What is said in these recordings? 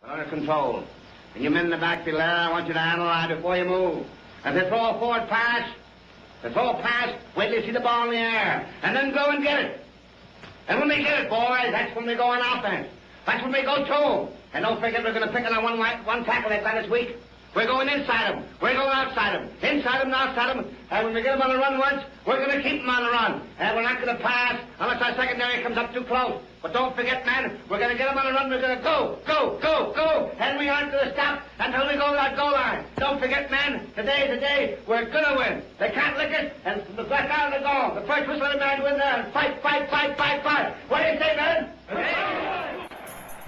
Under control. And you men in the back below, I want you to analyze before you move. If they throw a forward pass, wait till you see the ball in the air. And then go and get it. And when they get it, boys, that's when they go on offense. That's when they go two. And don't forget we're going to pick on one tackle they've got this week. We're going inside them. We're going outside them. Inside them and outside them. And when we get them on the run once, we're going to keep them on the run. And we're not going to pass unless our secondary comes up too close. But don't forget, man, we're going to get them on the run. We're going to go. And we aren't going to stop until we go to that goal line. Don't forget, man, today's the day we're going to win. They can't lick us, and the black out of the goal. The first whistle of the man to win there and fight. What do you say, man?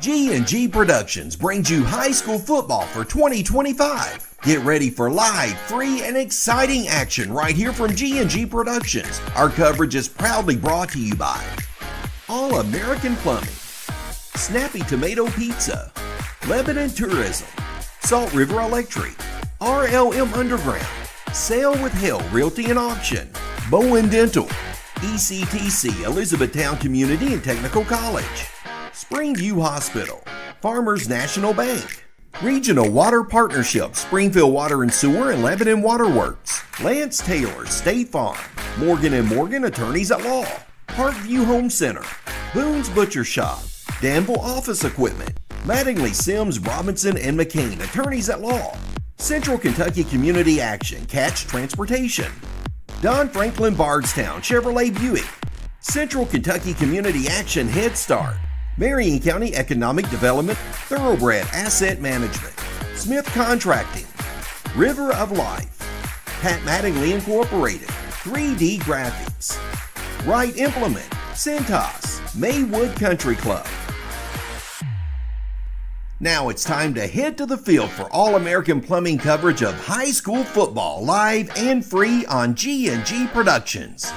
G&G Productions brings you high school football for 2025. Get ready for live, free, and exciting action right here from G&G Productions. Our coverage is proudly brought to you by All American Plumbing, Snappy Tomato Pizza, Lebanon Tourism, Salt River Electric, RLM Underground, Sail with Hell Realty and Auction, Bowen Dental, ECTC Elizabethtown Community and Technical College, Springview Hospital, Farmers National Bank, Regional Water Partnership, Springfield Water and Sewer and Lebanon Waterworks, Lance Taylor, State Farm, Morgan & Morgan Attorneys at Law, Parkview Home Center, Boone's Butcher Shop, Danville Office Equipment, Mattingly Sims Robinson and McCain Attorneys at Law, Central Kentucky Community Action Catch Transportation, Don Franklin Bardstown Chevrolet Buick, Central Kentucky Community Action Head Start, Marion County Economic Development, Thoroughbred Asset Management, Smith Contracting, River of Life, Pat Mattingly Incorporated, 3D Graphics, Wright Implement, Centos, Maywood Country Club. Now it's time to head to the field for All-American Plumbing coverage of high school football, live and free on G&G Productions.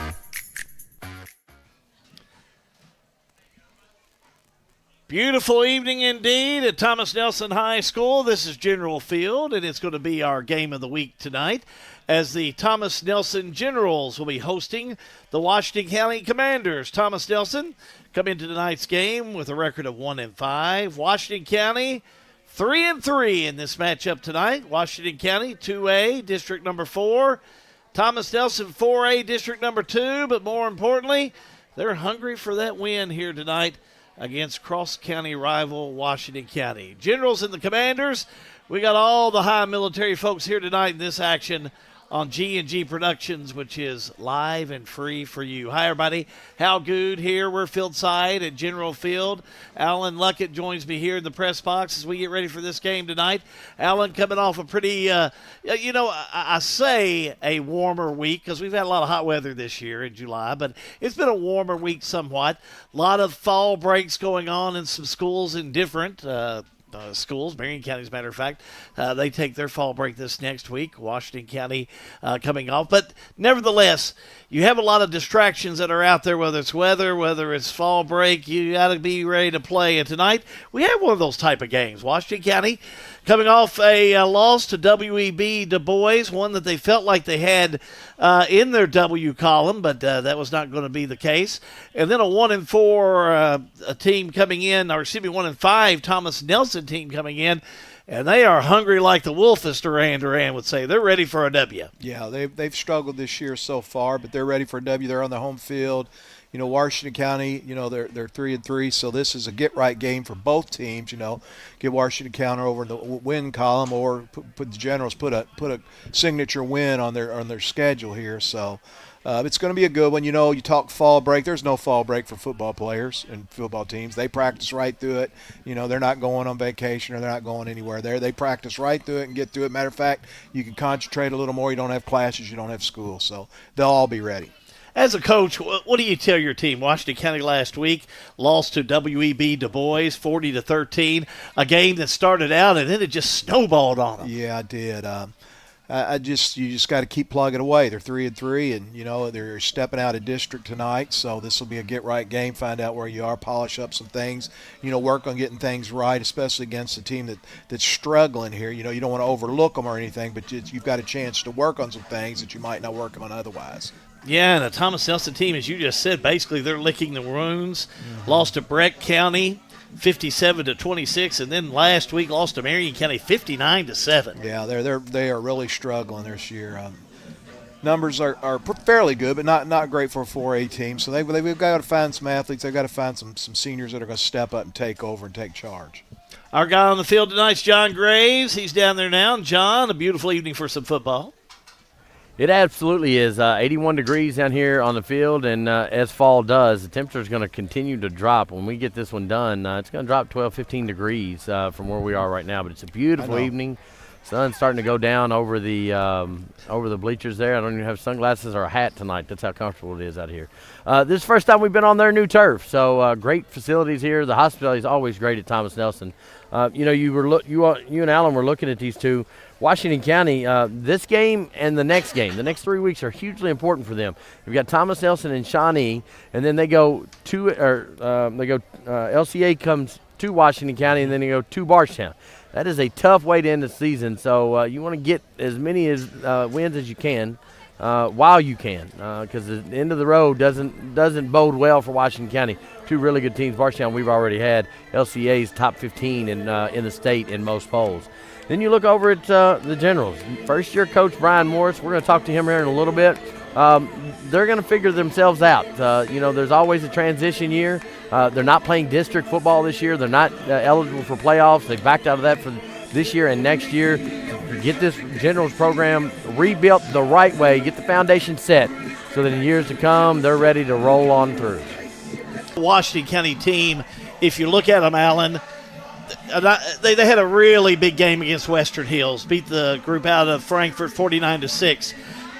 Beautiful evening indeed at Thomas Nelson High School. This is General Field, and it's going to be our game of the week tonight as the Thomas Nelson Generals will be hosting the Washington County Commanders. Thomas Nelson come into tonight's game with a record of 1-5. Washington County 3-3 in this matchup tonight. Washington County 2A, District number 4. Thomas Nelson 4A, District number 2. But more importantly, they're hungry for that win here tonight against cross-county rival Washington County. Generals and the Commanders, we got all the high military folks here tonight in this action on G&G Productions, which is live and free for you. Hi, everybody. Hal Good here. We're fieldside at General Field. Alan Luckett joins me here in the press box as we get ready for this game tonight. Alan coming off a pretty, I say a warmer week because we've had a lot of hot weather this year in July, but it's been a warmer week somewhat. A lot of fall breaks going on in some schools in different schools. Marion County, as a matter of fact, they take their fall break this next week. Washington County coming off. But nevertheless, you have a lot of distractions that are out there, whether it's weather, whether it's fall break. You got to be ready to play. And tonight, we have one of those type of games. Washington County coming off a loss to WEB Du Bois, one that they felt like they had in their W column, but that was not going to be the case. And then a 1-4 a team coming in, or excuse me, 1-5 Thomas Nelson team coming in, and they are hungry like the wolf, as Duran would say. They're ready for a W. Yeah, they've struggled this year so far, but they're ready for a W. They're on the home field. You know, Washington County, they're 3-3, so this is a get-right game for both teams. Get Washington County over in the win column, or put the Generals put a signature win on their schedule here. So it's going to be a good one. You talk fall break. There's no fall break for football players and football teams. They practice right through it. They're not going on vacation or they're not going anywhere there. They practice right through it and get through it. Matter of fact, you can concentrate a little more. You don't have classes. You don't have school. So they'll all be ready. As a coach, what do you tell your team? Washington County last week lost to WEB Du Bois 40-13, a game that started out and then it just snowballed on them. Yeah, I did. You just got to keep plugging away. They're 3-3, and they're stepping out of district tonight. So this will be a get-right game. Find out where you are, polish up some things. Work on getting things right, especially against a team that's struggling here. You don't want to overlook them or anything, but you've got a chance to work on some things that you might not work on otherwise. Yeah, and the Thomas Nelson team, as you just said, basically they're licking the wounds. Mm-hmm. Lost to Breck County 57-26, and then last week lost to Marion County 59-7. Yeah, they are really struggling this year. Numbers are fairly good, but not great for a 4A team. So they've got to find some athletes. They've got to find some seniors that are going to step up and take over and take charge. Our guy on the field tonight's John Graves. He's down there now. And John, a beautiful evening for some football. It absolutely is. 81 degrees down here on the field, and as fall does, the temperature is going to continue to drop. When we get this one done, it's going to drop 12, 15 degrees from where we are right now. But it's a beautiful evening. Sun's starting to go down over the bleachers there. I don't even have sunglasses or a hat tonight. That's how comfortable it is out here. This is the first time we've been on their new turf, so great facilities here. The hospitality is always great at Thomas Nelson. You and Alan were looking at these two. Washington County, this game and the next game, the next 3 weeks are hugely important for them. We've got Thomas Nelson and Shawnee, and then they go LCA comes to Washington County, and then they go to Bardstown. That is a tough way to end the season, so you want to get as many wins as you can while you can, because the end of the road doesn't bode well for Washington County. Two really good teams. Bardstown we've already had. LCA's top 15 in the state in most polls. Then you look over at the Generals. First-year coach Brian Morris, we're going to talk to him here in a little bit. They're going to figure themselves out. There's always a transition year. They're not playing district football this year. They're not eligible for playoffs. They backed out of that for this year and next year. Get this Generals program rebuilt the right way, get the foundation set, so that in years to come, they're ready to roll on through. The Washington County team, if you look at them, Alan, they had a really big game against Western Hills, beat the group out of Frankfort 49-6.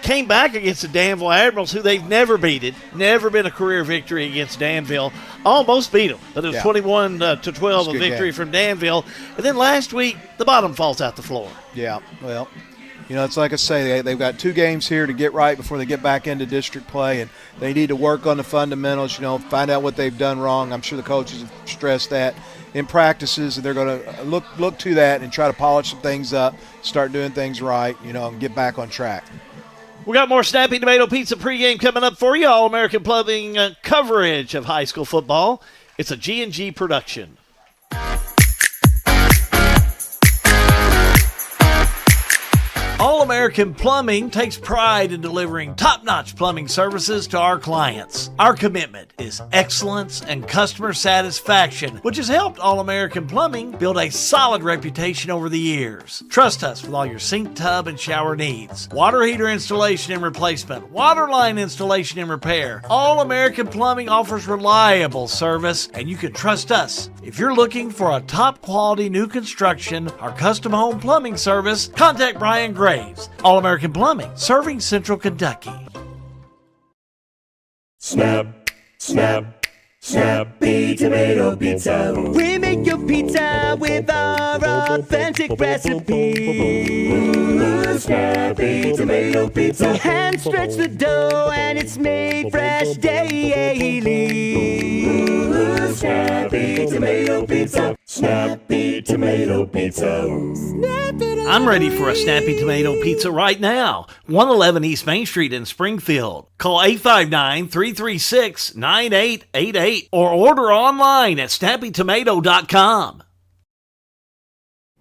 Came back against the Danville Admirals, who they've never beaten, never been a career victory against Danville. Almost beat them, but it was 21-12 a victory from Danville. And then last week, the bottom falls out the floor. Yeah, well, it's like I say, they've got 2 games here to get right before they get back into district play, and they need to work on the fundamentals, find out what they've done wrong. I'm sure the coaches have stressed that in practices, and they're going to look to that and try to polish some things up, start doing things right, and get back on track. We got more Snappy Tomato Pizza pregame coming up for you. All-American Plumbing coverage of high school football. It's a G&G production. All-American Plumbing takes pride in delivering top-notch plumbing services to our clients. Our commitment is excellence and customer satisfaction, which has helped All-American Plumbing build a solid reputation over the years. Trust us with all your sink, tub, and shower needs. Water heater installation and replacement, water line installation and repair. All-American Plumbing offers reliable service, and you can trust us. If you're looking for a top-quality new construction or custom home plumbing service, contact Brian Graves. All-American Plumbing, serving Central Kentucky. Snappy Tomato Pizza. We make your pizza with our authentic recipe. Snappy Tomato Pizza. Hand stretch the dough and it's made fresh daily. Snappy Tomato Pizza. Snappy Tomato Pizza. I'm ready for a Snappy Tomato Pizza right now. 111 East Main Street in Springfield. Call 859-336-9888 or order online at snappytomato.com.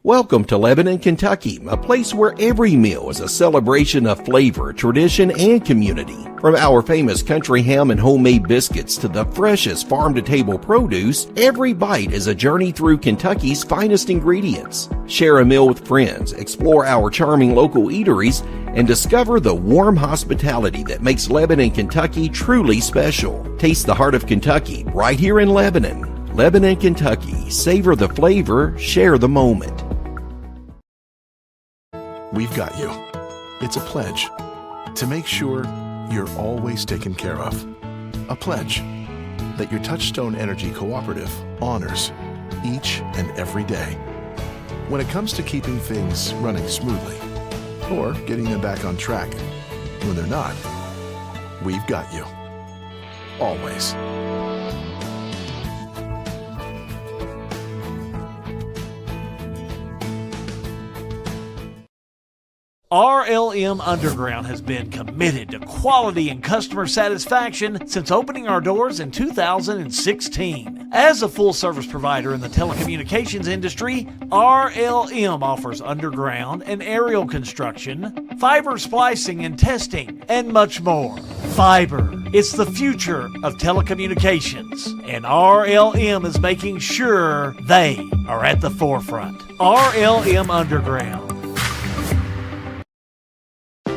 Welcome to Lebanon, Kentucky, a place where every meal is a celebration of flavor, tradition, and community. From our famous country ham and homemade biscuits to the freshest farm-to-table produce, every bite is a journey through Kentucky's finest ingredients. Share a meal with friends, explore our charming local eateries, and discover the warm hospitality that makes Lebanon, Kentucky truly special. Taste the heart of Kentucky right here in Lebanon. Lebanon, Kentucky. Savor the flavor, share the moment. We've got you. It's a pledge to make sure you're always taken care of. A pledge that your Touchstone Energy Cooperative honors each and every day. When it comes to keeping things running smoothly or getting them back on track when they're not, we've got you. Always. RLM Underground has been committed to quality and customer satisfaction since opening our doors in 2016. As a full-service provider in the telecommunications industry, RLM offers underground and aerial construction, fiber splicing and testing, and much more. Fiber, it's the future of telecommunications, and RLM is making sure they are at the forefront. RLM Underground.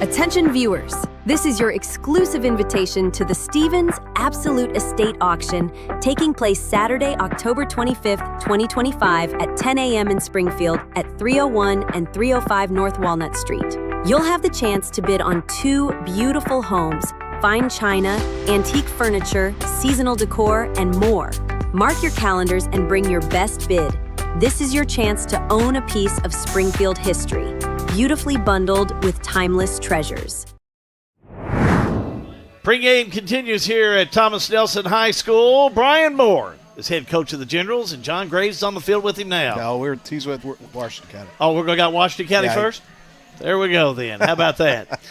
Attention viewers, this is your exclusive invitation to the Stevens Absolute Estate Auction taking place Saturday, October 25th, 2025 at 10 a.m. in Springfield at 301 and 305 North Walnut Street. You'll have the chance to bid on 2 beautiful homes, fine china, antique furniture, seasonal decor, and more. Mark your calendars and bring your best bid. This is your chance to own a piece of Springfield history, beautifully bundled with timeless treasures. Pre-game continues here at Thomas Nelson High School. Brian Moore is head coach of the Generals, and John Graves is on the field with him now. No, he's with Washington County. Oh, we're going to go Washington County first? There we go then. How about that?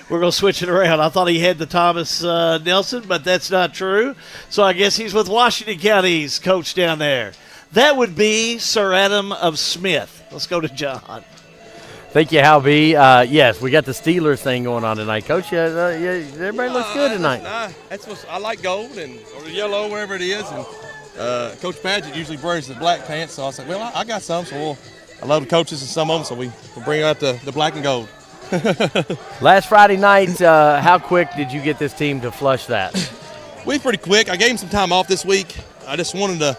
We're going to switch it around. I thought he had the Thomas Nelson, but that's not true. So I guess he's with Washington County's coach down there. That would be Sir Adam of Smith. Let's go to John. Thank you, Hal B. Yes, we got the Steelers thing going on tonight, Coach. Everybody looks good tonight. That's what I like, gold or yellow, wherever it is. And Coach Padgett usually wears the black pants, so I said, well, I got some, so I love the coaches and some of them, so we'll bring out the black and gold. Last Friday night, how quick did you get this team to flush that? We pretty quick. I gave them some time off this week. I just wanted to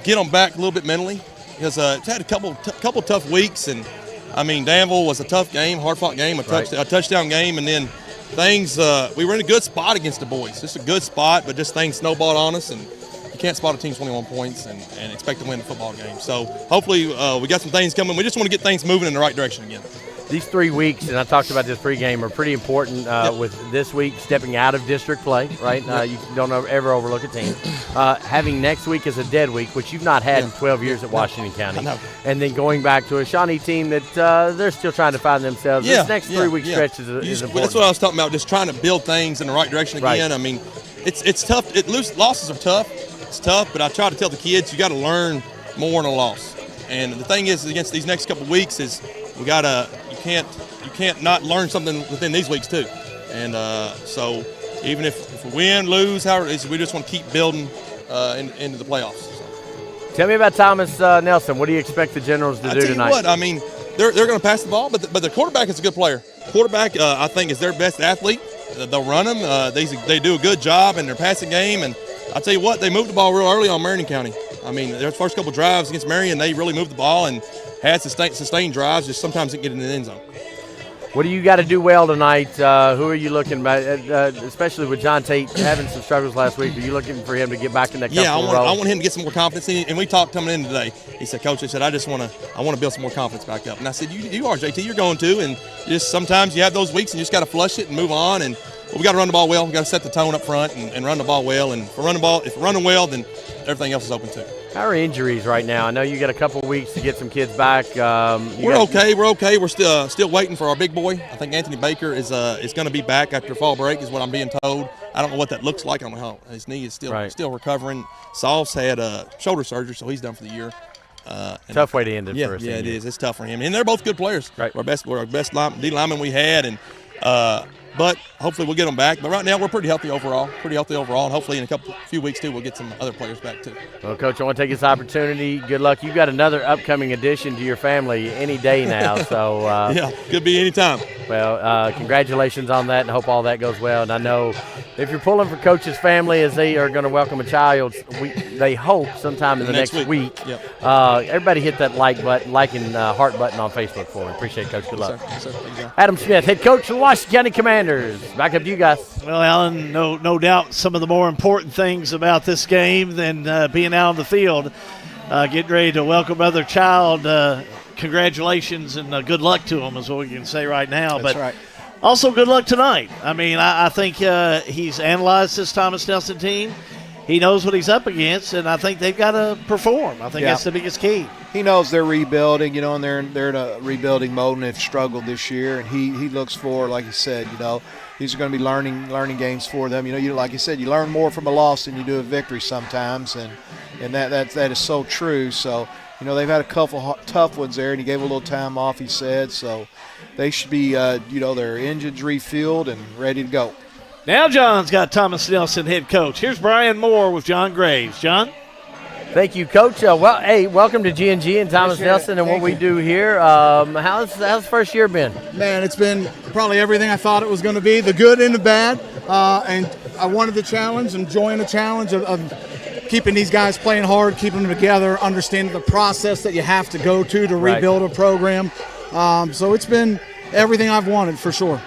get them back a little bit mentally because it's had a couple tough weeks, and I mean, Danville was a tough game, hard-fought game, a touchdown game, and then things, we were in a good spot against the boys. Just a good spot, but just things snowballed on us, and you can't spot a team 21 points and expect to win a football game. So hopefully we got some things coming. We just want to get things moving in the right direction again. These 3 weeks, and I talked about this pregame, are pretty important with this week stepping out of district play, right? You don't ever overlook a team. Having next week as a dead week, which you've not had in 12 years at Washington County. I know. And then going back to a Shawnee team that they're still trying to find themselves. This next 3-week stretch is important. That's what I was talking about, just trying to build things in the right direction again. Right. I mean, it's tough. Losses are tough. It's tough, but I try to tell the kids you got to learn more in a loss. And the thing is, against these next couple of weeks is you can't not learn something within these weeks too. And so even if we win, lose, however it is, we just want to keep building into the playoffs. So. Tell me about Thomas Nelson. What do you expect the Generals to do tonight? I tell you what, I mean, they're going to pass the ball, but the quarterback is a good player. Quarterback, I think, is their best athlete. They'll run them. They do a good job in their passing game. And I tell you what, they moved the ball real early on Marion County. I mean, their first couple drives against Marion, they really moved the ball and had sustained drives, just sometimes didn't get in the end zone. What do you got to do well tonight? Who are you looking at, especially with John Tate having some struggles last week? Are you looking for him to get back in that comfortable role? I want him to get some more confidence. And we talked coming in today. He said, Coach, I want to build some more confidence back up. And I said, you are, JT. You're going to. And just sometimes you have those weeks and you just got to flush it and move on. And we got to run the ball well. We got to set the tone up front and run the ball well. And if we're running well, then everything else is open too. How are injuries right now? I know you got a couple of weeks to get some kids back. We're okay. We're still waiting for our big boy. I think Anthony Baker is going to be back after fall break, is what I'm being told. I don't know what that looks like. I don't know how his knee is still recovering. Saul's had shoulder surgery, so he's done for the year. Tough way to end it for us. Yeah, it is. It's tough for him, and they're both good players. Right. We're our best D lineman we had, and but hopefully we'll get them back. But right now we're pretty healthy overall, and hopefully in a few weeks too we'll get some other players back too. Well, Coach, I want to take this opportunity. Good luck. You've got another upcoming addition to your family any day now. So yeah, could be any time. Well, congratulations on that, and hope all that goes well. And I know if you're pulling for Coach's family as they are going to welcome a child, they hope sometime in the next week. Yep. Everybody hit that like and heart button on Facebook for me. Appreciate it, Coach. Good luck. Yes, sir. Thank you. Adam Smith, head coach of the Washington County Commanders. Back up to you guys. Well, Alan, no doubt some of the more important things about this game than being out on the field. Getting ready to welcome another child. Congratulations and good luck to him is what we can say right now. That's right. Also, good luck tonight. I mean, I think he's analyzed this Thomas Nelson team. he knows what he's up against, and I think they've got to perform. I think that's the biggest key. He knows they're rebuilding, and they're in a rebuilding mode, and they've struggled this year. And he looks for, like you said, these are going to be learning games for them. You like you said, you learn more from a loss than you do a victory sometimes, and that is so true. So they've had a couple tough ones there, and he gave a little time off, he said. So they should be their engines refueled and ready to go. Now John's got Thomas Nelson head coach. Here's Brian Moore with John Graves. John? Thank you, Coach. Welcome to G&G and Thomas Nelson and what we do here. How's first year been? Man, it's been probably everything I thought it was going to be, the good and the bad. And I wanted the challenge, enjoying the challenge of keeping these guys playing hard, keeping them together, understanding the process that you have to go to rebuild a program. So it's been everything I've wanted for sure.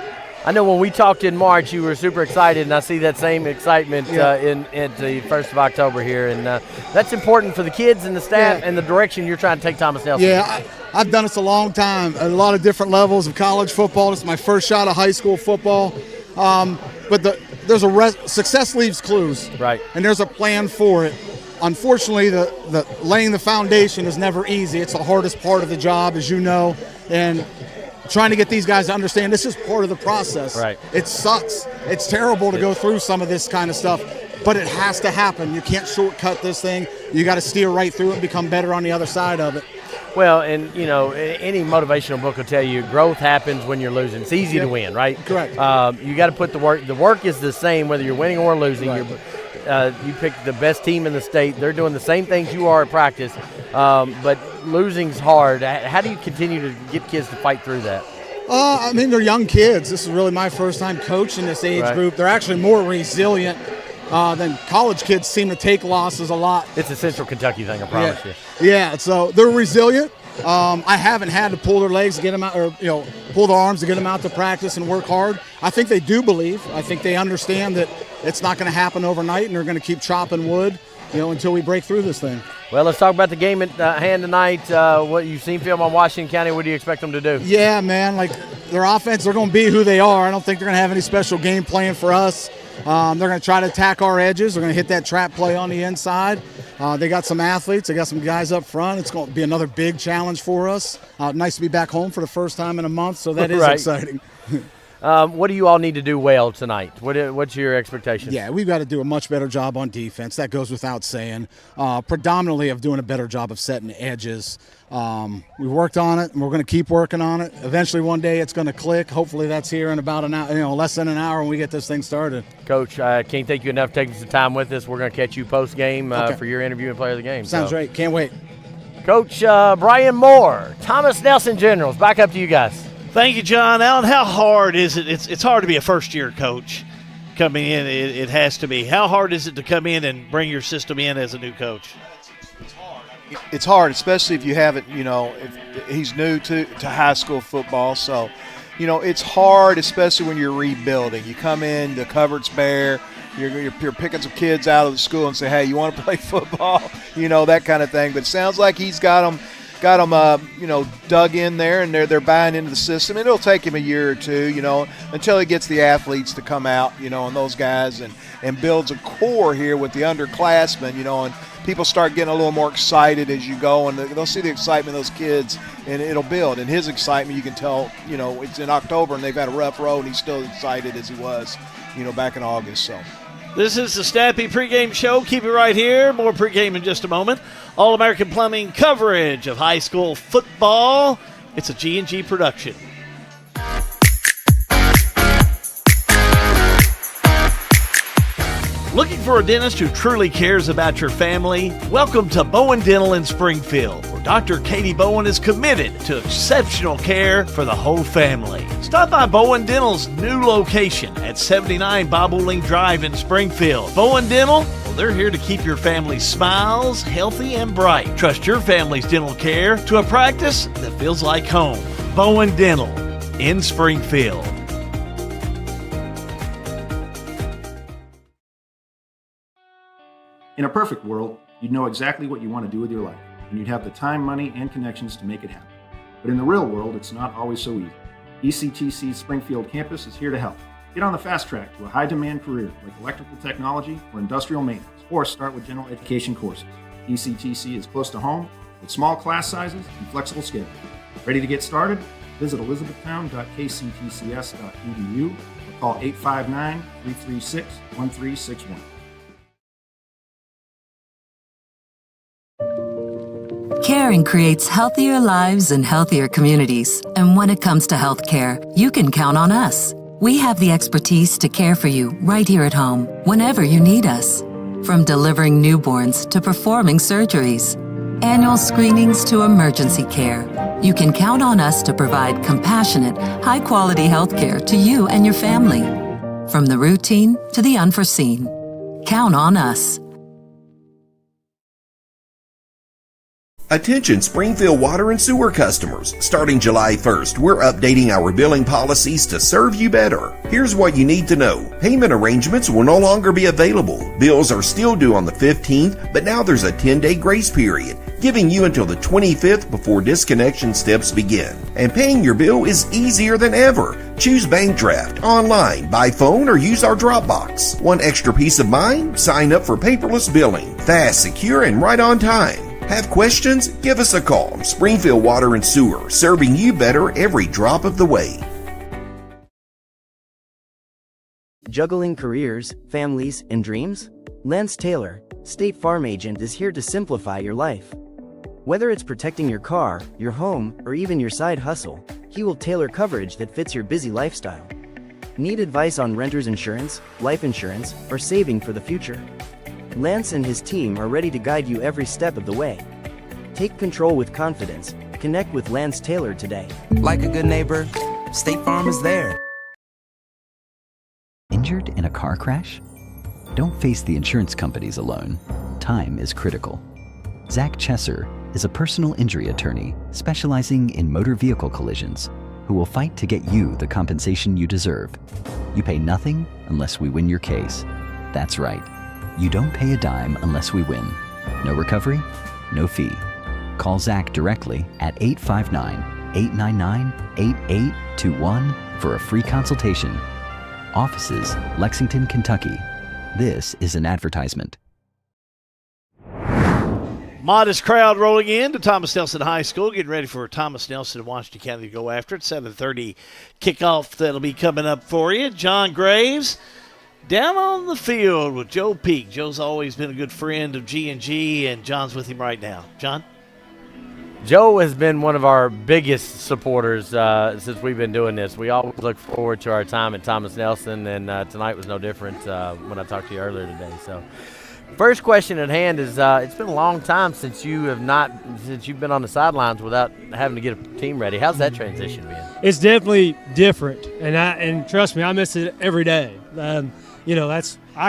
I know when we talked in March, you were super excited, and I see that same excitement in the 1st of October here. And that's important for the kids and the staff and the direction you're trying to take Thomas Nelson. Yeah, I've done this a long time, at a lot of different levels of college football. This is my first shot of high school football. But there's success leaves clues. Right. And there's a plan for it. Unfortunately, the laying the foundation is never easy. It's the hardest part of the job, as you know. And trying to get these guys to understand this is part of the process. Right. It sucks. It's terrible to go through some of this kind of stuff, but it has to happen. You can't shortcut this thing. You got to steer right through it and become better on the other side of it. Well, and, any motivational book will tell you growth happens when you're losing. It's easy to win, right? Correct. You got to put the work. The work is the same whether you're winning or losing. Right. You pick the best team in the state. They're doing the same things you are at practice, but losing's hard. How do you continue to get kids to fight through that? They're young kids. This is really my first time coaching this age group. They're actually more resilient than college kids seem to take losses a lot. It's a Central Kentucky thing, I promise you. Yeah, so they're resilient. I haven't had to pull their legs to get them out, or pull their arms to get them out to practice and work hard. I think they do believe. I think they understand that it's not going to happen overnight, and they're going to keep chopping wood, until we break through this thing. Well, let's talk about the game at hand tonight. What you've seen film on Washington County, what do you expect them to do? Yeah, man, their offense, they're going to be who they are. I don't think they're going to have any special game plan for us. They're going to try to attack our edges. They're going to hit that trap play on the inside. They got some athletes. They got some guys up front. It's going to be another big challenge for us. Nice to be back home for the first time in a month, so that is exciting. What do you all need to do well tonight? What's your expectation? Yeah, we've got to do a much better job on defense. That goes without saying. Predominantly of doing a better job of setting edges. We worked on it, and we're going to keep working on it. Eventually, one day, it's going to click. Hopefully, that's here in about an hour, less than an hour when we get this thing started. Coach, I can't thank you enough for taking some time with us. We're going to catch you post-game for your interview and player of the game. Sounds great. Can't wait. Coach Brian Moore, Thomas Nelson Generals. Back up to you guys. Thank you, John. Alan, how hard is it? It's hard to be a first-year coach coming in. It has to be. How hard is it to come in and bring your system in as a new coach? It's hard, especially if you haven't, if he's new to high school football. So, it's hard, especially when you're rebuilding. You come in, the cupboard's bare. You're picking some kids out of the school and say, hey, you want to play football? That kind of thing. But it sounds like he's got them dug in there, and they're buying into the system. And it'll take him a year or two, until he gets the athletes to come out, and those guys, and builds a core here with the underclassmen, and people start getting a little more excited as you go, and they'll see the excitement of those kids, and it'll build. And his excitement, you can tell, it's in October, and they've had a rough road, and he's still excited as he was, back in August. So. This is the Snappy pregame show. Keep it right here. More pregame in just a moment. All-American Plumbing coverage of high school football. It's a G&G production. Looking for a dentist who truly cares about your family? Welcome to Bowen Dental in Springfield, where Dr. Katie Bowen is committed to exceptional care for the whole family. Stop by Bowen Dental's new location at 79 Bobolink Drive in Springfield. Bowen Dental, well, they're here to keep your family's smiles healthy and bright. Trust your family's dental care to a practice that feels like home. Bowen Dental in Springfield. In a perfect world, you'd know exactly what you want to do with your life, and you'd have the time, money, and connections to make it happen. But in the real world, it's not always so easy. ECTC's Springfield campus is here to help. Get on the fast track to a high-demand career like electrical technology or industrial maintenance. or start with general education courses. ECTC is close to home with small class sizes and flexible schedules. Ready to get started? Visit elizabethtown.kctcs.edu or call 859-336-1361. Caring creates healthier lives and healthier communities. And when it comes to healthcare, you can count on us. We have the expertise to care for you right here at home, whenever you need us. From delivering newborns to performing surgeries, annual screenings to emergency care, you can count on us to provide compassionate, high-quality healthcare to you and your family. From the routine to the unforeseen. Count on us. Attention Springfield water and sewer customers. Starting July 1st, we're updating our billing policies to serve you better. Here's what you need to know. Payment arrangements will no longer be available. Bills are still due on the 15th, but now there's a 10-day grace period, giving you until the 25th before disconnection steps begin. And paying your bill is easier than ever. Choose Bank Draft, online, by phone, or use our Dropbox. Want extra peace of mind? Sign up for paperless billing. Fast, secure, and right on time. Have questions? Give us a call. Springfield Water and Sewer, serving you better every drop of the way. Juggling careers, families, and dreams? Lance Taylor, State Farm Agent, is here to simplify your life. Whether it's protecting your car, your home, or even your side hustle, he will tailor coverage that fits your busy lifestyle. Need advice on renter's insurance, life insurance, or saving for the future? Lance and his team are ready to guide you every step of the way. Take control with confidence. Connect with Lance Taylor today. Like a good neighbor, State Farm is there. Injured in a car crash? Don't face the insurance companies alone. Time is critical. Zach Chesser is a personal injury attorney specializing in motor vehicle collisions who will fight to get you the compensation you deserve. You pay nothing unless we win your case. That's right. You don't pay a dime unless we win. No recovery, no fee. Call Zach directly at 859-899-8821 for a free consultation. Offices, Lexington, Kentucky. This is an advertisement. Modest crowd rolling in to Thomas Nelson High School, getting ready for Thomas Nelson and Washington County to go after it. 7:30 kickoff that'll be coming up for you. John Graves down on the field with Joe Peak. Joe's always been a good friend of G&G, and John's with him right now. John? Joe has been one of our biggest supporters since we've been doing this. We always look forward to our time at Thomas Nelson, and tonight was no different when I talked to you earlier today. So, first question at hand is: it's been a long time since you've been on the sidelines without having to get a team ready. How's that transition been? It's definitely different, and trust me, I miss it every day. I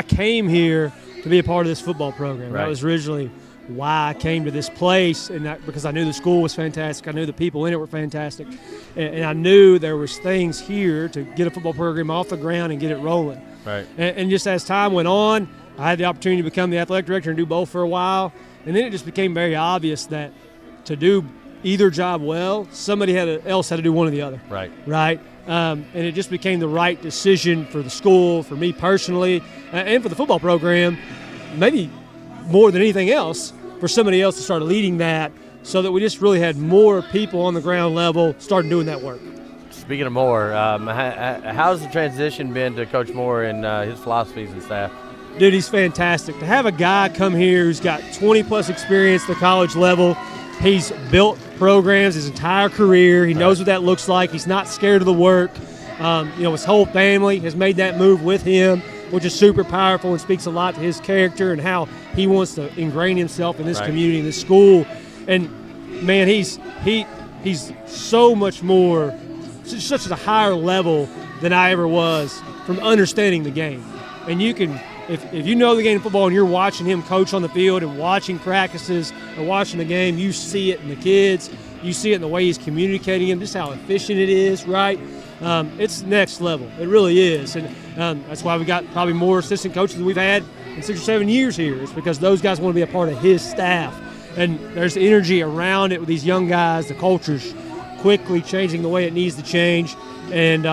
came here to be a part of this football program. Right. That was originally why I came to this place, and because I knew the school was fantastic. I knew the people in it were fantastic, and I knew there was things here to get a football program off the ground and get it rolling. Right. And just as time went on, I had the opportunity to become the athletic director and do both for a while, and then it just became very obvious that to do either job well, somebody else had to do one or the other. Right. Right. And it just became the right decision for the school, for me personally, and for the football program, maybe more than anything else, for somebody else to start leading that, so that we just really had more people on the ground level starting doing that work. Speaking of Moore, how's the transition been to Coach Moore and his philosophies and staff? Dude, he's fantastic. To have a guy come here who's got 20-plus experience at the college level, he's built programs his entire career. He knows what that looks like. He's not scared of the work. His whole family has made that move with him, which is super powerful and speaks a lot to his character and how he wants to ingrain himself in this community, in this school. And, man, he's so much more, such a higher level than I ever was from understanding the game. And you can, if you know the game of football and you're watching him coach on the field and watching practices and watching the game, you see it in the kids. You see it in the way he's communicating them, just how efficient it is, right? It's next level. It really is. And that's why we got probably more assistant coaches than we've had in 6 or 7 years here. It's because those guys want to be a part of his staff. And there's energy around it with these young guys. The culture's quickly changing the way it needs to change. And,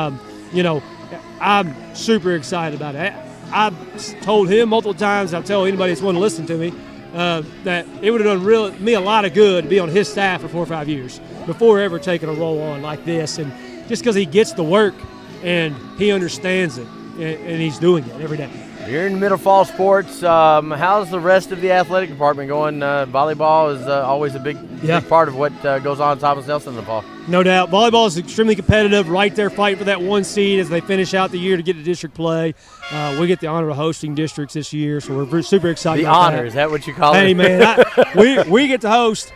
I'm super excited about it. I've told him multiple times, I'll tell anybody that's willing to listen to me, that it would have done me a lot of good to be on his staff for 4 or 5 years before ever taking a role on like this. And just because he gets the work and he understands it, and he's doing it every day. You're in Middle Fall sports. How's the rest of the athletic department going? Volleyball is always a big part of what goes on at Thomas Nelson in the fall. No doubt. Volleyball is extremely competitive, right there fighting for that 1 seed as they finish out the year to get to district play. We get the honor of hosting districts this year, so we're super excited about honor, that. is that what you call it? Hey, man, we get to host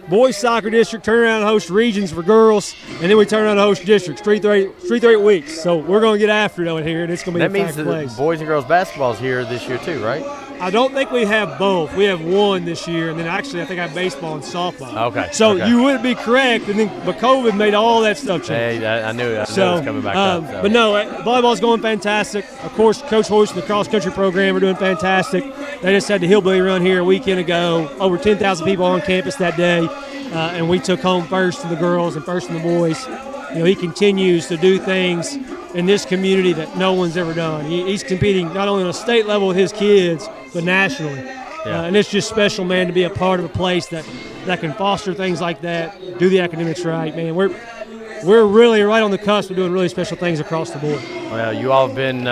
boys soccer district, turn around and host regions for girls, and then we turn around and host districts 3 to 8 weeks. So we're going to get after it over here, and it's going to be that means place. Boys and girls basketball is here this year too, right? I don't think we have both. We have one this year, and then actually I think I have baseball and softball. Okay. So you would be correct, and then but COVID made all that stuff change. Hey, I knew it was coming back up. So. But no, volleyball's going fantastic. Of course, Coach Hoist and the cross-country program are doing fantastic. They just had the Hillbilly Run here a weekend ago. Over 10,000 people on campus that day, and we took home first in the girls and first in the boys. You know, he continues to do things in this community that no one's ever done. He's competing not only on a state level with his kids, but nationally. And it's just special, man, to be a part of a place that can foster things like that, do the academics right, man. We're really right on the cusp of doing really special things across the board. Well, you all have been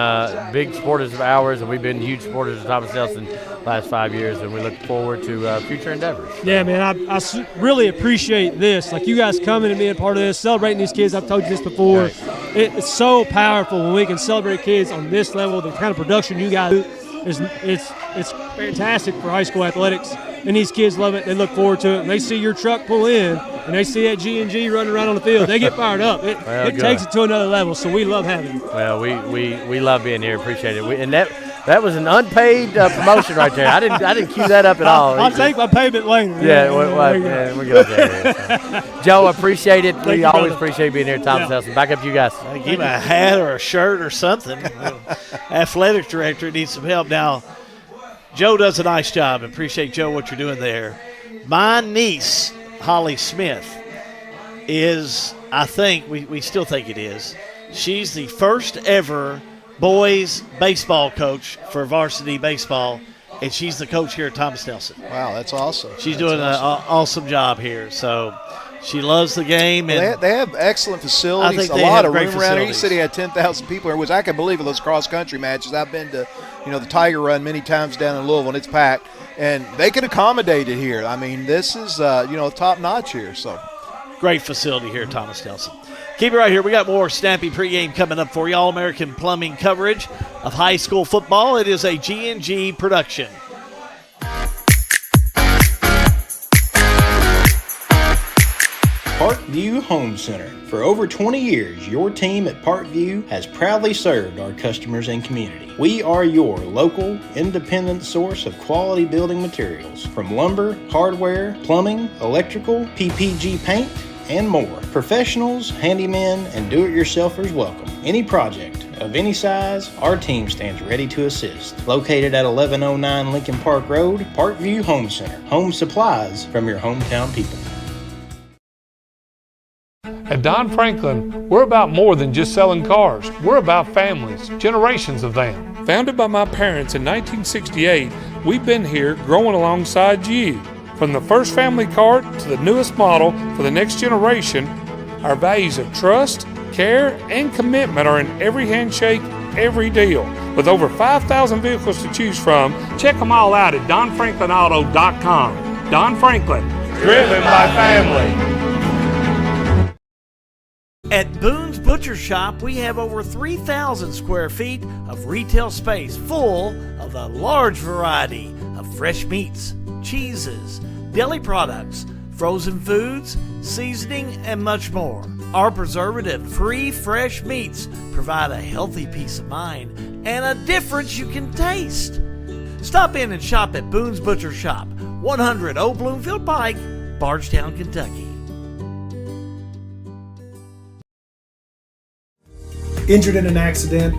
big supporters of ours, and we've been huge supporters of Thomas Nelson the last 5 years, and we look forward to future endeavors. Yeah, man, I really appreciate this. Like you guys coming and being a part of this, celebrating these kids. I've told you this before. Right. It's so powerful when we can celebrate kids on this level. The kind of production you guys do it's fantastic for high school athletics, and these kids love it. They look forward to it. And they see your truck pull in, and they see that G&G running around on the field. They get fired up. It takes it to another level, so we love having it. Well, we love being here. Appreciate it. And that was an unpaid promotion right there. I didn't cue that up at all. I'll take my payment later. Yeah, we'll get up there. So. Joe, appreciate it. We always appreciate being here at Thomas Nelson. Back up to you guys. Give him a hat or a shirt or something. Athletic director needs some help. Now, Joe does a nice job. Appreciate, Joe, what you're doing there. My niece, Holly Smith, is, I think, we still think it is, she's the first ever boys baseball coach for varsity baseball, and she's the coach here at Thomas Nelson. Wow, that's awesome. She's doing an awesome job here. So she loves the game. And they have excellent facilities, I think a lot of room around here. He He said he had 10,000 people here, which I can believe in those cross-country matches. I've been to, the Tiger Run many times down in Louisville, and it's packed. And they can accommodate it here. I mean, this is, top-notch here. So great facility here at Thomas Nelson. Keep it right here. We got more Snappy pregame coming up for you. All-American Plumbing coverage of high school football. It is a G&G production. Parkview Home Center. For over 20 years, your team at Parkview has proudly served our customers and community. We are your local, independent source of quality building materials, from lumber, hardware, plumbing, electrical, PPG paint, and more. Professionals, handymen, and do-it-yourselfers welcome. Any project of any size, our team stands ready to assist. Located at 1109 Lincoln Park Road, Parkview Home Center. Home supplies from your hometown people. At Don Franklin, we're about more than just selling cars. We're about families, generations of them. Founded by my parents in 1968, we've been here growing alongside you. From the first family car to the newest model for the next generation, our values of trust, care, and commitment are in every handshake, every deal. With over 5,000 vehicles to choose from, check them all out at DonFranklinAuto.com. Don Franklin, driven by family. At Boone's Butcher Shop, we have over 3,000 square feet of retail space full of a large variety of fresh meats, cheeses, deli products, frozen foods, seasoning, and much more. Our preservative-free fresh meats provide a healthy peace of mind and a difference you can taste. Stop in and shop at Boone's Butcher Shop, 100 Old Bloomfield Pike, Bardstown, Kentucky. Injured in an accident,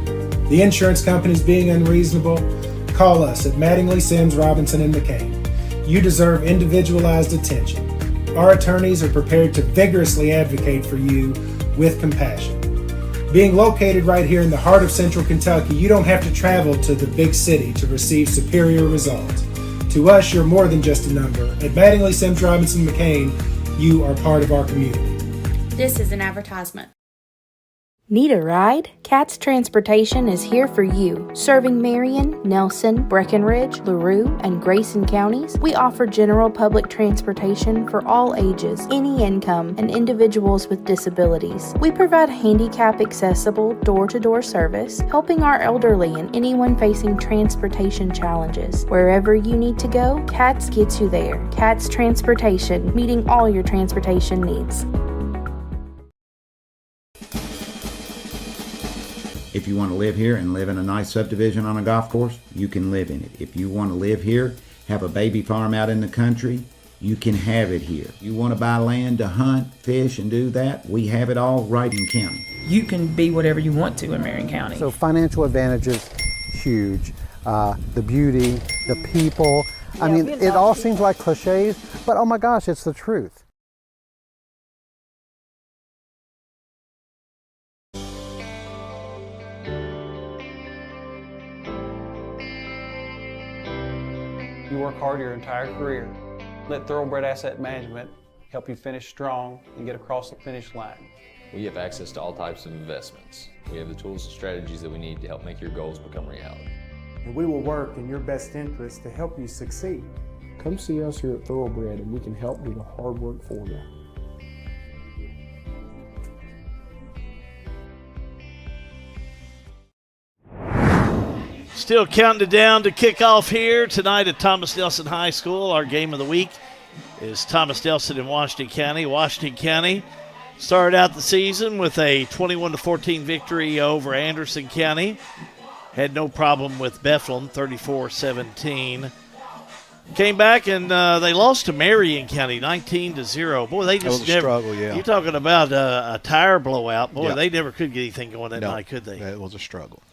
the insurance company's being unreasonable, call us at Mattingly, Sims, Robinson, and McCain. You deserve individualized attention. Our attorneys are prepared to vigorously advocate for you with compassion. Being located right here in the heart of Central Kentucky, you don't have to travel to the big city to receive superior results. To us, you're more than just a number. At Mattingly, Sims, Robinson, McCain, you are part of our community. This is an advertisement. Need a ride? CATS Transportation is here for you. Serving Marion, Nelson, Breckenridge, LaRue, and Grayson counties, we offer general public transportation for all ages, any income, and individuals with disabilities. We provide handicap-accessible, door-to-door service, helping our elderly and anyone facing transportation challenges. Wherever you need to go, CATS gets you there. CATS Transportation, meeting all your transportation needs. If you want to live here and live in a nice subdivision on a golf course, you can live in it. If you want to live here, have a baby farm out in the country, you can have it here. You want to buy land to hunt, fish, and do that, we have it all right in county. You can be whatever you want to in Marion County. So financial advantages, huge. The beauty, the people. I mean, it all seems like cliches, but oh my gosh, it's the truth. You work hard your entire career. Let Thoroughbred Asset Management help you finish strong and get across the finish line. We have access to all types of investments. We have the tools and strategies that we need to help make your goals become reality. And we will work in your best interest to help you succeed. Come see us here at Thoroughbred and we can help do the hard work for you. Still counting down to kick off here tonight at Thomas Nelson High School. Our game of the week is Thomas Nelson in Washington County. Washington County started out the season with a 21-14 victory over Anderson County. Had no problem with Bethlehem, 34-17. Came back and they lost to Marion County, 19-0. Boy, they just never struggle. Yeah, you're talking about a tire blowout. Boy, yeah. They never could get anything going that night, could they? It was a struggle.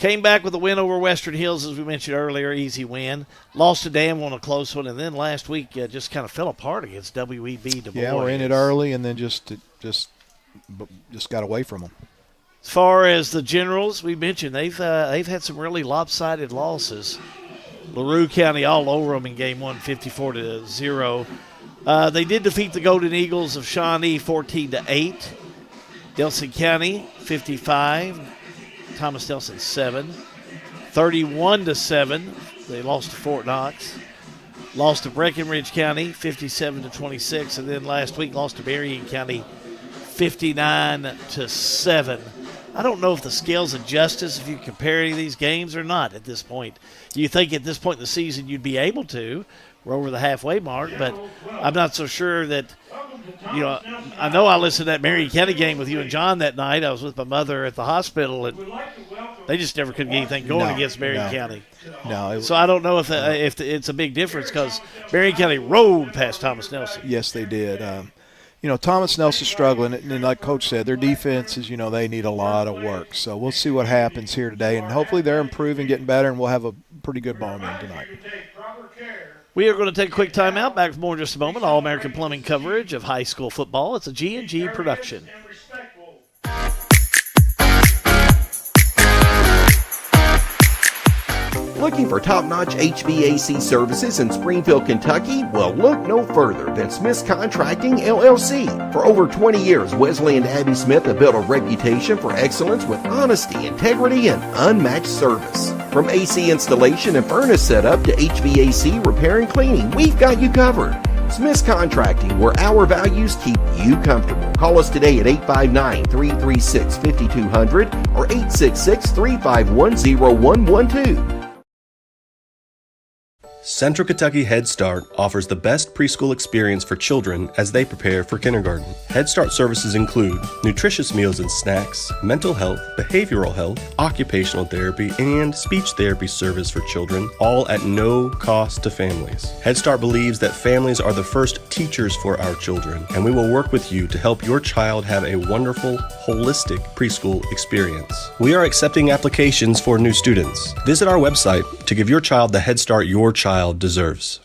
Came back with a win over Western Hills, as we mentioned earlier, easy win. Lost to Danville on a close one, and then last week just kind of fell apart against WEB Du Bois. Yeah, we're in it early, and then just got away from them. As far as the Generals, we mentioned they've had some really lopsided losses. LaRue County all over them in game one, 54-0. They did defeat the Golden Eagles of Shawnee 14-8. Nelson County 55. Thomas Nelson 7. 31-7. They lost to Fort Knox. Lost to Breckenridge County 57-26, and then last week lost to Marion County 59-7. I don't know if the scales of justice, if you compare any of these games or not at this point. You think at this point in the season you'd be able to. We're over the halfway mark, but I'm not so sure that, I know I listened to that Marion County game with you and John that night. I was with my mother at the hospital, and they just never could get anything going against Marion County. No. So I don't know if it's a big difference because Marion County rode past Thomas Nelson. Yes, they did. Thomas Nelson's struggling, and like Coach said, their defense is, they need a lot of work. So we'll see what happens here today, and hopefully they're improving, getting better, and we'll have a pretty good ball game tonight. We are going to take a quick timeout. Back for more in just a moment. All-American Plumbing coverage of high school football. It's a G&G production. Looking for top-notch HVAC services in Springfield, Kentucky? Well, look no further than Smith's Contracting, LLC. For over 20 years, Wesley and Abby Smith have built a reputation for excellence with honesty, integrity, and unmatched service. From AC installation and furnace setup to HVAC repair and cleaning, we've got you covered. Smith's Contracting, where our values keep you comfortable. Call us today at 859-336-5200 or 866-351-0112. Central Kentucky Head Start offers the best preschool experience for children as they prepare for kindergarten. Head Start services include nutritious meals and snacks, mental health, behavioral health, occupational therapy, and speech therapy service for children, all at no cost to families. Head Start believes that families are the first teachers for our children, and we will work with you to help your child have a wonderful, holistic preschool experience. We are accepting applications for new students. Visit our website to give your child the Head Start your child deserves.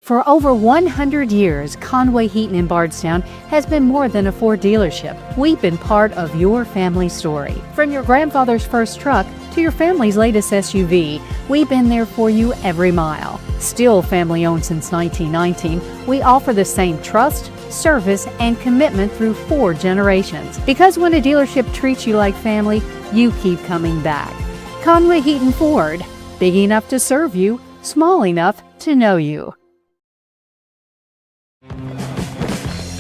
For over 100 years, Conway Heaton in Bardstown has been more than a Ford dealership. We've been part of your family story. From your grandfather's first truck to your family's latest SUV, we've been there for you every mile. Still family owned since 1919, we offer the same trust, service, and commitment through 4 generations. Because when a dealership treats you like family, you keep coming back. Conway Heaton Ford, big enough to serve you, small enough to know you.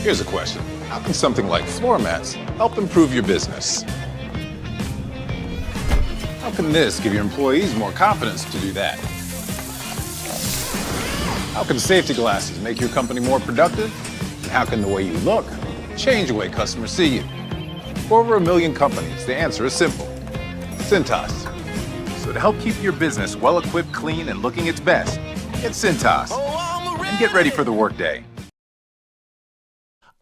Here's a question. How can something like floor mats help improve your business? How can this give your employees more confidence to do that? How can safety glasses make your company more productive? And how can the way you look change the way customers see you? For over 1 million companies, the answer is simple. Cintas. So to help keep your business well-equipped, clean, and looking its best, get Cintas and get ready for the workday.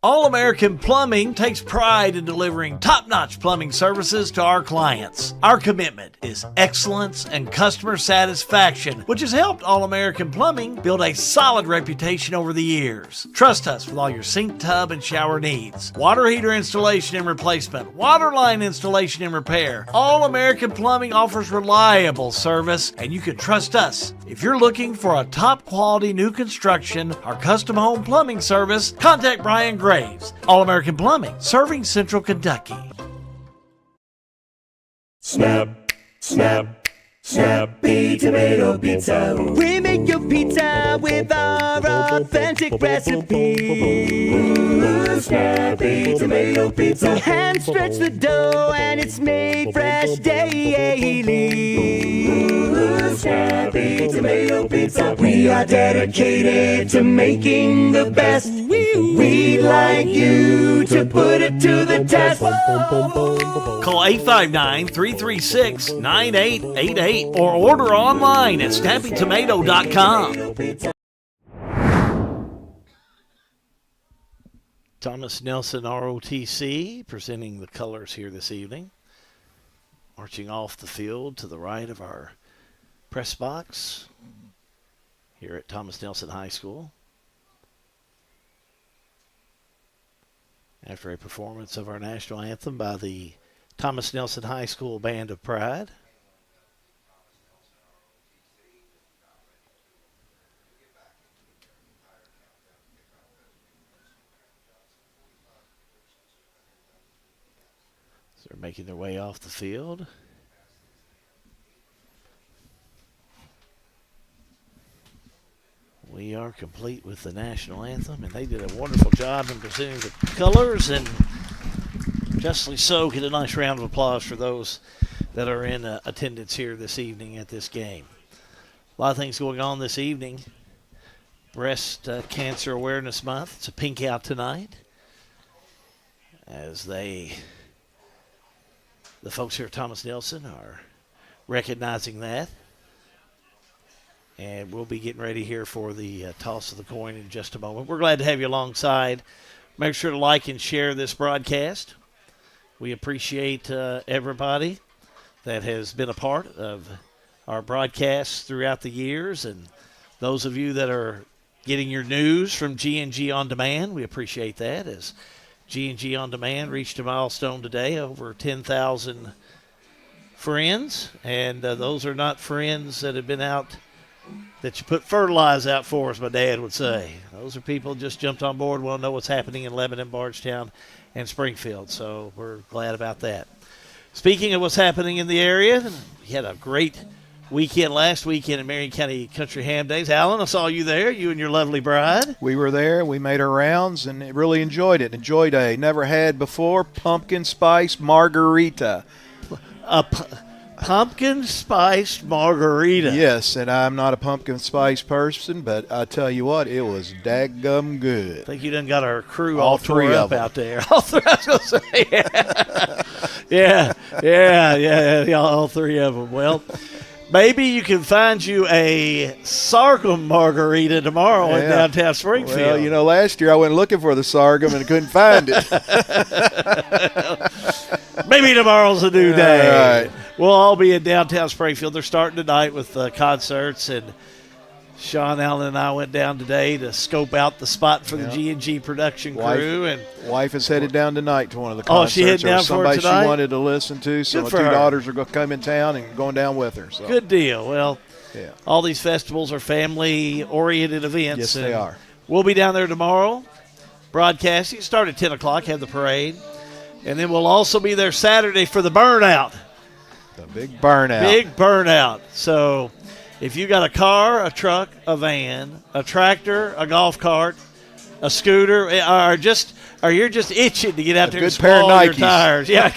All-American Plumbing takes pride in delivering top-notch plumbing services to our clients. Our commitment is excellence and customer satisfaction, which has helped All-American Plumbing build a solid reputation over the years. Trust us with all your sink, tub, and shower needs. Water heater installation and replacement, water line installation and repair. All-American Plumbing offers reliable service, and you can trust us. If you're looking for a top-quality new construction or custom home plumbing service, contact Brian Graves. All-American Plumbing, serving Central Kentucky. Snap, snap, Snappy Tomato Pizza. We make your pizza with our authentic recipe. Snappy Tomato Pizza. Hand stretch the dough and it's made fresh daily. Snappy Tomato Pizza. We are dedicated to making the best. We'd like you to put it to the test. Call 859-336-9888 or order online at snappytomato.com. Thomas Nelson ROTC presenting the colors here this evening. Marching off the field to the right of our press box here at Thomas Nelson High School. After a performance of our national anthem by the Thomas Nelson High School Band of Pride. So they're making their way off the field. We are complete with the national anthem, and they did a wonderful job in presenting the colors, and justly so. Get a nice round of applause for those that are in attendance here this evening at this game. A lot of things going on this evening. Breast Cancer Awareness Month. It's a pink out tonight as the folks here at Thomas Nelson are recognizing that. And we'll be getting ready here for the toss of the coin in just a moment. We're glad to have you alongside. Make sure to like and share this broadcast. We appreciate everybody that has been a part of our broadcasts throughout the years. And those of you that are getting your news from G&G On Demand, we appreciate that. As G&G On Demand reached a milestone today, over 10,000 friends. And those are not friends that have been out that you put fertilizer out for, as my dad would say. Those are people who just jumped on board, want to know what's happening in Lebanon, Bardstown, and Springfield. So we're glad about that. Speaking of what's happening in the area, we had a great weekend last weekend at Marion County Country Ham Days. Alan, I saw you there, you and your lovely bride. We were there. We made our rounds and really enjoyed it. Enjoyed a never had before pumpkin spice margarita. Pumpkin spiced margarita. Yes, and I'm not a pumpkin spice person, but I tell you what, it was daggum good. I think you done got our crew all three up out there. All three, I was going to say. Yeah, all three of them. Well, maybe you can find you a sorghum margarita tomorrow in downtown Springfield. Well, you know, last year I went looking for the sorghum and couldn't find it. Maybe tomorrow's a new day. All right. We'll all be in downtown Springfield. They're starting tonight with concerts, and Sean Allen and I went down today to scope out the spot for the G&G production crew. And wife is headed down tonight to one of the concerts. She headed down for it tonight? Somebody she wanted to listen to, so my 2 daughters are going to come in town and going down with her. So. Good deal. Well, all these festivals are family-oriented events. Yes, they are. We'll be down there tomorrow broadcasting. Start at 10 o'clock, have the parade. And then we'll also be there Saturday for the burnout. The big burnout. Big burnout. So if you got a car, a truck, a van, a tractor, a golf cart, a scooter, or you're just itching to get out there and spoil your tires. Yeah,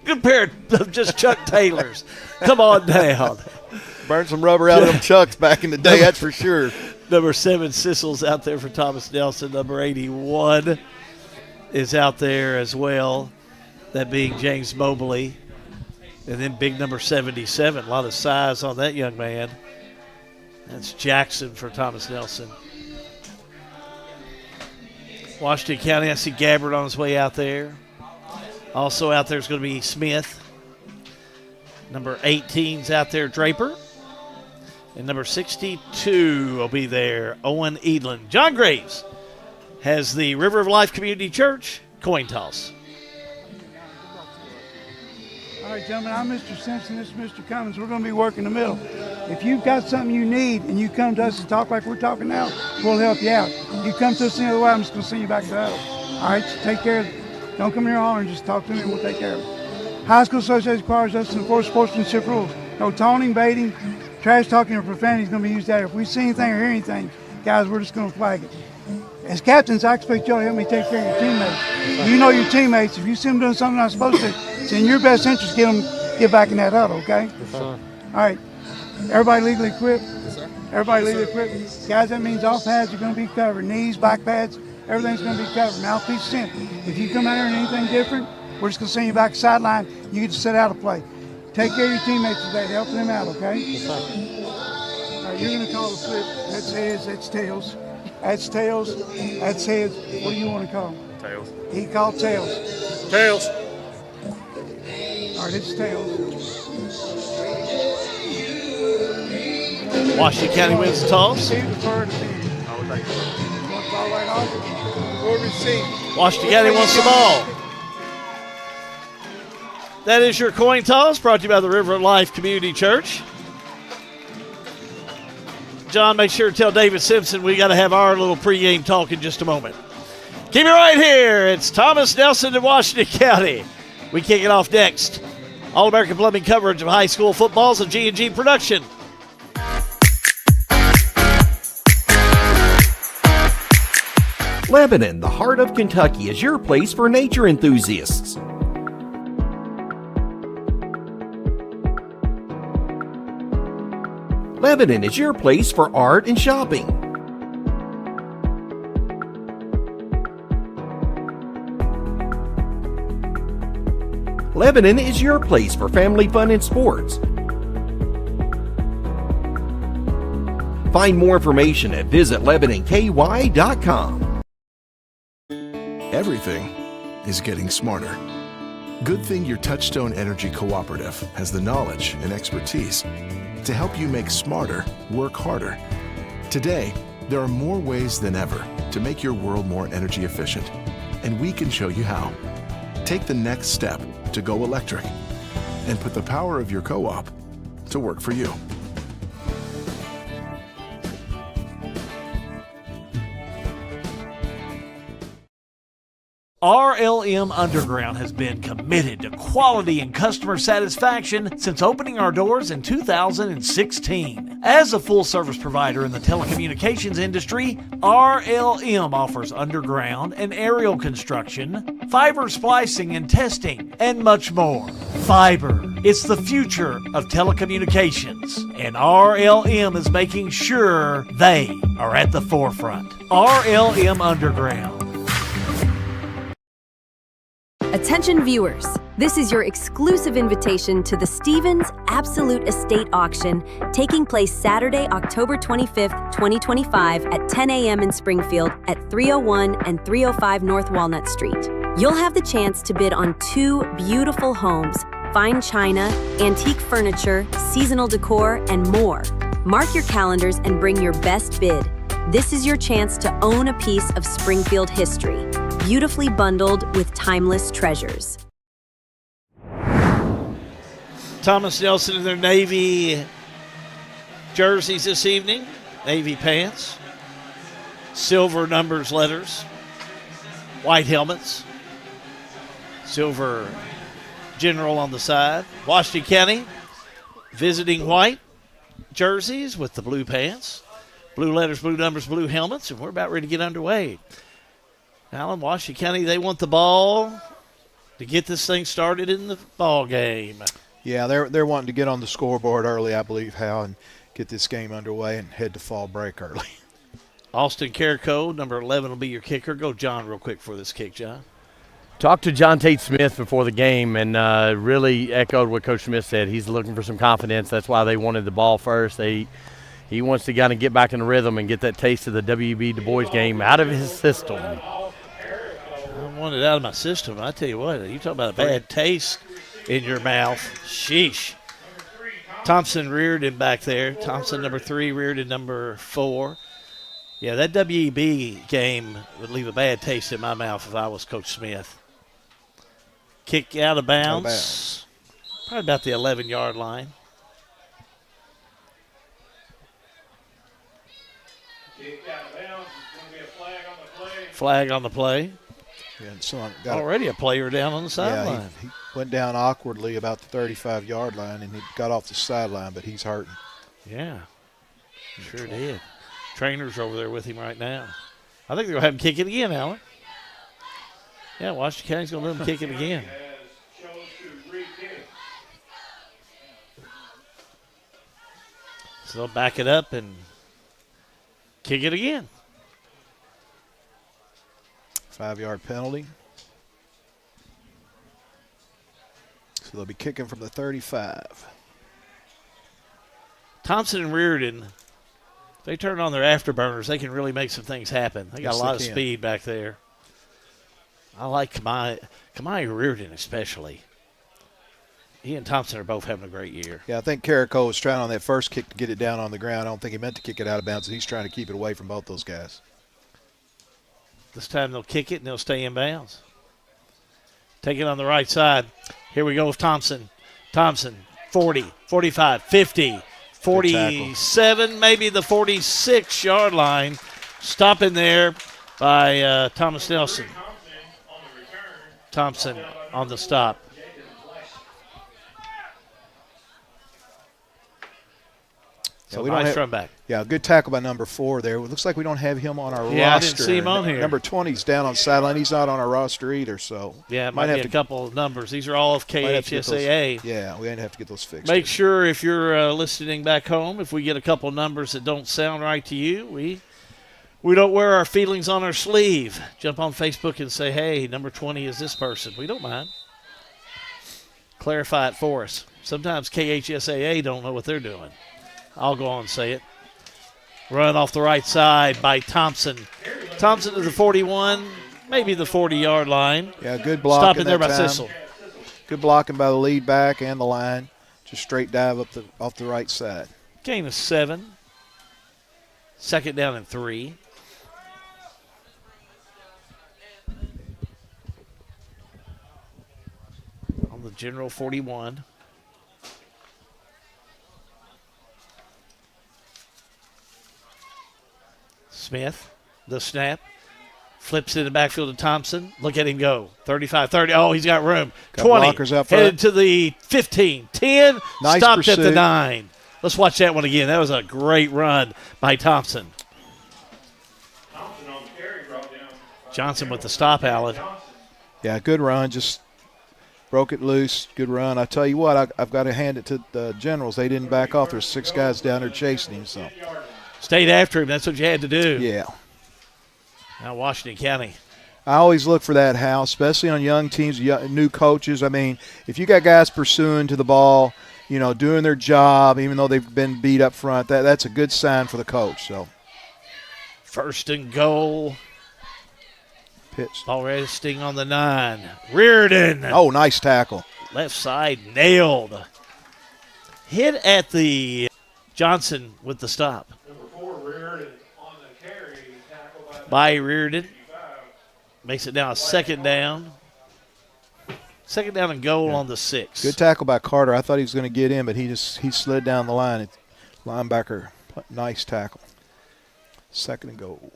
good pair of just Chuck Taylors. Come on down. Burn some rubber out of them Chucks back in the day, that's for sure. Number 7, Sissels out there for Thomas Nelson. Number 81 is out there as well, that being James Mobley. And then big number 77, a lot of size on that young man. That's Jackson for Thomas Nelson. Washington County, I see Gabbard on his way out there. Also out there is going to be Smith. Number 18's out there, Draper. And number 62 will be there, Owen Edlin. John Graves has the River of Life Community Church coin toss. All right, gentlemen, I'm Mr. Simpson. This is Mr. Cummins. We're going to be working the middle. If you've got something you need and you come to us and talk like we're talking now, we'll help you out. You come to us any other way, I'm just going to send you back to the huddle. All right, so take care of it. Don't come here hollering, just talk to me and we'll take care of it. High School Association requires us to enforce sportsmanship rules. No taunting, baiting, trash talking, or profanity is going to be used out here. If we see anything or hear anything, guys, we're just going to flag it. As captains, I expect y'all to help me take care of your teammates. You know your teammates. If you see them doing something not supposed to, it's in your best interest to get back in that huddle, okay? Yes, sir. All right. Everybody legally equipped? Yes, sir. Everybody legally equipped? Guys, that means all pads are going to be covered. Knees, back pads, everything's going to be covered. Mouthpiece sent. If you come out here and anything different, we're just going to send you back to sideline. You get to sit out of play. Take care of your teammates today. Help them out, okay? Yes, sir. All right, you're going to call the flip. That's heads, that's tails. That's tails, that's heads. What do you want to call them? Tails. He called tails. Tails. All right, it's tails. Washington County wins the toss. Washington County wants the ball. That is your coin toss, brought to you by the River of Life Community Church. John, make sure to tell David Simpson we got to have our little pregame talk in just a moment. Keep it right here. It's Thomas Nelson in Washington County. We kick it off next. All-American Plumbing coverage of high school footballs and G&G production. Lebanon, the heart of Kentucky, is your place for nature enthusiasts. Lebanon is your place for art and shopping. Lebanon is your place for family fun and sports. Find more information at visitlebanonky.com. Everything is getting smarter. Good thing your Touchstone Energy Cooperative has the knowledge and expertise to help you make smarter work harder. Today, there are more ways than ever to make your world more energy efficient, and we can show you how. Take the next step to go electric and put the power of your co-op to work for you. RLM Underground has been committed to quality and customer satisfaction since opening our doors in 2016. As a full-service provider in the telecommunications industry, RLM offers underground and aerial construction, fiber splicing and testing, and much more. Fiber, it's the future of telecommunications, and RLM is making sure they are at the forefront. RLM Underground. Attention viewers, this is your exclusive invitation to the Stevens Absolute Estate Auction taking place Saturday, October 25th, 2025 at 10 a.m. in Springfield at 301 and 305 North Walnut Street. You'll have the chance to bid on 2 beautiful homes, fine china, antique furniture, seasonal decor, and more. Mark your calendars and bring your best bid. This is your chance to own a piece of Springfield history, beautifully bundled with timeless treasures. Thomas Nelson in their Navy jerseys this evening, Navy pants, silver numbers, letters, white helmets, silver general on the side. Washington County visiting white jerseys with the blue pants, blue letters, blue numbers, blue helmets, and we're about ready to get underway. Alan, Washington County, they want the ball to get this thing started in the ball game. Yeah, they're wanting to get on the scoreboard early, I believe, Hal, and get this game underway and head to fall break early. Austin Carrico, number 11, will be your kicker. Go John real quick for this kick, John. Talked to John Tate Smith before the game and really echoed what Coach Smith said. He's looking for some confidence. That's why they wanted the ball first. He wants to kind of get back in the rhythm and get that taste of the W.B. Du Bois game out of his system. I want it out of my system. I tell you what, you talk about a bad taste in your mouth. Sheesh. Thompson Reardon back there. Thompson, number 3, Reardon, number 4. Yeah, that W.B. game would leave a bad taste in my mouth if I was Coach Smith. Kick out of bounds. Probably about the 11-yard line. Kick out of bounds. It's going to be a flag on the play. Flag on the play. Yeah, and so already a player down on the sideline. Yeah, he went down awkwardly about the 35-yard line, and he got off the sideline, but he's hurting. Yeah, sure did. Trainers over there with him right now. I think they're going to have him kick it again, Alan. Yeah, Washington County's going to let him kick it again. So they'll back it up and kick it again. 5-yard penalty. So they'll be kicking from the 35. Thompson and Reardon, if they turn on their afterburners, they can really make some things happen. They got a lot of speed back there. I like Kamai Reardon especially. He and Thompson are both having a great year. Yeah, I think Carrico was trying on that first kick to get it down on the ground. I don't think he meant to kick it out of bounds. He's trying to keep it away from both those guys. This time they'll kick it and they'll stay in bounds. Take it on the right side. Here we go with Thompson. Thompson, 40, 45, 50, 47, maybe the 46-yard line. Stopping there by Thomas Nelson. Thompson on the stop. So we nice run back. Yeah, good tackle by number 4 there. It looks like we don't have him on our roster. Yeah, I didn't see him on here. Number 20's down on the sideline. He's not on our roster either. So yeah, it might be a couple of numbers. These are all of KHSAA. Yeah, we ain't have to get those fixed. Make sure if you're listening back home, if we get a couple of numbers that don't sound right to you, we don't wear our feelings on our sleeve. Jump on Facebook and say, hey, number 20 is this person. We don't mind. Clarify it for us. Sometimes KHSAA don't know what they're doing. I'll go on and say it. Run off the right side by Thompson. Thompson to the 41, maybe the 40-yard line. Yeah, good blocking. Stopping there by Sissel. Good blocking by the lead back and the line. Just straight dive up off the right side. Gain of 7. Second down and 3. On the general 41. Smith, the snap, flips in the backfield to Thompson. Look at him go. 35, 30. Oh, he's got room. Got 20. blockers up headed to the 15. 10. Nice stopped pursuit. at the 9. Let's watch that one again. That was a great run by Thompson. Johnson with the stop, Allen. Yeah, good run. Just broke it loose. Good run. I tell you what, I've got to hand it to the Generals. They didn't back off. There's 6 guys down there chasing him. So stayed after him. That's what you had to do. Yeah. Now Washington County. I always look for that, Hal, especially on young teams, new coaches. I mean, if you got guys pursuing to the ball, doing their job, even though they've been beat up front, that's a good sign for the coach. So, first and goal. Pitch. Ball resting on the 9. Reardon. Oh, nice tackle. Left side nailed. Hit at the Johnson with the stop. Number 4, Reardon on the carry, tackled By Reardon. Makes it now a second down. Second down and goal on the 6. Good tackle by Carter. I thought he was going to get in, but he slid down the line. Linebacker, nice tackle. Second and goal.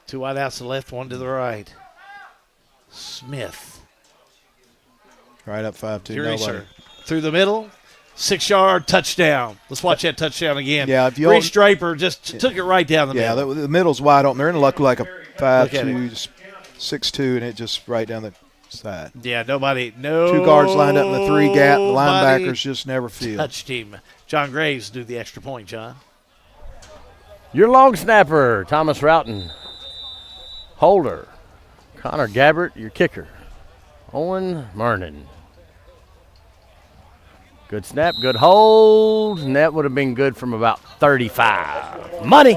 2 wide outs to the left, 1 to the right. Smith. Right up 5-2. Nobody. Through the middle. 6-yard touchdown. Let's watch that touchdown again. Yeah, if you Reese Draper just took it right down the middle. Yeah, the middle's wide open. They're going to look like a 5-2, 6-2, and it just right down the side. Yeah, no. 2 guards lined up in the 3 gap. The linebackers just never feel. Touched him. John Graves do the extra point, John. Your long snapper, Thomas Roughton. Holder, Connor Gabbert, your kicker. Owen Mernon. Good snap, good hold, and that would have been good from about 35. Money.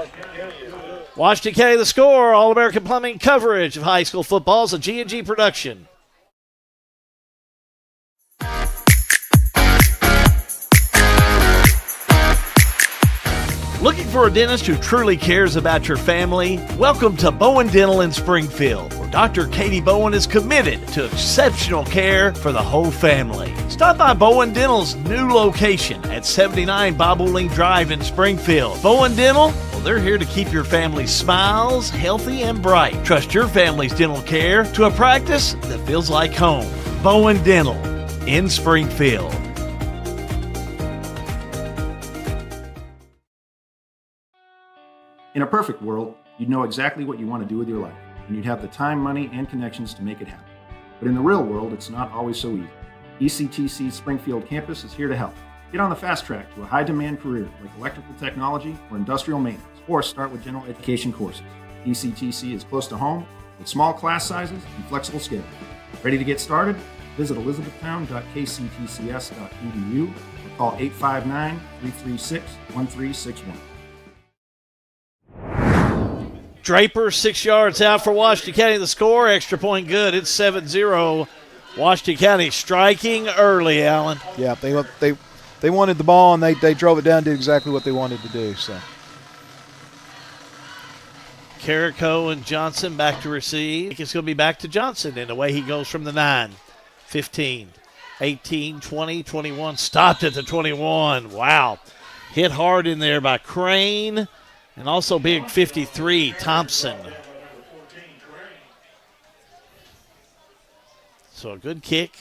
Washington County, the score. All-American Plumbing coverage of high school football is a G&G production. Looking for a dentist who truly cares about your family? Welcome to Bowen Dental in Springfield, where Dr. Katie Bowen is committed to exceptional care for the whole family. Stop by Bowen Dental's new location at 79 Bobolink Drive in Springfield. Bowen Dental, well, they're here to keep your family smiles, healthy, and bright. Trust your family's dental care to a practice that feels like home. Bowen Dental in Springfield. In a perfect world, you'd know exactly what you want to do with your life, and you'd have the time, money, and connections to make it happen. But in the real world, it's not always so easy. ECTC's Springfield campus is here to help. Get on the fast track to a high-demand career like electrical technology or industrial maintenance, or start with general education courses. ECTC is close to home with small class sizes and flexible schedules. Ready to get started? Visit elizabethtown.kctcs.edu or call 859-336-1361. Draper, 6 yards out for Washington County. The score, extra point good. It's 7-0. Washington County striking early, Allen. Yeah, they wanted the ball, and they drove it down, did exactly what they wanted to do. So Carrico and Johnson back to receive. It's going to be back to Johnson, and away he goes from the 9. 15, 18, 20, 21. Stopped at the 21. Wow. Hit hard in there by Crane. And also big 53, Thompson. So a good kick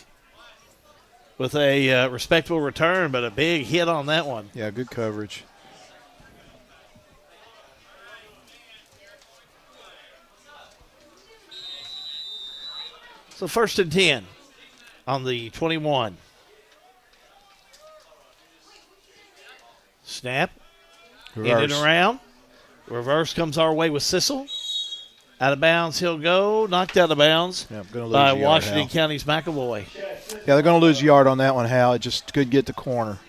with a respectable return, but a big hit on that one. Yeah, good coverage. So 1st and 10 on the 21. Snap. Reverse. In and around. Reverse comes our way with Sissel. Out of bounds he'll go. Knocked out of bounds by Washington County's McAvoy. Yeah, they're going to lose a yard on that one, Hal. It just could get the corner.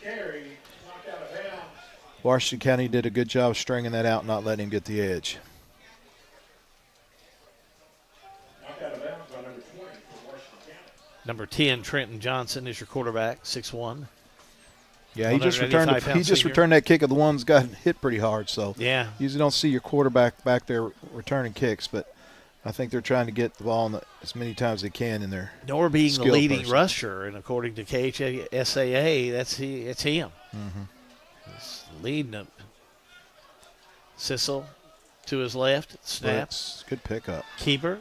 Washington County did a good job stringing that out and not letting him get the edge. Number 10, Trenton Johnson, is your quarterback, 6'1". Yeah, he just returned that kick of the one that's got hit pretty hard. So yeah, you usually don't see your quarterback back there returning kicks, but I think they're trying to get the ball as many times as they can in their nor being the leading person. rusher, and according to KHSAA, it's him. Mm-hmm. He's leading them. Sissel to his left, snaps. Good pickup. Keeper,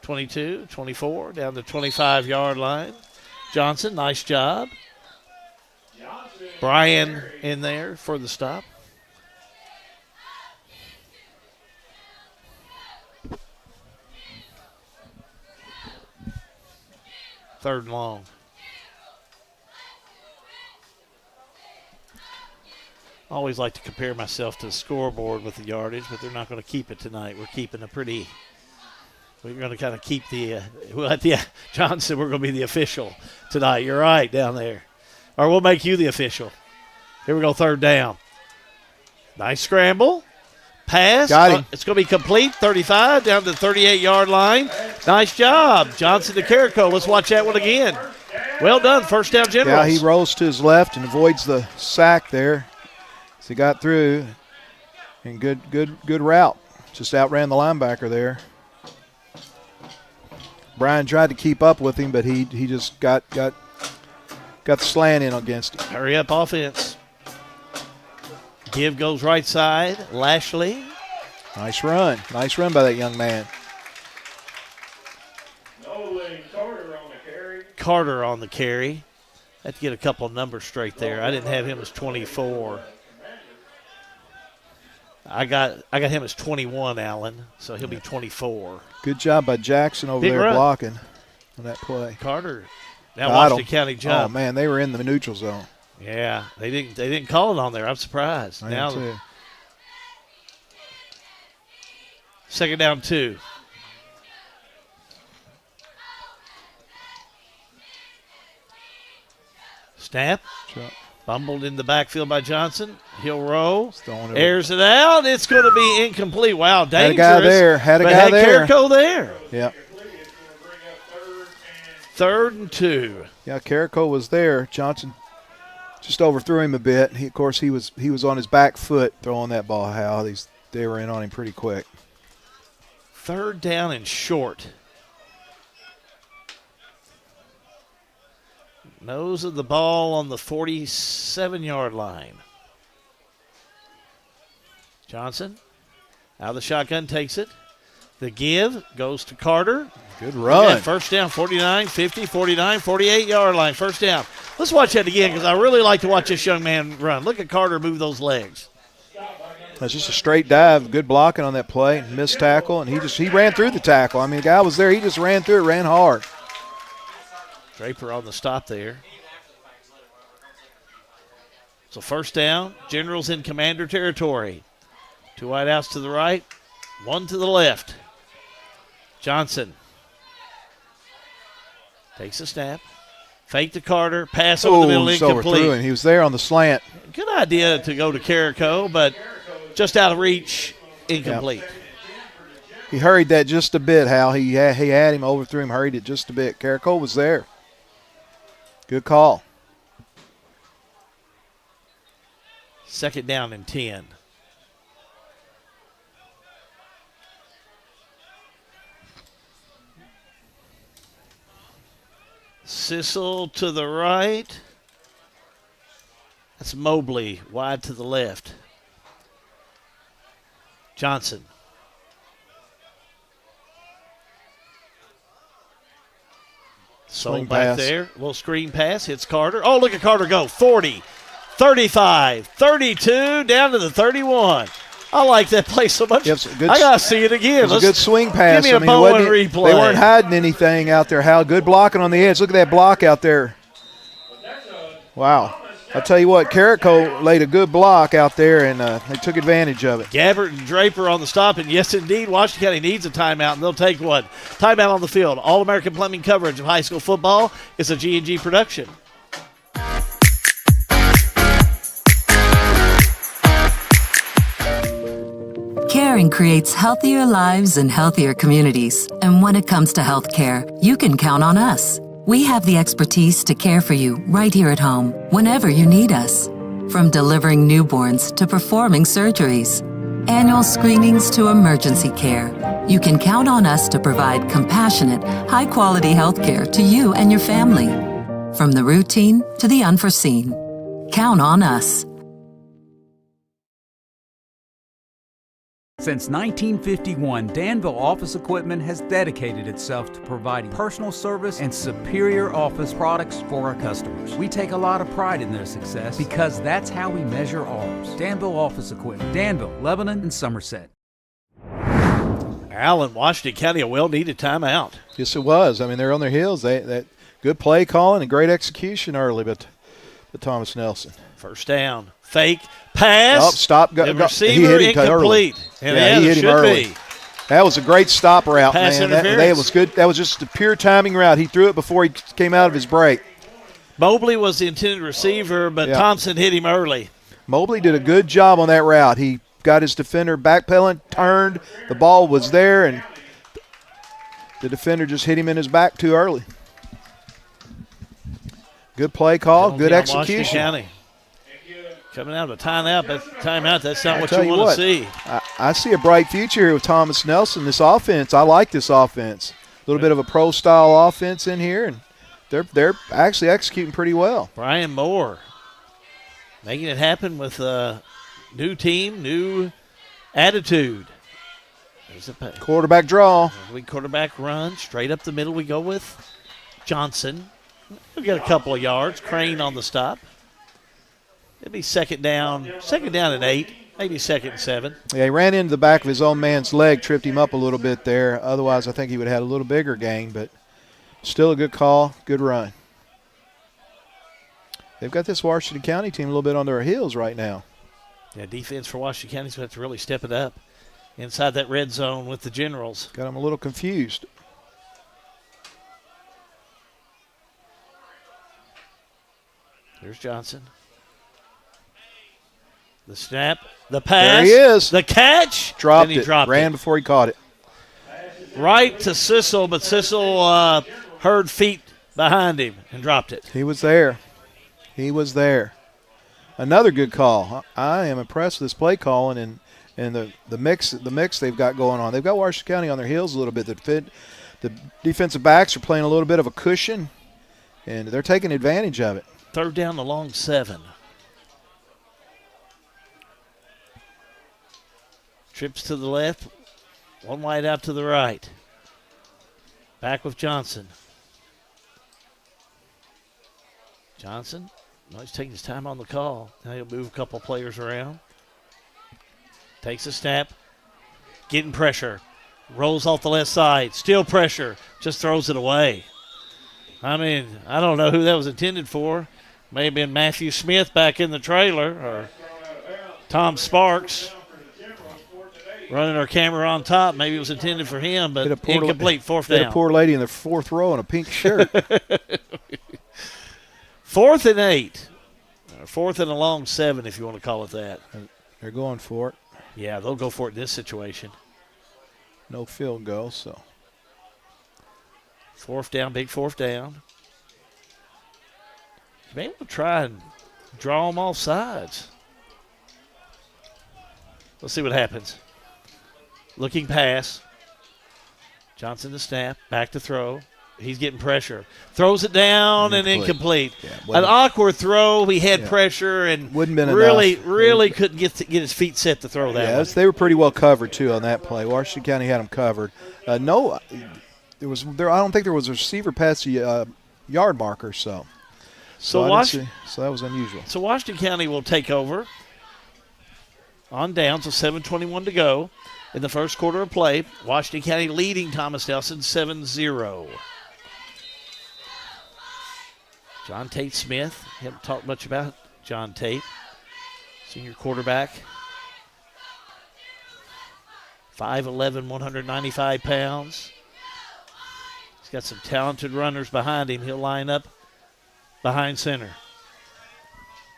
22, 24, down the 25-yard line. Johnson, nice job. Brian in there for the stop. Third and long. I always like to compare myself to the scoreboard with the yardage, but they're not going to keep it tonight. We're keeping a pretty – we're going to kind of keep the Johnson, we're going to be the official tonight. You're right down there. Or we'll make you the official. Here we go, third down. Nice scramble. Pass. Got him. It's going to be complete, 35, down to the 38-yard line. Nice job. Johnson to Carrico. Let's watch that one again. Well done, first down, Generals. Yeah, he rolls to his left and avoids the sack there. So he got through, and good route. Just outran the linebacker there. Brian tried to keep up with him, but he just got the slant in against him. Hurry up offense. Give goes right side. Lashley. Nice run. Nice run by that young man. Carter on the carry. Had to get a couple of numbers straight there. I didn't have him as 24. I got him as 21, Allen, so he'll be 24. Good job by Jackson over Big there run. blocking on that play. Carter. Now Got Washington him. County jump. Oh, man, they were in the neutral zone. Yeah, they didn't call it on there. I'm surprised. I am Now too. second down 2. Snap. Sure. Fumbled in the backfield by Johnson. He'll roll. It Airs it out. It's going to be incomplete. Wow, dangerous. Had a guy there. Had a but guy had there. Carrico there. Yeah. 3rd and 2. Yeah, Carrico was there. Johnson just overthrew him a bit. Of course, he was on his back foot throwing that ball. How they were in on him pretty quick. 3rd down and short. Nose of the ball on the 47-yard line. Johnson out of the shotgun, takes it. The give goes to Carter. Good run. First down, 49, 50, 49, 48-yard line. First down. Let's watch that again because I really like to watch this young man run. Look at Carter move those legs. That's just a straight dive. Good blocking on that play. Missed tackle, and he ran through the tackle. I mean, the guy was there. He just ran through it, ran hard. Draper on the stop there. So first down, Generals in commander territory. 2 wideouts to the right, 1 to the left. Johnson takes a snap. Fake to Carter, pass over the middle, incomplete. And he was there on the slant. Good idea to go to Carrico, but just out of reach, incomplete. Yep. He hurried that just a bit, Hal. He had him, overthrew him, hurried it just a bit. Carrico was there. Good call. 2nd down and 10. Sissel to the right. That's Mobley wide to the left. Johnson. Sold back there. Little screen pass. Hits Carter. Oh, look at Carter go. 40, 35, 32, down to the 31. I like that play so much. Yep, I got to see it again. It was a good swing pass. Give me a Bowen replay. They weren't hiding anything out there, Hal. Good blocking on the edge. Look at that block out there. Wow. I'll tell you what, Carrico laid a good block out there, and they took advantage of it. Gabbert and Draper on the stop, and yes, indeed, Washington County needs a timeout, and they'll take one. Timeout on the field. All-American Plumbing coverage of high school football is a G&G production. Caring creates healthier lives and healthier communities. And when it comes to health care, you can count on us. We have the expertise to care for you right here at home, whenever you need us. From delivering newborns to performing surgeries, annual screenings to emergency care, you can count on us to provide compassionate, high-quality health care to you and your family. From the routine to the unforeseen. Count on us. Since 1951, Danville Office Equipment has dedicated itself to providing personal service and superior office products for our customers. We take a lot of pride in their success because that's how we measure ours. Danville Office Equipment, Danville, Lebanon, and Somerset. Allen, Washington County, a well-needed timeout. Yes, it was. I mean, they're on their heels. That good play calling and great execution early, but Thomas Nelson. First down. Fake. Pass. Oh, stop. The receiver incomplete. And he hit him early. That was a great stop route, Pass man. interference. That was good. That was just a pure timing route. He threw it before he came out of his break. Mobley was the intended receiver, but Thompson hit him early. Mobley did a good job on that route. He got his defender backpedaling, turned. The ball was there, and the defender just hit him in his back too early. Good play call, Penalty good on execution. Washington County. Coming out of a timeout, that's not what Tell you want to see. I see a bright future here with Thomas Nelson. This offense, I like this offense. A little bit of a pro-style offense in here, and they're actually executing pretty well. Brian Moore making it happen with a new team, new attitude. There's a quarterback draw. We quarterback run straight up the middle. We go with Johnson. We got a couple of yards. Crane on the stop. It'd be second down and 8, maybe second and 7. Yeah, he ran into the back of his own man's leg, tripped him up a little bit there. Otherwise, I think he would have had a little bigger gain, but still a good call, good run. They've got this Washington County team a little bit on their heels right now. Yeah, defense for Washington County's going to have to really step it up inside that red zone with the Generals. Got them a little confused. Here's Johnson. The snap, the pass. There he is. The catch. Dropped then he it. dropped Ran before he caught it. Right to Sissel, but Sissel heard feet behind him and dropped it. He was there. He was there. Another good call. I am impressed with this play calling and the mix they've got going on. They've got Washington County on their heels a little bit. The defensive backs are playing a little bit of a cushion, and they're taking advantage of it. Third down, the long 7. Trips to the left, one wide out to the right. Back with Johnson. Johnson, well, he's taking his time on the call. Now he'll move a couple players around. Takes a snap, getting pressure. Rolls off the left side, still pressure, just throws it away. I mean, I don't know who that was intended for. May have been Matthew Smith back in the trailer or Tom Sparks. Running our camera on top. Maybe it was intended for him, but incomplete. Fourth down. Hit a poor lady in the fourth row in a pink shirt. 4th and 8. 4th and a long 7, if you want to call it that. They're going for it. Yeah, they'll go for it in this situation. No field goal, so. 4th down, big 4th down. You may want to try and draw them off sides. Let's see what happens. Looking pass. Johnson to snap. Back to throw. He's getting pressure. Throws it down and incomplete. Yeah, an awkward throw. He had pressure and wouldn't been really couldn't get his feet set to throw that one. They were pretty well covered, too, on that play. Washington County had them covered. I don't think there was a receiver past the yard marker, so that was unusual. So Washington County will take over on downs with 7:21 to go. In the first quarter of play, Washington County leading Thomas Nelson 7-0. John Tate Smith. Haven't talked much about John Tate. Senior quarterback. 5'11", 195 pounds. He's got some talented runners behind him. He'll line up behind center.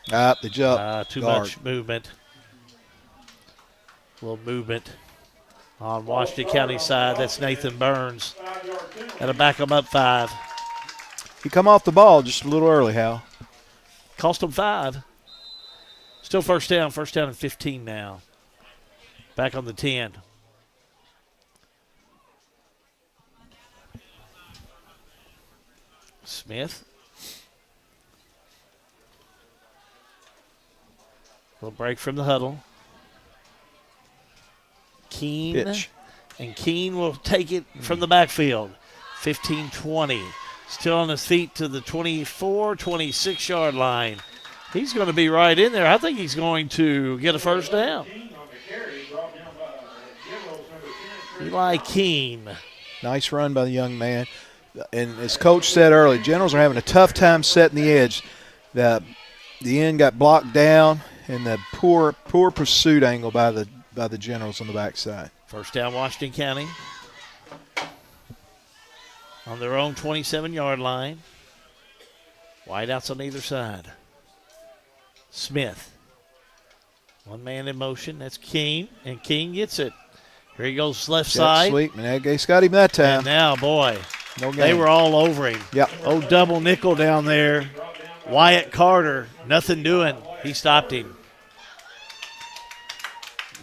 The jump. Too much movement. A little movement on Washington County side. That's Nathan Burns. Got to back him up 5. He come off the ball just a little early, Hal. Cost him 5. Still first down. First down and 15 now. Back on the 10. Smith. Little break from the huddle. Keene. Pitch. And Keene will take it from the backfield. 15-20. Still on his feet to the 24, 26-yard line. He's going to be right in there. I think he's going to get a first down. Eli Keene. Nice run by the young man. And as Coach said earlier, Generals are having a tough time setting the edge. The end got blocked down, and the poor pursuit angle by the Generals on the backside. First down, Washington County. On their own 27-yard line. Wideouts on either side. Smith. One man in motion. That's Keene, and Keene gets it. Here he goes left side. Sweet, man. That got him that time. And now, boy, no they were all over him. Yep. Oh, double nickel down there. Wyatt Carter, nothing doing. He stopped him.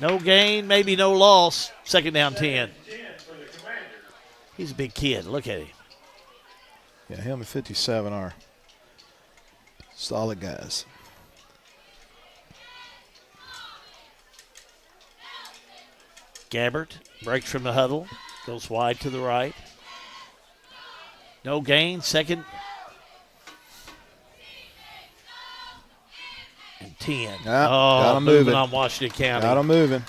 No gain, maybe no loss. Second down 10. He's a big kid. Look at him. Yeah, him and 57 are solid guys. Gabbert breaks from the huddle, goes wide to the right. No gain, second and 10. Got him moving moving on Washington County. Got him moving.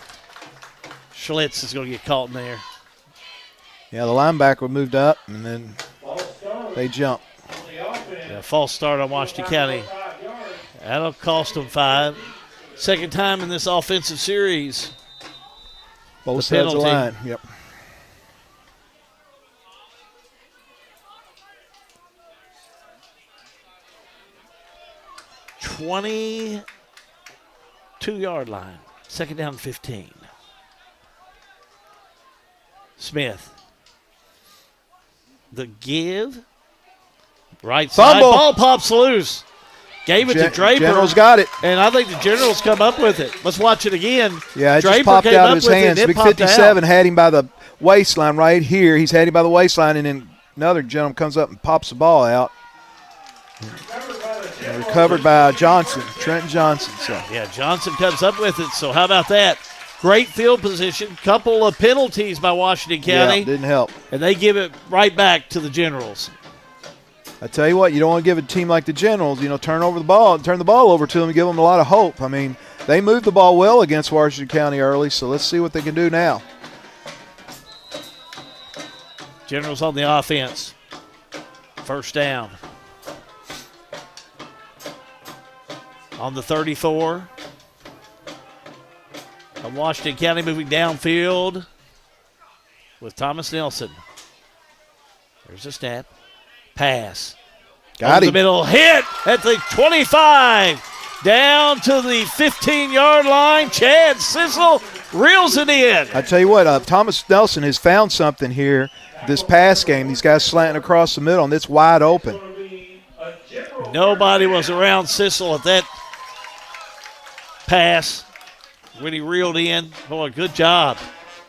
Schlitz is going to get caught in there. Yeah, the linebacker moved up, and then they jumped. Yeah, false start on Washington County. That'll cost them 5. Second time in this offensive series. Both the sides of the penalty. line. Yep. $22-yard line. Second down 15. Smith. The give. Right side. Fumble. Ball pops loose. Gave it to Draper. General's got it. And I think the General's come up with it. Let's watch it again. Yeah, it Draper just popped came out up of his with it, hands. and it Big popped 57 out. had him by the waistline right here. He's had him by the waistline, and then another gentleman comes up and pops the ball out. And recovered by Johnson, Trenton Johnson. So Yeah, Johnson comes up with it. So how about that? Great field position. Couple of penalties by Washington County. yeah, didn't help. And they give it right back to the Generals. I tell you what, you don't want to give a team like the Generals, turn the ball over to them and give them a lot of hope. I mean, they moved the ball well against Washington County early, so let's see what they can do now. Generals on the offense. First down. On the 34. Of Washington County moving downfield with Thomas Nelson. There's a snap. Pass. Got Over him. the middle. Hit at the 25. Down to the 15-yard line. Chad Sissel reels it in. I tell you what, Thomas Nelson has found something here this pass game. These guys slanting across the middle, and it's wide open. Nobody was around Sissel at that pass when he reeled in. Boy, good job.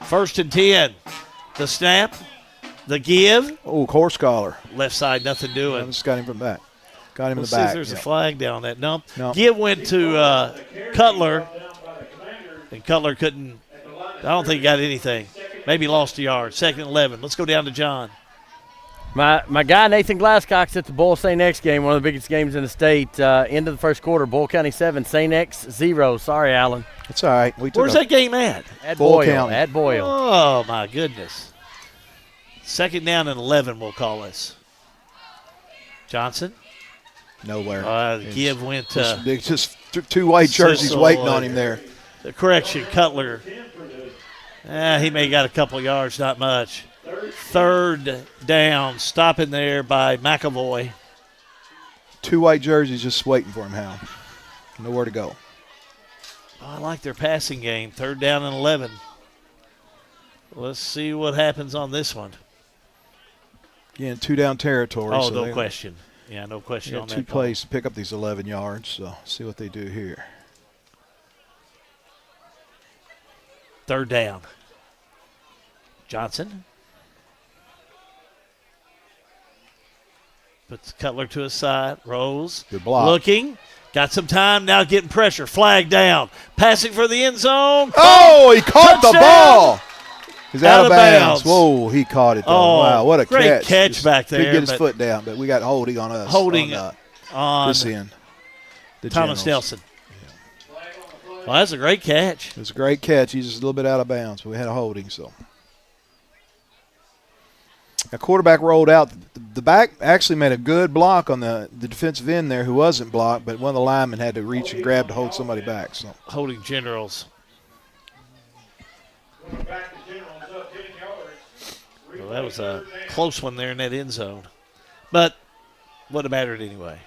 First and 10. The snap. The give. Oh, horse collar. Left side, nothing doing. I just got him from back. Got him Let's in the see back. if there's yeah. a flag down that. No. No. Give went to Cutler, and Cutler couldn't. I don't think he got anything. Maybe lost a yard. Second and 11. Let's go down to John. My guy Nathan Glasscock's at the Bull St. X game, one of the biggest games in the state. End of the first quarter, Bull County 7, St. X 0. Sorry, Alan. It's all right. Where's that game at? At Bull Boyle. County. At Boyle. Oh, my goodness. Second down and 11, we'll call this. Johnson. Nowhere. The give went to just two white jerseys Sissel, waiting on him there. The correction, Cutler. He may got a couple yards, not much. Third down, stopping there by McAvoy. Two white jerseys just waiting for him, Hal. Nowhere to go. I like their passing game. Third down and 11. Let's see what happens on this one. Again, two down territory. Oh, so no they question. Yeah, no question on got that. two plays to pick up these 11 yards, so see what they do here. Third down. Johnson. Puts Cutler to his side. Rose. Good block. Looking. Got some time. Now getting pressure. Flag down. Passing for the end zone. Oh, he caught the Touchdown. ball. He's out of bounds. bounds. Whoa, he caught it, though. Oh, wow, what a great catch. catch Just back there, Couldn't get his but- foot down, but we got holding on us. Holding on this end. The Thomas Generals. Nelson. Well, that's a great catch. It was a great catch. He's just a little bit out of bounds, but we had a holding, so. A quarterback rolled out. The back actually made a good block on the defensive end there who wasn't blocked, but one of the linemen had to reach and grab to hold somebody back. So Holding Generals. Well, that was a close one there in that end zone. But would have mattered anyway.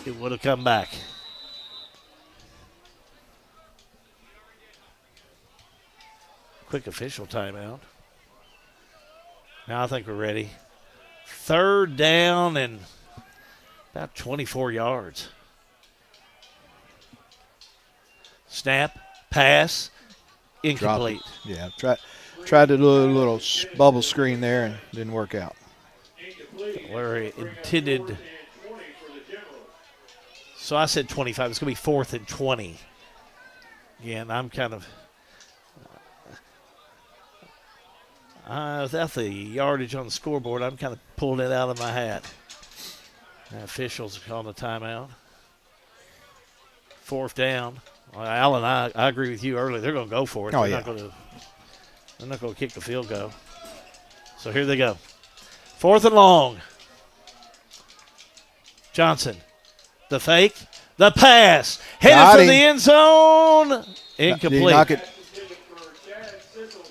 It would have come back. Quick official timeout. Now I think we're ready. Third down and about 24 yards. Snap, pass, incomplete. Yeah, tried to do a little bubble screen there and didn't work out. Where it intended. So I said 25. It's going to be 4th and 20. Again, I'm kind of without the yardage on the scoreboard, I'm kind of pulling it out of my hat. The officials are calling a timeout. 4th down. Well, Alan, I agree with you earlier. They're going to go for it. Oh, they're yeah. not going to kick the field goal. So here they go. 4th and long. Johnson. The fake. The pass. Headed for the end zone. Incomplete. Knock it.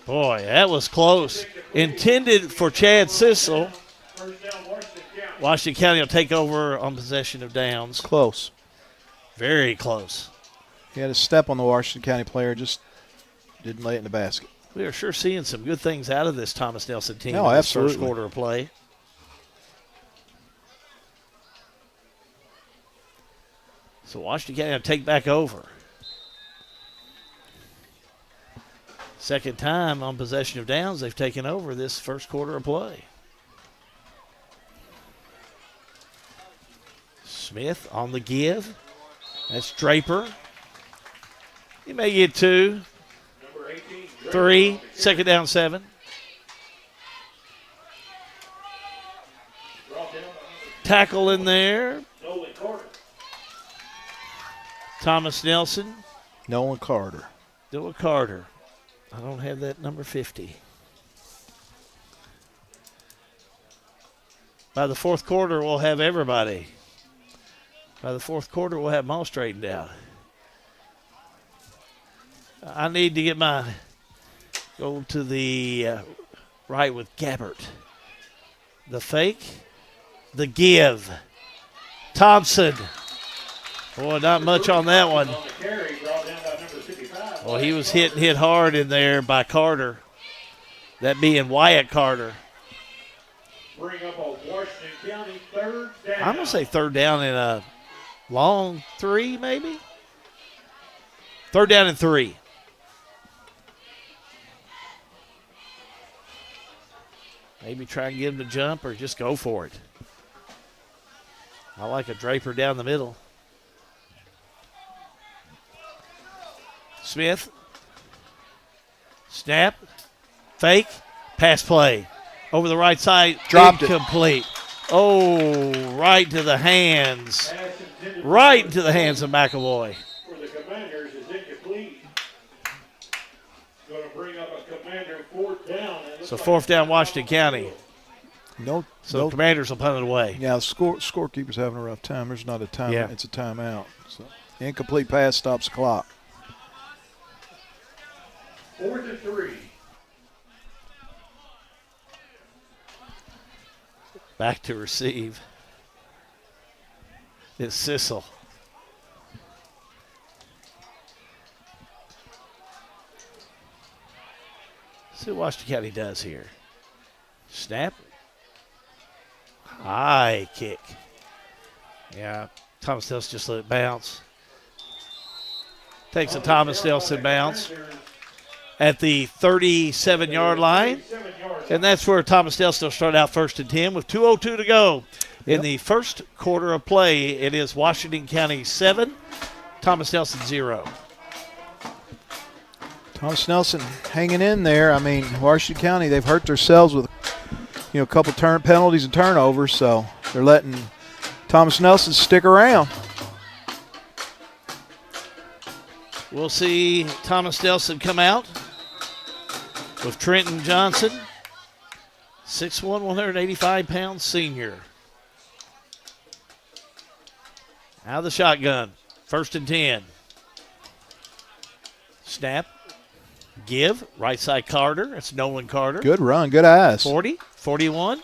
Boy, that was close. Intended for Chad Sissel. Washington County will take over on possession of downs. Close. Very close. He had a step on the Washington County player, just didn't lay it in the basket. We are sure seeing some good things out of this Thomas Nelson team No, in this absolutely. first quarter of play. So Washington County will take back over. Second time on possession of downs they've taken over this first quarter of play. Smith on the give. That's Draper. He may get 2. 3. Second down 7. Tackle in there. Thomas Nelson. Nolan Carter. Nolan Carter. I don't have that number 50. By the fourth quarter, we'll have everybody. By the fourth quarter, we'll have them all straightened out. I need to get go to the right with Gabbert. The fake. The give. Thompson. Boy, not much on that one. Well, he was hit hard in there by Carter. That being Wyatt Carter. Bring up a Washington County 3rd down. I'm going to say 3rd down in a long 3, maybe? 3rd down and 3. Maybe try and get him to jump or just go for it. I like a Draper down the middle. Smith. Snap. Fake. Pass play. Over the right side. Dropped it. Incomplete. Oh, right to the hands. Right into the hands of McAvoy. For the Commanders is incomplete. Going to bring up a Commander 4th down. So 4th down Washington County. So the Commanders will punt it away. Yeah, the scorekeeper's having a rough time. There's not a time. Yeah. It's a timeout. So incomplete pass stops the clock. 4th and 3. Back to receive. It's Sissel. See what Washington County does here. Snap. High kick. Yeah, Thomas Nelson just let it bounce. Takes a Thomas Nelson bounce at the 37-yard line. And that's where Thomas Nelson will start out 1st and 10 with 2:02 to go. In the first quarter of play, it is Washington County 7, Thomas Nelson 0. Thomas Nelson hanging in there. I mean, Washington County, they've hurt themselves with a couple turn penalties and turnovers, so they're letting Thomas Nelson stick around. We'll see Thomas Nelson come out with Trenton Johnson, 6'1", 185-pound senior. Out of the shotgun, 1st and 10. Snap, give, right side Carter. It's Nolan Carter. Good run, good eyes. 40, 41.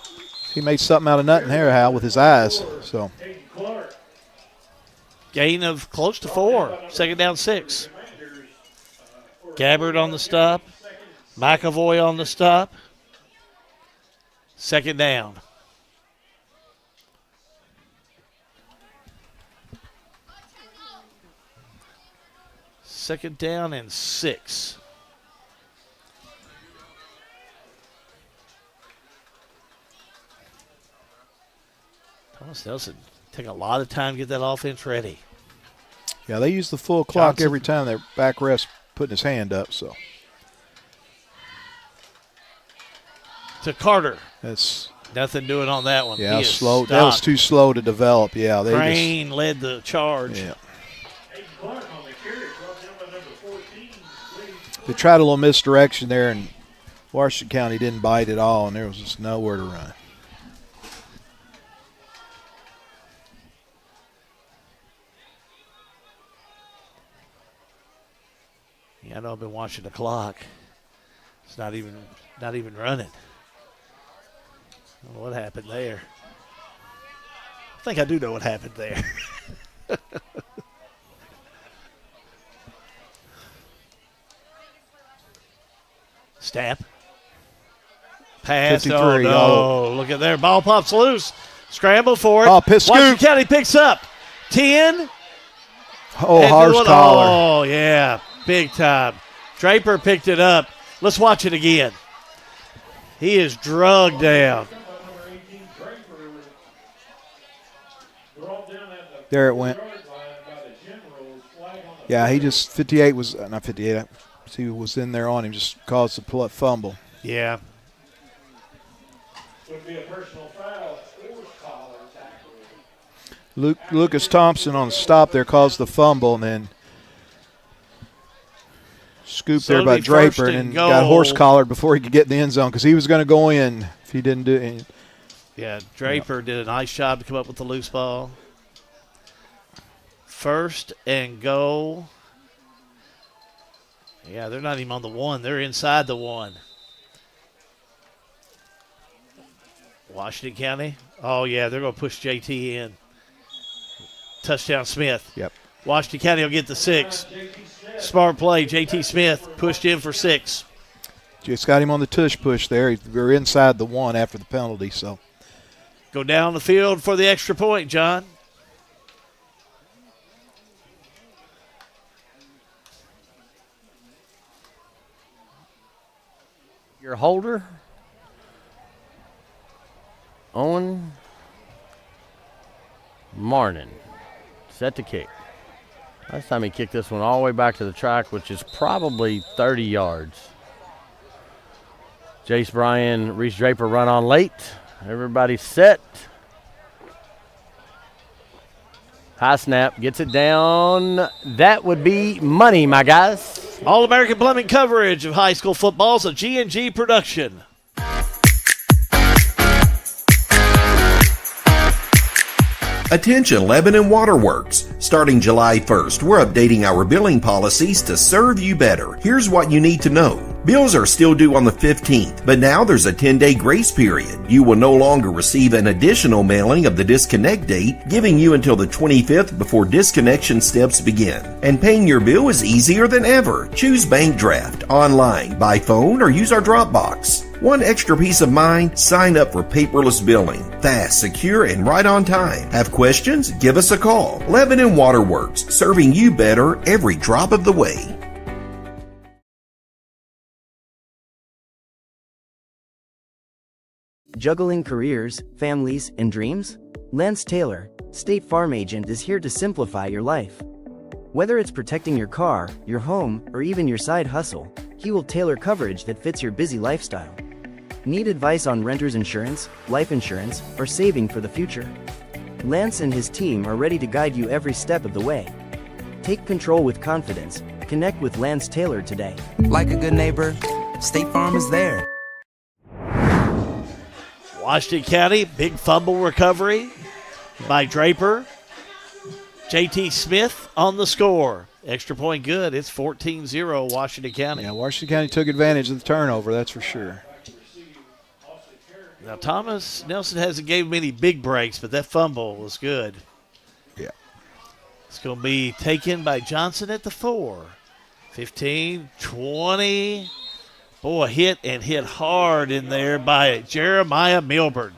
He made something out of nothing there, Hal, with his eyes. So gain of close to 4. 2nd down 6. Gabbard on the stop. McAvoy on the stop. 2nd down. Second down and 6. Thomas Nelson taking a lot of time to get that offense ready. Yeah, they use the full clock Johnson. every time their back ref's putting his hand up. So to Carter. That's nothing doing on that one. Yeah, He is slow. That was stopped. too slow to develop. Yeah, they Crane led the charge. Yeah. They tried a little misdirection there, and Washington County didn't bite at all, and there was just nowhere to run. Yeah, I know I've been watching the clock. It's not even running. I don't know what happened there. I think I do know what happened there. Snap. Pass. 53. Oh, no. Look at there. Ball pops loose. Scramble for it. Oh, piss Washington scoop. County picks up 10. Oh, harsh collar. Oh, yeah. Big time. Draper picked it up. Let's watch it again. He is drugged down. There it went. Yeah, he just 58 was not 58. He was in there on him, just caused the fumble. Yeah. Would be a personal foul. Lucas Thompson on the stop there caused the fumble, and then scooped So there by it'll be first Draper, and and then got goal. horse collared before he could get in the end zone because he was going to go in if he didn't do it. Yeah, Draper did a nice job to come up with the loose ball. First and goal. Yeah, they're not even on the 1. They're inside the 1. Washington County. Oh, yeah, they're going to push JT in. Touchdown Smith. Yep. Washington County will get the 6. Smart play. JT Smith pushed in for 6. Just got him on the tush push there. We're inside the 1 after the penalty. So Go down the field for the extra point, John. Your holder, Owen Marnin, set to kick. Last time he kicked this one all the way back to the track, which is probably 30 yards. Jace Bryan, Reese Draper run on late. Everybody set. High snap, gets it down. That would be money, my guys. All-American Plumbing coverage of high school football is a G&G production. Attention Lebanon Waterworks. Starting July 1st, we're updating our billing policies to serve you better. Here's what you need to know. Bills are still due on the 15th, but now there's a 10-day grace period. You will no longer receive an additional mailing of the disconnect date, giving you until the 25th before disconnection steps begin. And paying your bill is easier than ever. Choose Bank Draft, online, by phone, or use our Dropbox. One extra peace of mind, sign up for paperless billing. Fast, secure, and right on time. Have questions? Give us a call. Lebanon Waterworks, serving you better every drop of the way. Juggling careers, families, and dreams? Lance Taylor, State Farm Agent, is here to simplify your life. Whether it's protecting your car, your home, or even your side hustle, he will tailor coverage that fits your busy lifestyle. Need advice on renter's insurance, life insurance, or saving for the future? Lance and his team are ready to guide you every step of the way. Take control with confidence. Connect with Lance Taylor today. Like a good neighbor, State Farm is there. Washington County, big fumble recovery by Draper. JT Smith on the score. Extra point good. It's 14-0 Washington County. yeah, Washington County took advantage of the turnover, that's for sure. Now, Thomas Nelson hasn't gave many big breaks, but that fumble was good. Yeah. It's going to be taken by Johnson at the 4. 15, 20. Boy, hit hard in there by Jeremiah Milburn.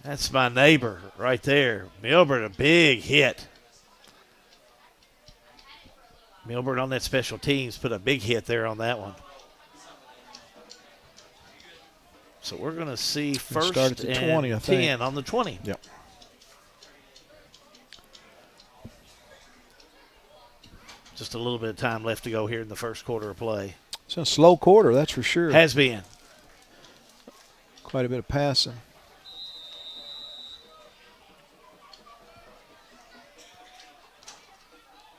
That's my neighbor right there. Milburn, a big hit. Milburn on that special teams put a big hit there on that one. So we're going to see first start at the and 20, I think. 10 on the 20. Yep. Just a little bit of time left to go here in the first quarter of play. It's a slow quarter, that's for sure. Has been. Quite a bit of passing.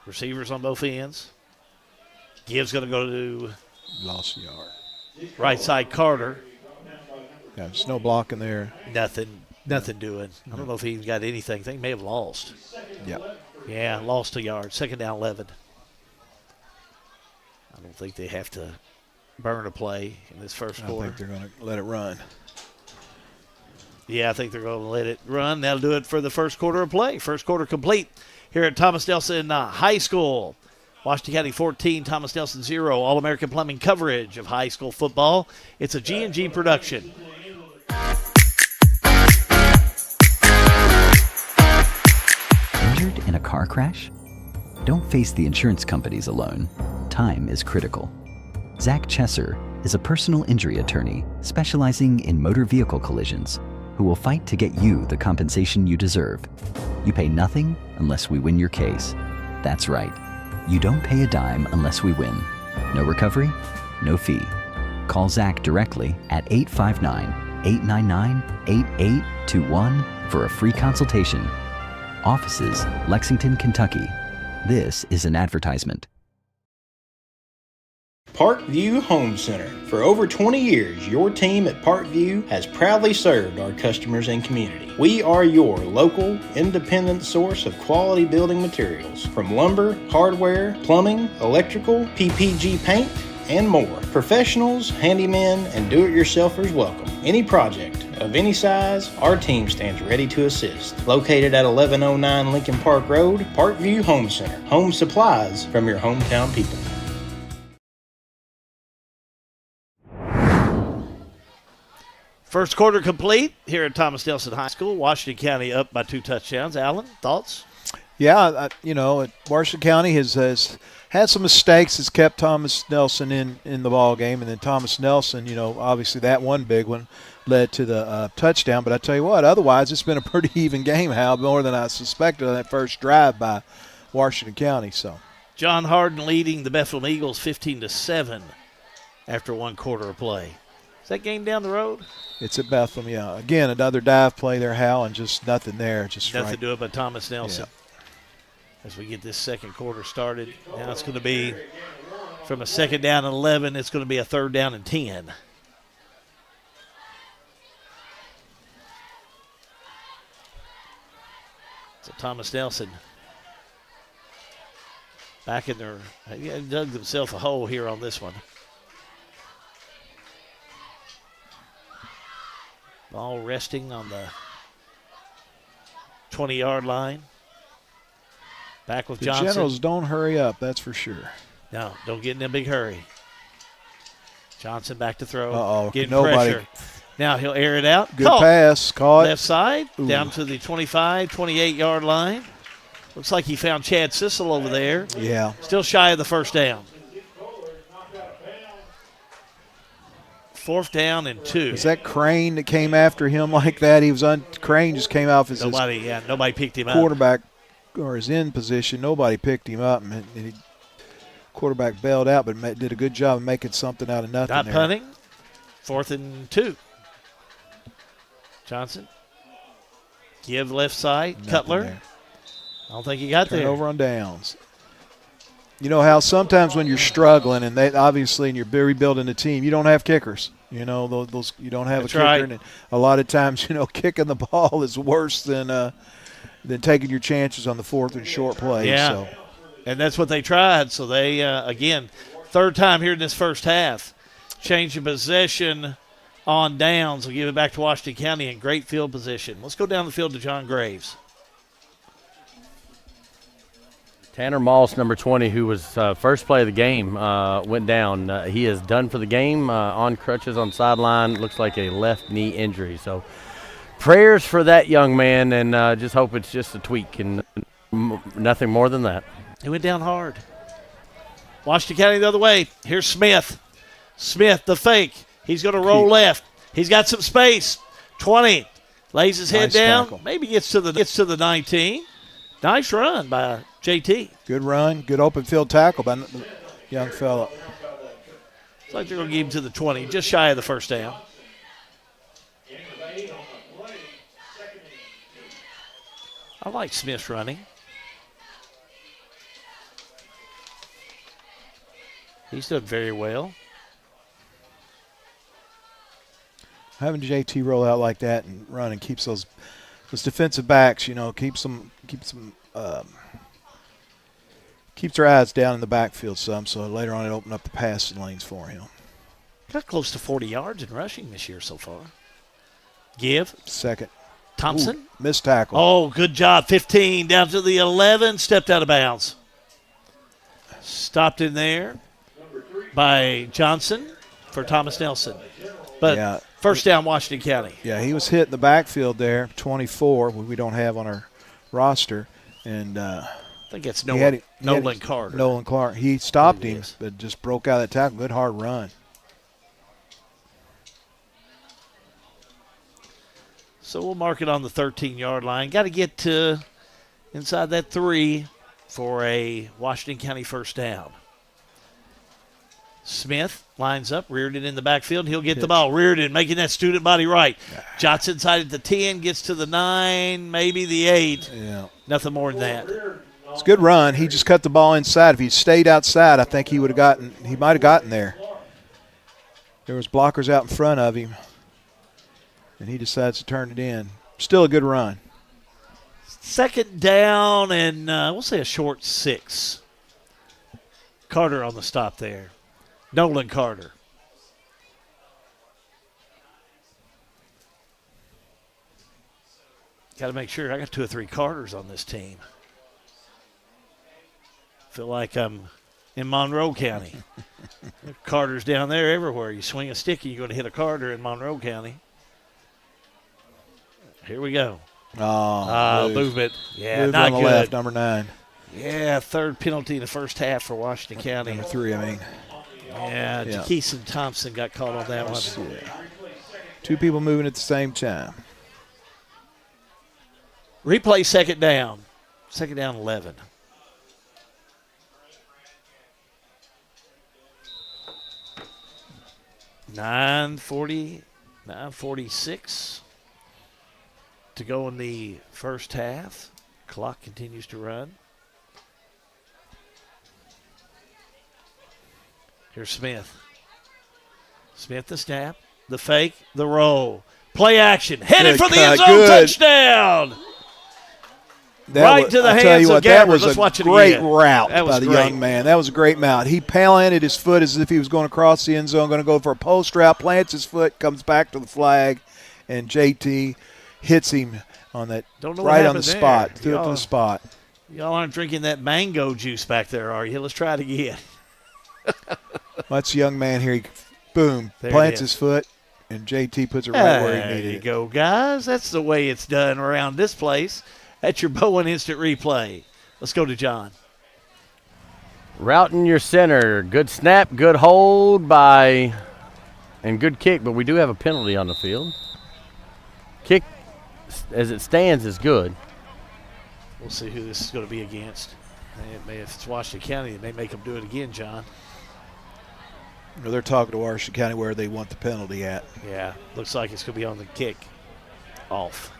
Receivers on both ends. Gibbs going to go to lost a yard. Right side Carter. Yeah, there's no blocking there. Nothing doing. I don't know if he even got anything. I think he may have lost. Yep. Yeah, lost a yard. Second down 11. I don't think they have to burn a play in this first quarter. I think they're going to let it run. Yeah, I think they're going to let it run. That'll do it for the first quarter of play. First quarter complete here at Thomas Nelson High School. Washington County 14, Thomas Nelson 0. All-American Plumbing coverage of high school football. It's a G&G production. Injured in a car crash? Don't face the insurance companies alone. Time is critical. Zach Chesser is a personal injury attorney specializing in motor vehicle collisions who will fight to get you the compensation you deserve. You pay nothing unless we win your case. That's right. You don't pay a dime unless we win. No recovery, no fee. Call Zach directly at 859-899-8821 for a free consultation. Offices, Lexington, Kentucky. This is an advertisement. Parkview Home Center. For over 20 years, your team at Parkview has proudly served our customers and community. We are your local, independent source of quality building materials, from lumber, hardware, plumbing, electrical, PPG paint, and more. Professionals, handymen, and do-it-yourselfers welcome. Any project of any size, our team stands ready to assist. Located at 1109 Lincoln Park Road, Parkview Home Center. Home supplies from your hometown people. First quarter complete here at Thomas Nelson High School. Washington County up by 2 touchdowns. Alan, thoughts? Yeah, Washington County has had some mistakes. It's kept Thomas Nelson in the ball game, and then Thomas Nelson, obviously that one big one led to the touchdown. But I tell you what, otherwise it's been a pretty even game, Hal, more than I suspected on that first drive by Washington County. So John Harden leading the Bethlehem Eagles 15-7 after 1 quarter of play. Is that game down the road? It's at Bethlehem, yeah. Again, another dive play there, Hal, and just nothing there. Just nothing right. to do it by Thomas Nelson. Yeah. As we get this second quarter started, now it's going to be from a second down and 11, it's going to be a third down and 10. So Thomas Nelson back in there. He dug himself a hole here on this one. Ball resting on the 20-yard line. Back with Johnson. The Generals don't hurry up, that's for sure. No, don't get in a big hurry. Johnson back to throw. Uh-oh, getting nobody. pressure. Now he'll air it out. Good pass, caught. Left side, Ooh. down to the 25, 28-yard line. Looks like he found Chad Sissel over there. Yeah. Still shy of the first down. 4th down and 2. Was that Crane that came after him like that? Crane just came off as nobody picked him up. Quarterback or his end position. Nobody picked him up, and quarterback bailed out, but did a good job of making something out of nothing. Not there. punting. 4th and 2. Johnson. Give left side. Nothing Cutler. there. I don't think he got there. Turnover on downs. You know how sometimes when you're struggling, and they obviously, and you're rebuilding the team, you don't have kickers. Those you don't have That's a kicker, right. and a lot of times, kicking the ball is worse than taking your chances on the 4th and short play. Yeah, So. And that's what they tried. So they again, 3rd time here in this first half, change of possession on downs. We'll give it back to Washington County in great field position. Let's go down the field to John Graves. Tanner Moss, number 20, who was first play of the game, went down. He is done for the game, on crutches on sideline. Looks like a left knee injury. So prayers for that young man, and just hope it's just a tweak and nothing more than that. He went down hard. Washington County the other way. Here's Smith. Smith, the fake. He's going to roll left. He's got some space. 20. Lays his head down. Tackle. Maybe gets to the 19. Nice run by JT. Good run. Good open field tackle by the young fella. It's like they're going to give him to the 20, just shy of the first down. I like Smith's running. He's done very well. Having JT roll out like that and run and keeps those defensive backs, keeps their eyes down in the backfield some, so later on it opened up the passing lanes for him. Got close to 40 yards in rushing this year so far. Give. Second. Thompson. Ooh, missed tackle. Oh, good job. 15 down to the 11. Stepped out of bounds. Stopped in there by Johnson for Thomas Nelson. But first down, Washington County. Yeah, he was hit in the backfield there, 24, we don't have on our roster. And I think it's Nolan Carter. Nolan Clark. He stopped him, but just broke out of that tackle. Good hard run. So we'll mark it on the 13-yard line. Got to get to inside that 3 for a Washington County first down. Smith lines up, Reardon in the backfield. He'll get the ball. Reardon making that student body right. Jots inside at the 10, gets to the 9, maybe the 8. Yeah. Nothing more than that. It's a good run. He just cut the ball inside. If he stayed outside, I think he might have gotten there. There was blockers out in front of him, and he decides to turn it in. Still a good run. Second down, and we'll say a short 6. Carter on the stop there. Nolan Carter. Got to make sure. I got 2 or 3 Carters on this team. Feel like I'm in Monroe County. Carters down there everywhere. You swing a stick, you're going to hit a Carter in Monroe County. Here we go. Movement. Yeah, Move not on the good. left, number 9. Yeah, third penalty in the first half for Washington County. Number 3, I mean. Yeah, Jakeeson Thompson got caught on that one. Yeah. 2 people moving at the same time. Replay second down. Second down 11. $9:46 to go in the first half. Clock continues to run. Here's Smith. Smith the snap, the fake, the roll. Play action. Headed for the end zone. Touchdown. Right to the hands of Gabbard. Let's watch it again. Great route by the great. young man. That was a great mount. He planted his foot as if he was going to cross the end zone, going to go for a post route, plants his foot, comes back to the flag, and JT hits him on that right on the spot. Threw it to the spot. Y'all aren't drinking that mango juice back there, are you? Let's try it again. That's a young man here. He, boom, plants his foot, and JT puts it right where he needed it. There you go, guys. That's the way it's done around this place. That's your Bowen Instant Replay. Let's go to John. Route in your center. Good snap, good hold and good kick, but we do have a penalty on the field. Kick, as it stands, is good. We'll see who this is going to be against. If it's Washington County, they may make them do it again, John. Well, they're talking to Washington County where they want the penalty at. Yeah, looks like it's going to be on the kick off.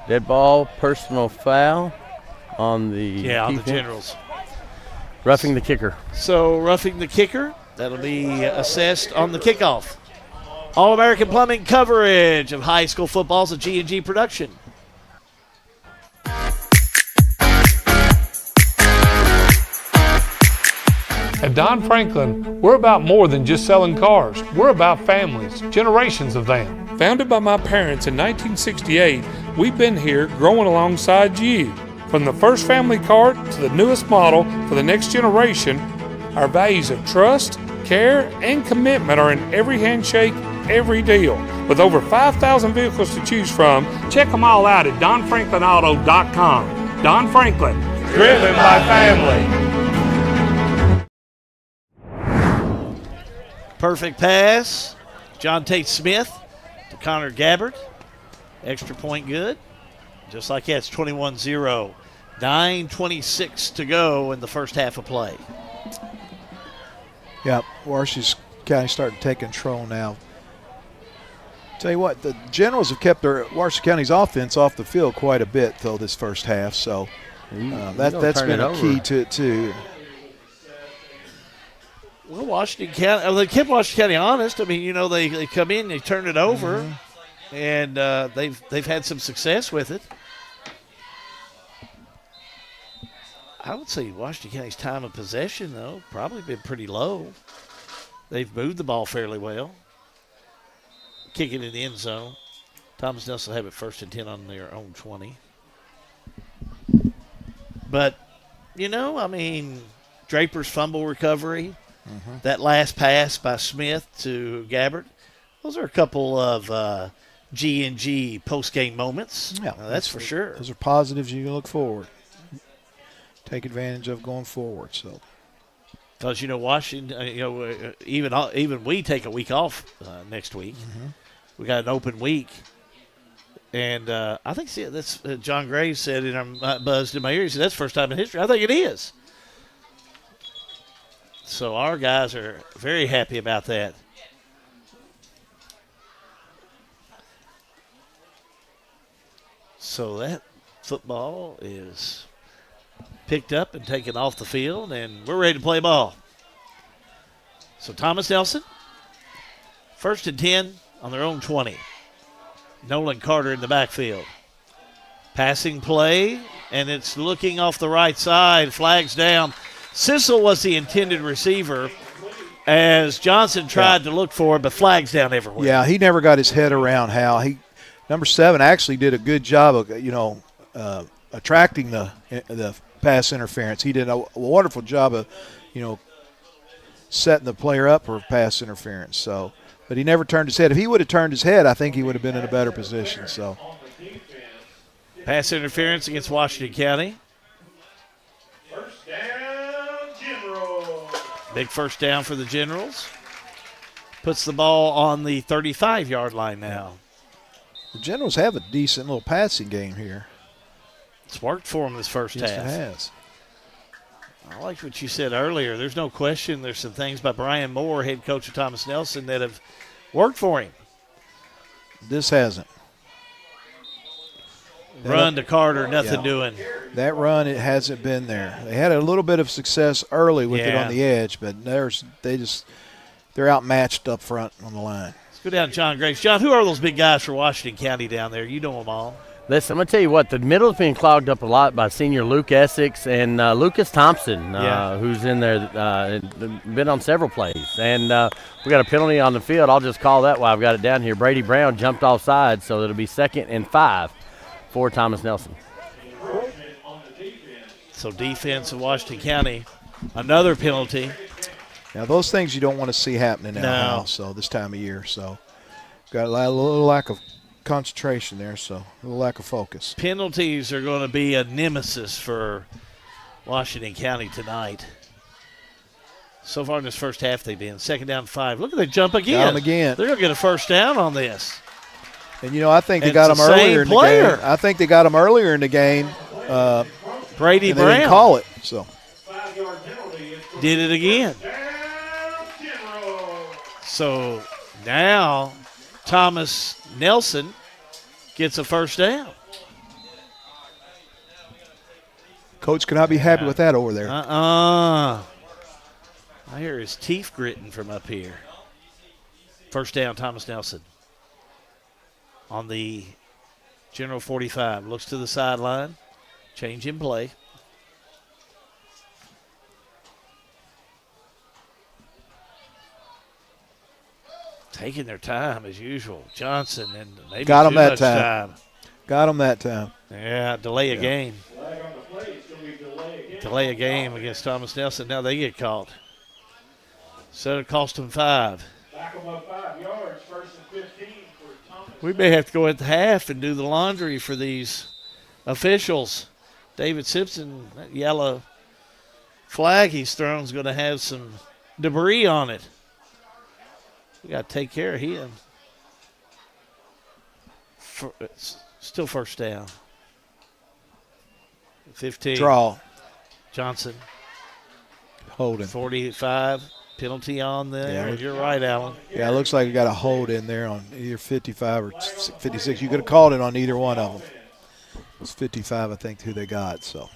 Dead ball, personal foul on the on the Generals. Roughing the kicker. So roughing the kicker, that'll be assessed on the kickoff. All-American Plumbing coverage of high school football is a G&G production. At Don Franklin, we're about more than just selling cars. We're about families, generations of them. Founded by my parents in 1968, we've been here growing alongside you. From the first family car to the newest model for the next generation, our values of trust, care, and commitment are in every handshake, every deal. With over 5,000 vehicles to choose from, check them all out at DonFranklinAuto.com. Don Franklin, driven by family. Perfect pass. John Tate Smith to Connor Gabbard. Extra point good. Just like that, it's 21-0. 9:26 to go in the first half of play. Yeah, Washington County starting to take control now. Tell you what, the Generals have kept their Washington County's offense off the field quite a bit, though, this first half. So that's been a key to it, too. Well, Washington County, they kept Washington County honest. I mean, they come in, they turn it over, and they've had some success with it. I would say Washington County's time of possession, though, probably been pretty low. They've moved the ball fairly well. Kick it in the end zone. Thomas Nelson will have it 1st and 10 on their own 20. But, Draper's fumble recovery, that last pass by Smith to Gabbard, those are a couple of G&G post-game moments. Yeah, that's for sure. Those are positives you can look forward. Take advantage of going forward. So, because Washington, even we take a week off next week. We got an open week, and I think that's John Graves said in our buzzed in my ear. He said that's the first time in history. I think it is. So our guys are very happy about that. So that football is picked up and taken off the field, and we're ready to play ball. So Thomas Nelson, 1st and 10 on their own 20. Nolan Carter in the backfield. Passing play, and it's looking off the right side. Flags down. Sissel was the intended receiver as Johnson tried to look for it, but flags down everywhere. Yeah, he never got his head around how number 7 actually did a good job of, attracting the pass interference. He did a wonderful job of, setting the player up for pass interference. So, but he never turned his head. If he would have turned his head, I think he would have been in a better position. So, pass interference against Washington County. First down, Generals. Big first down for the Generals. Puts the ball on the 35-yard line now. The Generals have a decent little passing game here. It's worked for them this first half. Yes, it has. I like what you said earlier. There's no question there's some things by Brian Moore, head coach of Thomas Nelson, that have worked for him. This hasn't. Run to Carter, nothing doing. That run, it hasn't been there. They had a little bit of success early with it on the edge, but they're outmatched up front on the line. Let's go down to John Graves. John, who are those big guys for Washington County down there? You know them all. Listen, I'm going to tell you what, the middle's being clogged up a lot by senior Luke Essex and Lucas Thompson, who's in there, been on several plays. And we got a penalty on the field. I'll just call that while I've got it down here. Brady Brown jumped offside, so it'll be 2nd and 5 for Thomas Nelson. So defense of Washington County, another penalty. Now, those things you don't want to see happening now, so this time of year. So got a little lack of concentration there, so a little lack of focus. Penalties are going to be a nemesis for Washington County tonight. So far in this first half, they've been 2nd down 5. Look at they jump again. Got 'em again. They're going to get a first down on this. And I think they got them earlier in the game. I think they got them earlier in the game. Brady and Brown they didn't call it. So did it again. So now Thomas Nelson gets a first down. Coach cannot be happy with that over there. I hear his teeth gritting from up here. First down, Thomas Nelson. On the General 45. Looks to the sideline. Change in play. Taking their time as usual. Johnson and maybe got him too that much time. Got him that time. Yeah, delay a game. Delay a game against Thomas Nelson. Now they get caught. So it cost them 5. Back them up 5 yards, 1st and 15 for Thomas. We may have to go at the half and do the laundry for these officials. David Simpson, that yellow flag he's thrown is going to have some debris on it. We got to take care of him. It's still first down. 15. Draw. Johnson. Holding. 45. Penalty on there. Yeah. You're right, Alan. Yeah, it looks like you got a hold in there on either 55 or 56. You could have called it on either one of them. It's 55, I think, who they got. So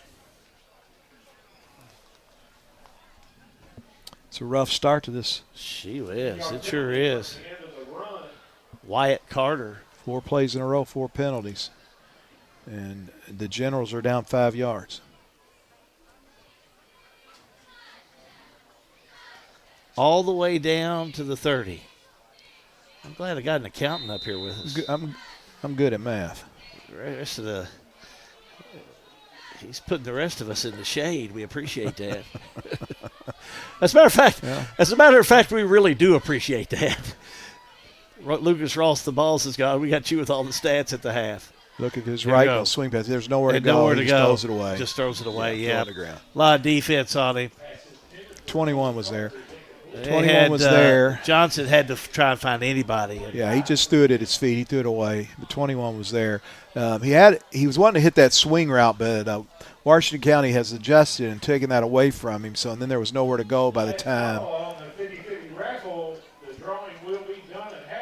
it's a rough start to this. She is. It sure is. Wyatt Carter. 4 plays in a row, 4 penalties. And the Generals are down 5 yards. All the way down to the 30. I'm glad I got an accountant up here with us. I'm good at math. The rest of he's putting the rest of us in the shade. We appreciate that. As a matter of fact, we really do appreciate that. Lucas Ross, the balls has got. We got you with all the stats at the half. Look at his right on swing pass. There's nowhere to go. He just throws it away. Just throws it away. Yeah. On the ground. A lot of defense on him. 21 was there. 21 was there. Johnson had to try and find anybody. Yeah, he just threw it at his feet. He threw it away. But 21 was there. He was wanting to hit that swing route, but Washington County has adjusted and taken that away from him. So and then there was nowhere to go by the time.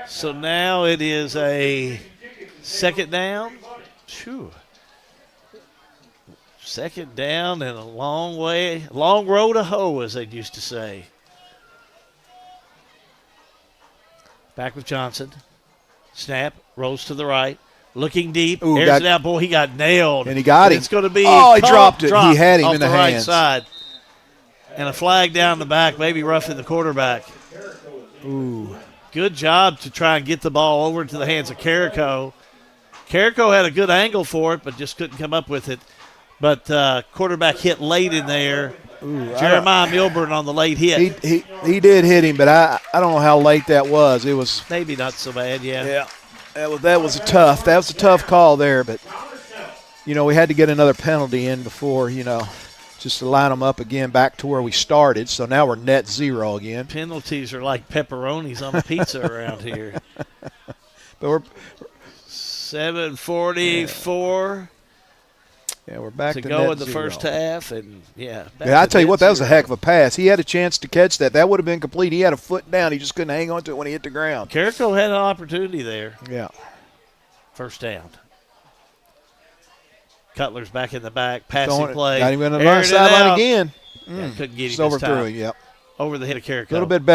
So now it is a second down. Phew. Second down and a long road to hoe, as they used to say. Back with Johnson. Snap, rolls to the right, looking deep. Airs it out. Boy, he got nailed. And he got him. It's going to be he dropped it. He had him in the right hands. Side. And a flag down the back, maybe roughing the quarterback. Ooh. Good job to try and get the ball over to the hands of Carrico. Carrico had a good angle for it, but just couldn't come up with it. But quarterback hit late in there. Ooh, Jeremiah Milburn on the late hit. He did hit him, but I don't know how late that was. It was maybe not so bad. Yeah. That was a tough call there. But we had to get another penalty in before just to line them up again back to where we started. So now we're net 0 again. Penalties are like pepperonis on a pizza around here. But we're 7:44. Yeah, we're back to go net in the 0. first half, and I tell you what, that was a heck of a pass. He had a chance to catch that. That would have been complete. He had a foot down. He just couldn't hang on to it when he hit the ground. Carrico had an opportunity there. Yeah. First down. Cutler's back in the back, passing play. Got him in the right sideline again. Yeah, couldn't get him. Just overthrew him. Yep. Over the head of Carrico. A little bit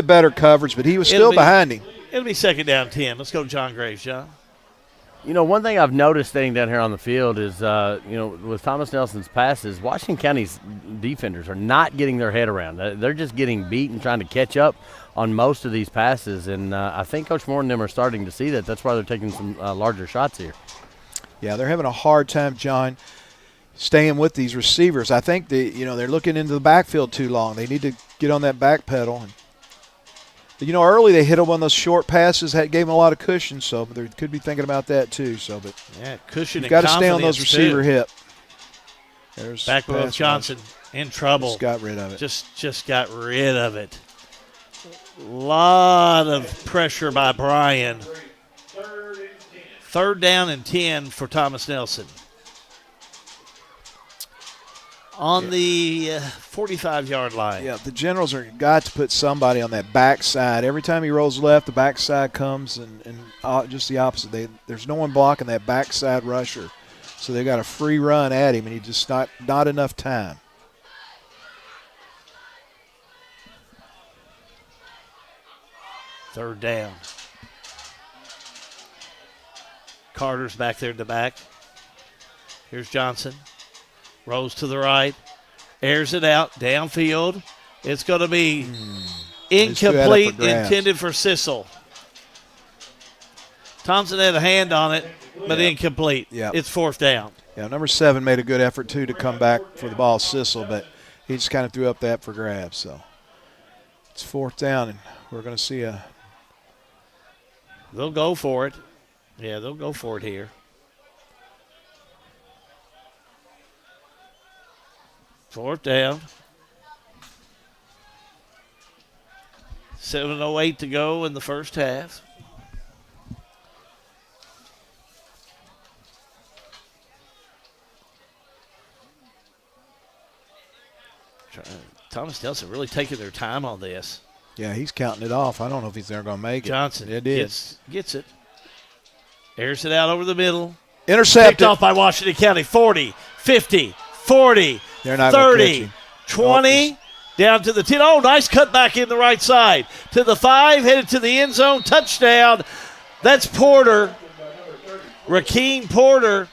better coverage, but he was still behind him. It'll be second down 10. Let's go to John Graves, John. One thing I've noticed staying down here on the field is, with Thomas Nelson's passes, Washington County's defenders are not getting their head around. They're just getting beat and trying to catch up on most of these passes, and I think Coach Moore and them are starting to see that. That's why they're taking some larger shots here. Yeah, they're having a hard time, John, staying with these receivers. I think they're looking into the backfield too long. They need to get on that back pedal. Early they hit them on those short passes, gave them a lot of cushion, so they could be thinking about that too. Cushion. You've got to stay on those receiver hip. There's back with Johnson in trouble. Just got rid of it. Just got rid of it. A lot of pressure by Brian. Third down and 10 for Thomas Nelson. On the 45-yard line. Yeah, the Generals are got to put somebody on that backside. Every time he rolls left, the backside comes and just the opposite. There's no one blocking that backside rusher. So they got a free run at him, and he just not enough time. Third down. Carter's back there in the back. Here's Johnson. Rolls to the right. Airs it out. Downfield. It's going to be incomplete, intended for Sissel. Thompson had a hand on it, but incomplete. Yeah. It's fourth down. Yeah, number 7 made a good effort, too, to come back for the ball, Sissel, but he just kind of threw up that for grabs. So it's fourth down, and we're going to see a – They'll go for it. Yeah, they'll go for it here. Fourth down. 7:08 to go in the first half. Thomas Nelson really taking their time on this. Yeah, he's counting it off. I don't know if he's ever going to make it. Johnson It is. gets it. Airs it out over the middle. Intercepted. Picked off by Washington County. 40, 50, 40, They're not gonna catch 30, him. 20, down to the 10. Oh, nice cut back in the right side. To the 5, headed to the end zone. Touchdown. That's Porter. Rakeem Porter.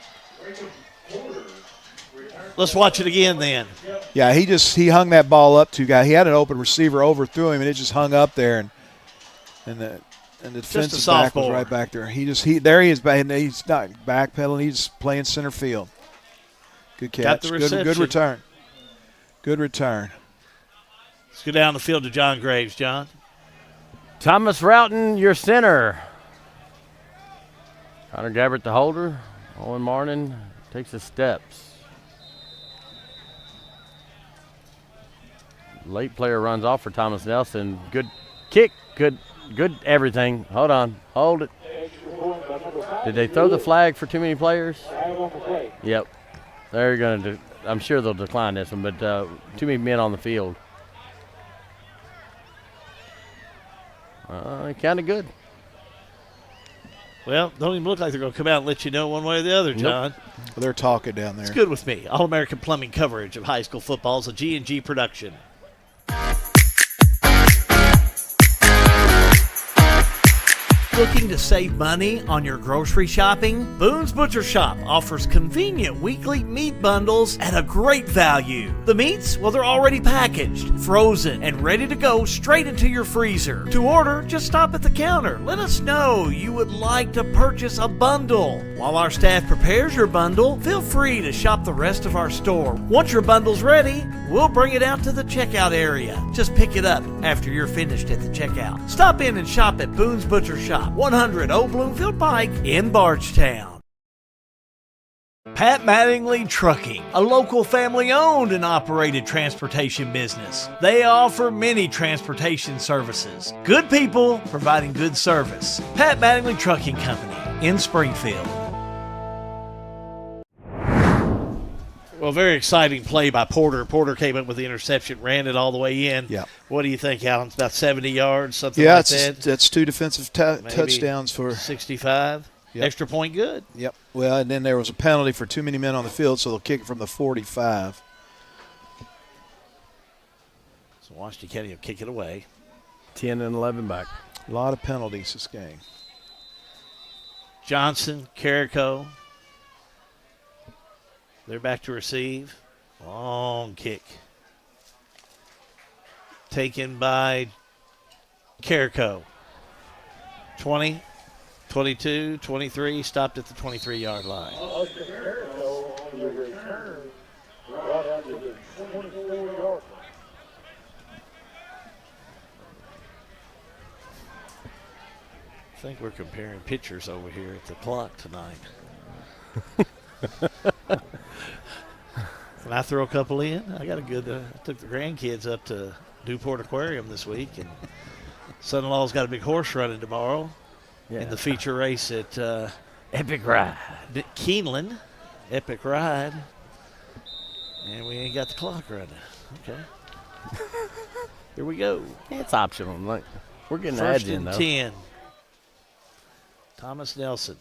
Let's watch it again then. Yeah, he hung that ball up to guy. He had an open receiver overthrew him, and it just hung up there, and the defensive back was right back there. There he is, and he's not backpedaling. He's playing center field. Good catch. Got the reception. Good return. Good return. Let's go down the field to John Graves. John. Thomas Roughton, your center. Connor Gabbert, the holder. Owen Martin takes the steps. Late player runs off for Thomas Nelson. Good kick. Good everything. Hold on. Hold it. Did they throw the flag for too many players? Yep. They're going to. I'm sure they'll decline this one, but too many men on the field. Kind of good. Well, don't even look like they're going to come out and let you know one way or the other, John. Well, they're talking down there. It's good with me. All-American Plumbing coverage of high school football is a G&G production. Looking to save money on your grocery shopping? Boone's Butcher Shop offers convenient weekly meat bundles at a great value. The meats, well, they're already packaged, frozen, and ready to go straight into your freezer. To order, just stop at the counter. Let us know you would like to purchase a bundle. While our staff prepares your bundle, feel free to shop the rest of our store. Once your bundle's ready, we'll bring it out to the checkout area. Just pick it up after you're finished at the checkout. Stop in and shop at Boone's Butcher Shop, 100 Old Bloomfield Pike in Bardstown. Pat Mattingly Trucking, a local family-owned and operated transportation business. They offer many transportation services. Good people providing good service. Pat Mattingly Trucking Company in Springfield. Well, very exciting play by Porter. Porter came up with the interception, ran it all the way in. Yeah. What do you think, Alan? It's about 70 yards, something like that? Yeah, that's two defensive touchdowns for 65. Yep. Extra point good. Yep. Well, and then there was a penalty for too many men on the field, so they'll kick it from the 45. So Washington County will kick it away. 10 and 11 back. A lot of penalties this game. Johnson, Carrico. They're back to receive. Long kick. Taken by Carrico. 20, 22, 23. Stopped at the 23-yard line. I think we're comparing pictures over here at the clock tonight. Can I throw a couple in? I got a good. I took the grandkids up to Newport Aquarium this week, and son-in-law's got a big horse running tomorrow in the feature race at Epic Ride. Keeneland, Epic Ride, and we ain't got the clock running. Okay, here we go. It's optional. Like, we're getting First ads in and though. 10. Thomas Nelson.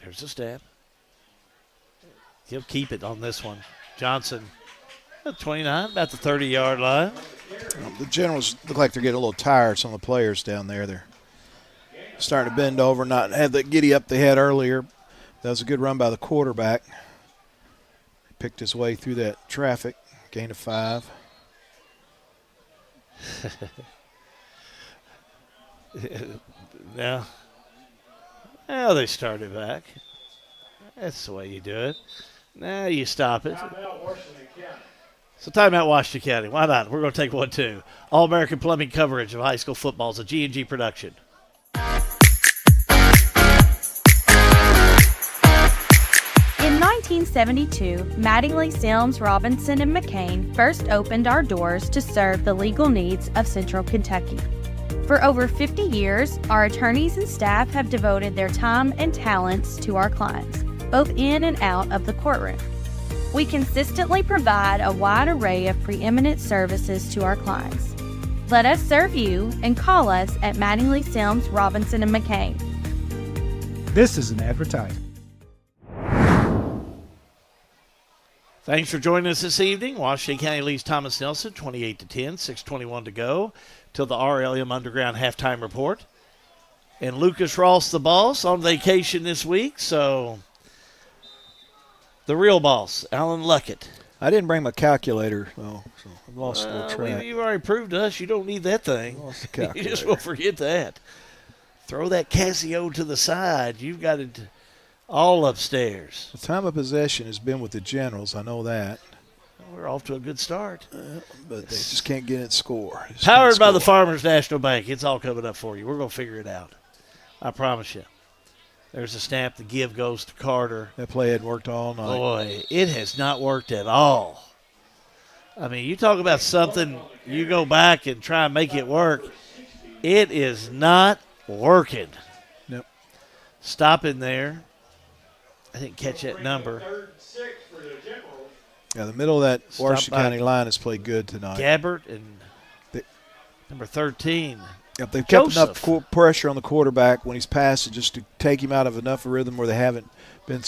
There's a step. He'll keep it on this one. Johnson at 29, about the 30-yard line. The Generals look like they're getting a little tired, some of the players down there. They're starting to bend over, not have the giddy up they had earlier. That was a good run by the quarterback. He picked his way through that traffic, gain of 5. Now, well, they started back. That's the way you do it. Now you stop it. So timeout Washington County. Why not? We're going to take one, too. All-American Plumbing coverage of high school football is a G&G production. In 1972, Mattingly, Sims, Robinson, and McCain first opened our doors to serve the legal needs of Central Kentucky. For over 50 years, our attorneys and staff have devoted their time and talents to our clients, both in and out of the courtroom. We consistently provide a wide array of preeminent services to our clients. Let us serve you and call us at Mattingly, Sims, Robinson, and McCain. This is an advertisement. Thanks for joining us this evening. Washington County leads Thomas Nelson 28-10, 6:21 to go till the RLM Underground halftime report. And Lucas Ross, the boss, on vacation this week, so the real boss, Alan Luckett. I didn't bring my calculator, so I've lost a little track. You've already proved to us you don't need that thing. Lost the calculator. You just won't forget that. Throw that Casio to the side. You've got it all upstairs. The time of possession has been with the Generals. I know that. We're off to a good start. But they just can't get it score. Powered by the Farmers National Bank. It's all coming up for you. We're going to figure it out. I promise you. There's a snap. The give goes to Carter. That play had worked all night. Boy, it has not worked at all. I mean, you talk about something, you go back and try and make it work. It is not working. Nope. Stop in there. I didn't catch that number. Yeah, the middle of that Washington County line has played good tonight. Gabbert and number 13. Yep, they've kept Joseph. enough pressure on the quarterback when he's passing just to take him out of enough rhythm where they haven't been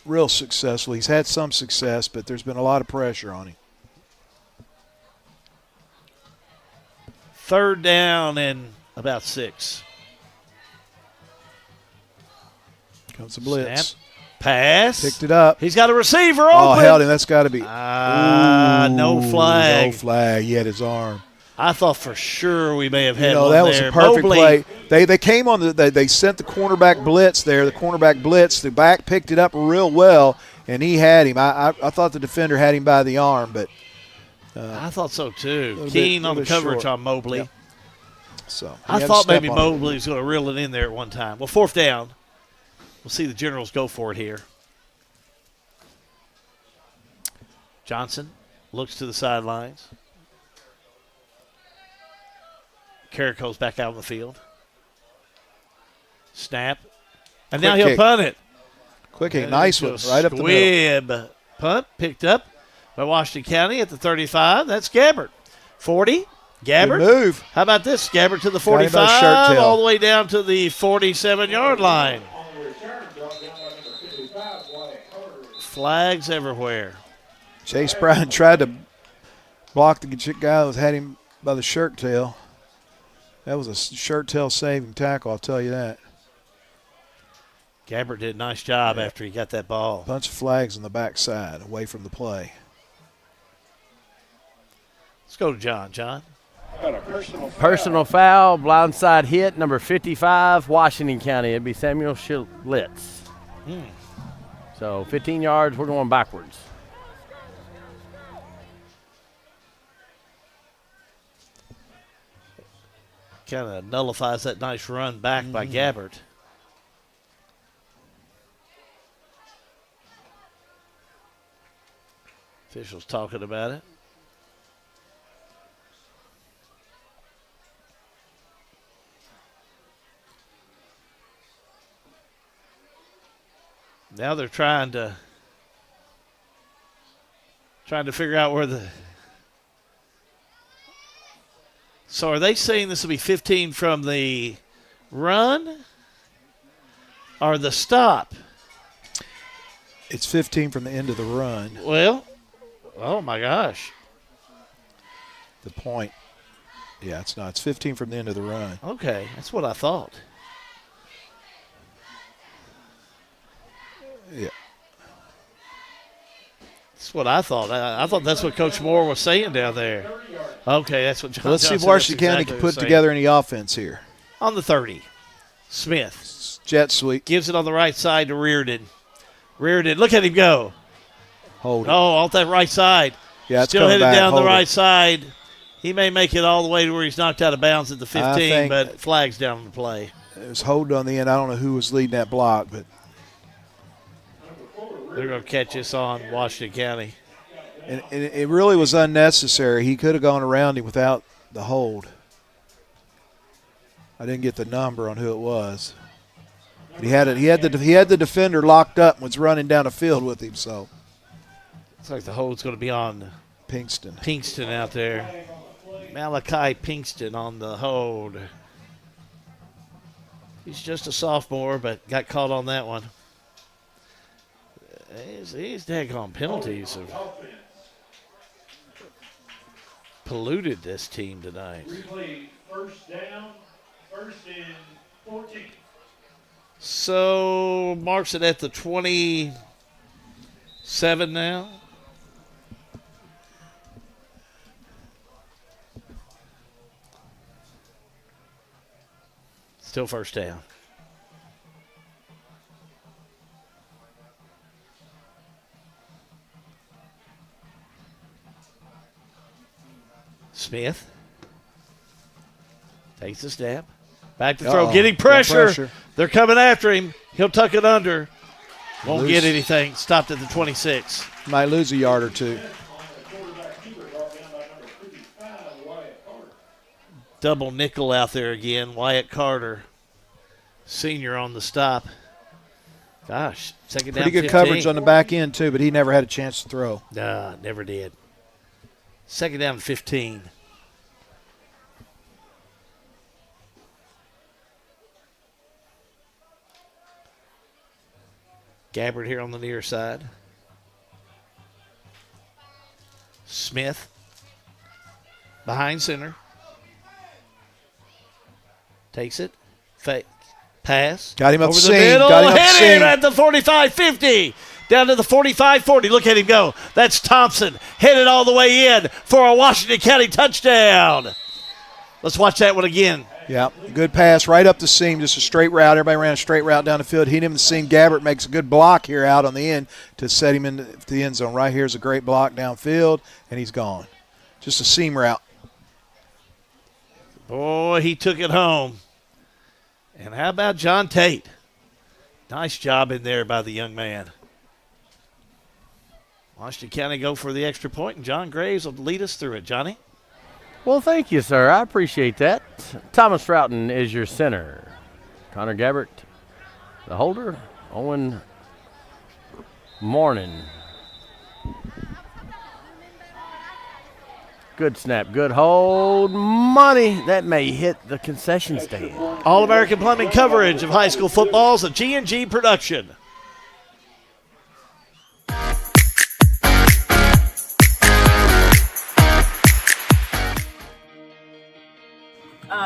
real successful. He's had some success, but there's been a lot of pressure on him. Third down and about 6. Comes a blitz. Snap. Pass. Picked it up. He's got a receiver Oh, open. held him. That's got to be. No flag. No flag. He had his arm. I thought for sure we may have had that one was there. a perfect Mobley. play. They came on they sent the cornerback blitz there. The cornerback blitz. The back picked it up real well, and he had him. I thought the defender had him by the arm, but I thought so too. Bit, Keen on the coverage short. on Mobley. Yep. So I he had thought to step maybe on him. Mobley was going to reel it in there at one time. Well, fourth down. We'll see the Generals go for it here. Johnson looks to the sidelines. Carrico's back out on the field. Snap. And now he'll punt it. Quick kick. Nice one. Right up the middle. Squib. Punt picked up by Washington County at the 35. That's Gabbert. 40. Gabbert. Good move. How about this? Gabbert to the Got him by the 45, shirt tail. all the way down to the 47-yard line. Flags everywhere. Chase Brown tried to block the guy that had him by the shirt tail. That was a shirt tail saving tackle, I'll tell you that. Gabbert did a nice job after he got that ball. Bunch of flags on the backside, away from the play. Let's go to John. John. Personal foul, blindside hit, number 55, Washington County. It'd be Samuel Schlitz. So 15 yards, we're going backwards. Kind of nullifies that nice run back by Gabbert. Officials talking about it. Now they're trying to figure out where the. So are they saying this will be 15 from the run or the stop? It's 15 from the end of the run. Well, oh my gosh. The point. Yeah, it's not. It's 15 from the end of the run. Okay, that's what I thought. Yeah. That's what I thought. I thought that's what Coach Moore was saying down there. Okay, that's what John Let's see if Johnson, Washington that's County exactly can what he put was together saying. any offense here. On the 30, Smith. Jet sweep. Gives it on the right side to Reardon. Reardon, look at him go. Hold it. Oh, off that right side. Yeah, it's Still coming headed back. down the Hold right it. side. He may make it all the way to where he's knocked out of bounds at the 15, think- but flags down the play. It was holding on the end. I don't know who was leading that block, but They're going to catch this on Washington County. And it really was unnecessary. He could have gone around him without the hold. I didn't get the number on who it was. But he had the defender locked up and was running down the field with him. So looks like the hold's going to be on Pinkston out there. Malachi Pinkston on the hold. He's just a sophomore, but got caught on that one. These daggone penalties have polluted this team tonight. Replay first down, first and 14. So marks it at the 27 now. Still first down. Smith takes the snap. Back to throw. Getting pressure. They're coming after him. He'll tuck it under. Won't get anything. Stopped at the 26. Might lose a yard or two. Double nickel out there again. Wyatt Carter, senior on the stop. Gosh, second down, pretty good 15. coverage on the back end, too, but he never had a chance to throw. Nah, never did. Second down, 15. Gabbard here on the near side. Smith behind center. Takes it. Fake. Pass. Got him up over seam. the middle. Got him up Hit seam. him at the 45-50. Down to the 45-40. Look at him go. That's Thompson. Headed all the way in for a Washington County touchdown. Let's watch that one again. Yeah, good pass right up the seam, just a straight route. Everybody ran a straight route down the field. Hit him in the seam. Gabbert makes a good block here out on the end to set him into the end zone. Right here's a great block downfield, and he's gone. Just a seam route. Boy, he took it home. And how about John Tate? Nice job in there by the young man. Washington County go for the extra point, and John Graves will lead us through it. Johnny? Well, thank you, sir. I appreciate that. Thomas Troughton is your center. Connor Gabbert, the holder. Owen Morning. Good snap, good hold. Money. That may hit the concession stand. All-American Plumbing coverage of high school football is a G&G production.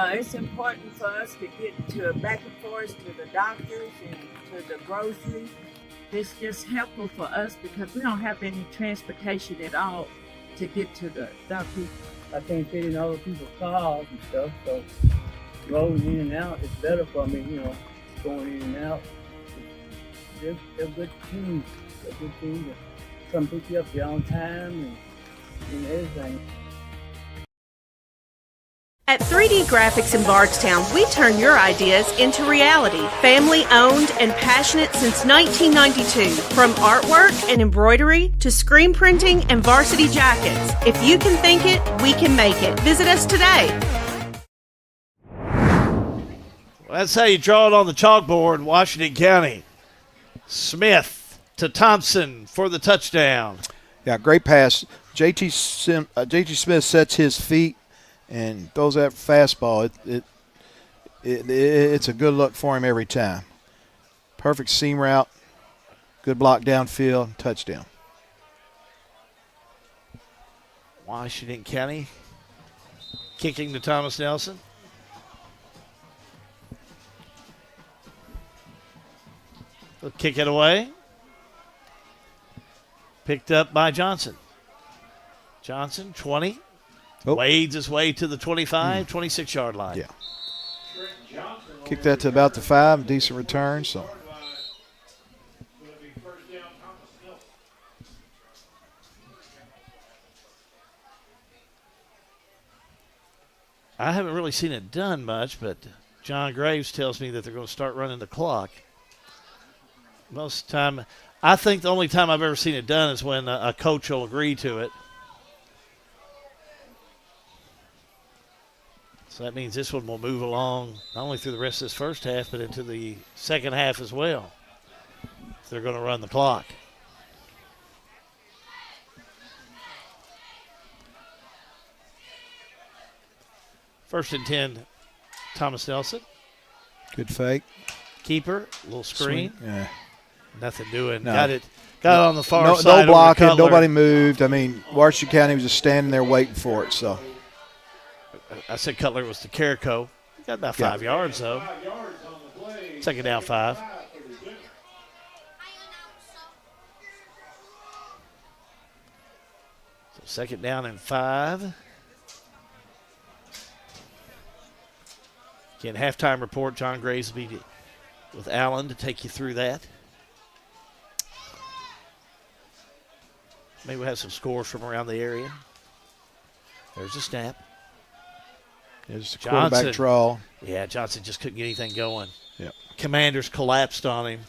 It's important for us to get to back and forth to the doctors and to the groceries. It's just helpful for us because we don't have any transportation at all to get to the doctors. I can't fit in other people's cars and stuff, so rolling in and out is better for me, going in and out. They're good teams. They're good teams that come pick you up there on time and everything. At 3D Graphics in Bardstown, we turn your ideas into reality. Family owned and passionate since 1992. From artwork and embroidery to screen printing and varsity jackets. If you can think it, we can make it. Visit us today. Well, that's how you draw it on the chalkboard, Washington County. Smith to Thompson for the touchdown. Yeah, great pass. JT Smith sets his feet and throws that fastball. It's a good look for him every time. Perfect seam route, good block downfield, touchdown. Washington County kicking to Thomas Nelson. He'll kick it away. Picked up by Johnson. Johnson, 20. Wades his way to the 25, 26-yard line. Yeah. Kick that to about the 5, decent return. So. I haven't really seen it done much, but John Graves tells me that they're going to start running the clock. Most of the time, I think the only time I've ever seen it done is when a coach will agree to it. So that means this one will move along not only through the rest of this first half, but into the second half as well. If they're going to run the clock. First and 10, Thomas Nelson. Good fake. Keeper, little screen. Yeah. Nothing doing. No. Got it on the far side. No blocking. Over to Cutler. Nobody moved. I mean, Washington County was just standing there waiting for it. So I said Cutler was to Carrico. He got about 5 yards, though. Second down, 5. So second down and 5. Again, halftime report. John Graves will be with Allen to take you through that. Maybe we'll have some scores from around the area. There's a snap. There's a quarterback draw. Yeah, Johnson just couldn't get anything going. Yep. Commanders collapsed on him.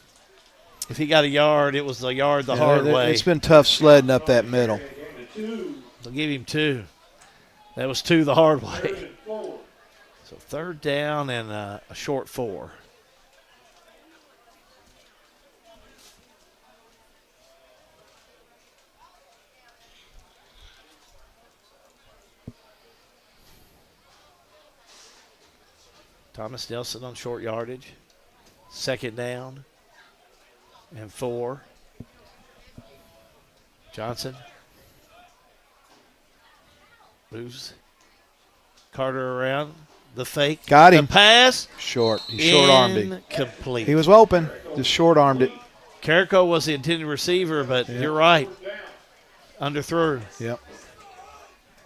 If he got a yard, it was the yard the hard way. It's been tough sledding up that middle. They'll give him 2. That was 2 the hard way. So third down and a short 4. Thomas Nelson on short yardage. Second down and 4. Johnson moves Carter around. The fake. Got him. The pass. Short. He short-armed him. Incomplete. He was open. Just short-armed it. Carrico was the intended receiver, but you're right. Underthrew. Yep.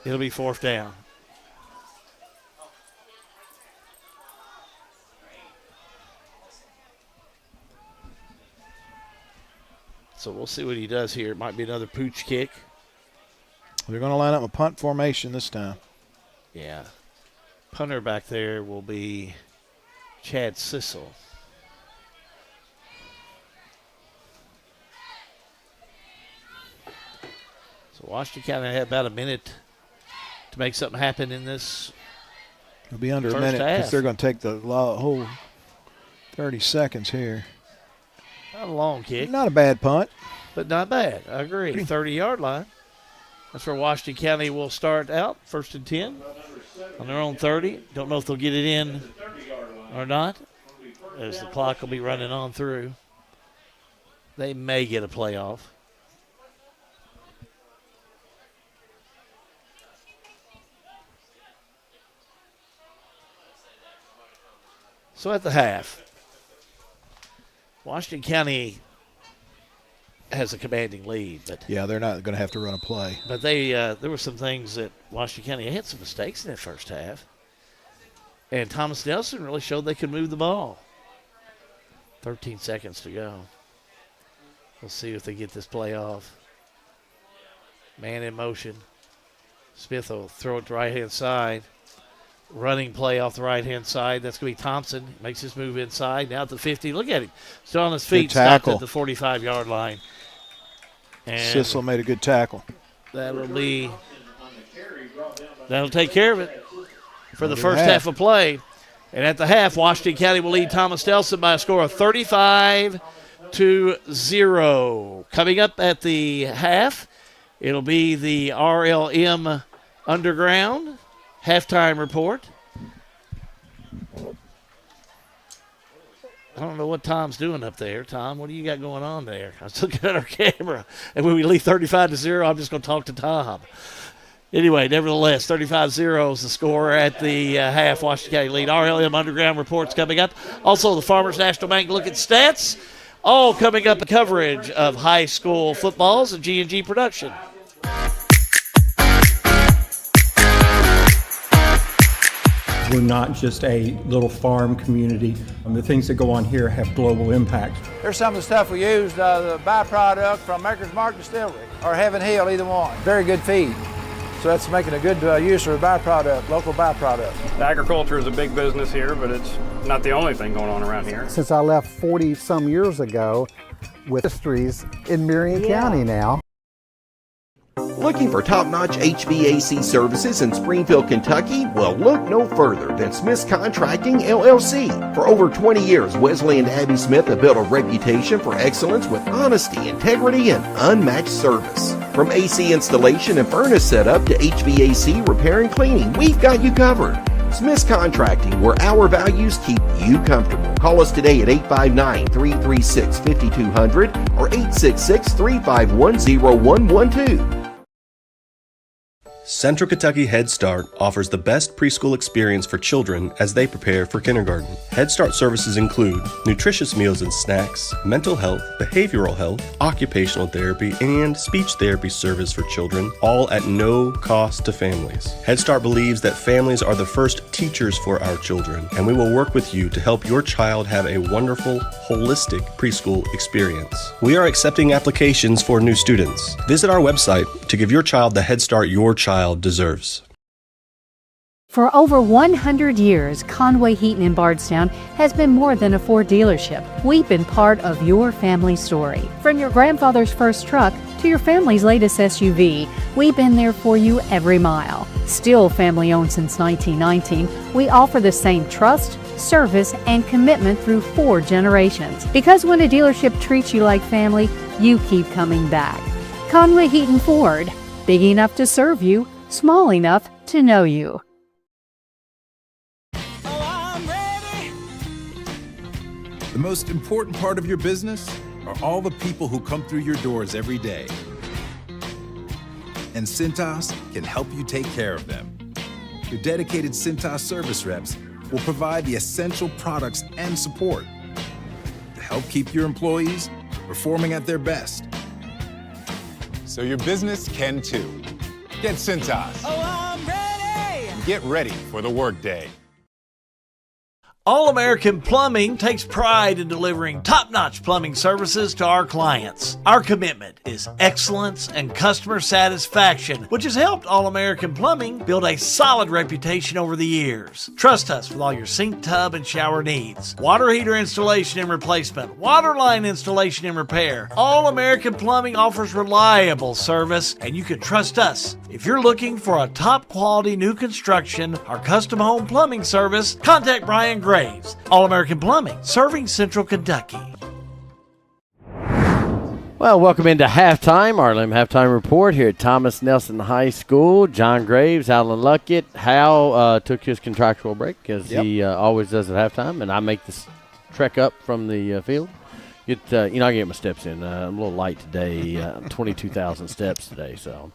It'll be 4th down. So we'll see what he does here. It might be another pooch kick. They're going to line up a punt formation this time. Yeah. Punter back there will be Chad Sissel. So Washington County had about a minute to make something happen in this. It'll be under a minute because they're going to take the whole 30 seconds here. Not a long kick. Not a bad punt. But not bad. I agree. 30-yard line. That's where Washington County will start out. 1st and 10 on their own 30. Don't know if they'll get it in or not, as the clock will be running on through. They may get a playoff. So at the half, Washington County has a commanding lead, but yeah, they're not going to have to run a play. But they there were some things that Washington County had some mistakes in that first half, and Thomas Nelson really showed they could move the ball. 13 seconds to go. We'll see if they get this play off. Man in motion. Smith will throw it to right-hand side. Running play off the right-hand side. That's going to be Thompson. Makes his move inside. Now at the 50. Look at him. Still on his feet. Stopped at the 45-yard line. And Sissel made a good tackle. That'll take care of it for the first half of play. And at the half, Washington County will lead Thomas Nelson by a score of 35-0. Coming up at the half, it'll be the RLM Underground halftime report. I don't know what Tom's doing up there. Tom, what do you got going on there? I was looking at our camera. And when we leave 35-0, I'm just going to talk to Tom. Anyway, nevertheless, 35-0 is the score at the half. Washington County lead. RLM Underground reports coming up. Also, the Farmers National Bank look at stats. All coming up in coverage of high school footballs and G&G production. We're not just a little farm community. The things that go on here have global impact. There's some of the stuff we used, the byproduct from Maker's Mark Distillery or Heaven Hill, either one. Very good feed. So that's making a good use of a byproduct, local byproduct. Agriculture is a big business here, but it's not the only thing going on around here. Since I left 40-some years ago, with industries in Marion County now. Looking for top-notch HVAC services in Springfield, Kentucky? Well, look no further than Smith's Contracting, LLC. For over 20 years, Wesley and Abby Smith have built a reputation for excellence with honesty, integrity, and unmatched service. From AC installation and furnace setup to HVAC repair and cleaning, we've got you covered. Smith's Contracting, where our values keep you comfortable. Call us today at 859-336-5200 or 866-351-0112. Central Kentucky Head Start offers the best preschool experience for children as they prepare for kindergarten. Head Start services include nutritious meals and snacks, mental health, behavioral health, occupational therapy, and speech therapy service for children, all at no cost to families. Head Start believes that families are the first teachers for our children, and we will work with you to help your child have a wonderful, holistic preschool experience. We are accepting applications for new students. Visit our website to give your child the Head Start your child deserves. For over 100 years, Conway Heaton in Bardstown has been more than a Ford dealership. We've been part of your family story. From your grandfather's first truck to your family's latest SUV, we've been there for you every mile. Still family owned since 1919, we offer the same trust, service, and commitment through 4 generations. Because when a dealership treats you like family, you keep coming back. Conway Heaton Ford. Big enough to serve you, small enough to know you. The most important part of your business are all the people who come through your doors every day. And Cintas can help you take care of them. Your dedicated Cintas service reps will provide the essential products and support to help keep your employees performing at their best. So your business can too. Get Cintas. Oh, I'm ready! Get ready for the workday. All-American Plumbing takes pride in delivering top-notch plumbing services to our clients. Our commitment is excellence and customer satisfaction, which has helped All-American Plumbing build a solid reputation over the years. Trust us with all your sink, tub, and shower needs. Water heater installation and replacement, water line installation and repair. All-American Plumbing offers reliable service, and you can trust us. If you're looking for a top-quality new construction or custom home plumbing service, contact Brian Graves. All-American Plumbing, serving Central Kentucky. Well, welcome into halftime, our halftime report here at Thomas Nelson High School. John Graves, Alan Luckett. Hal took his contractual break, as he always does at halftime, and I make this trek up from the field. I get my steps in. I'm a little light today, 22,000 steps today. So,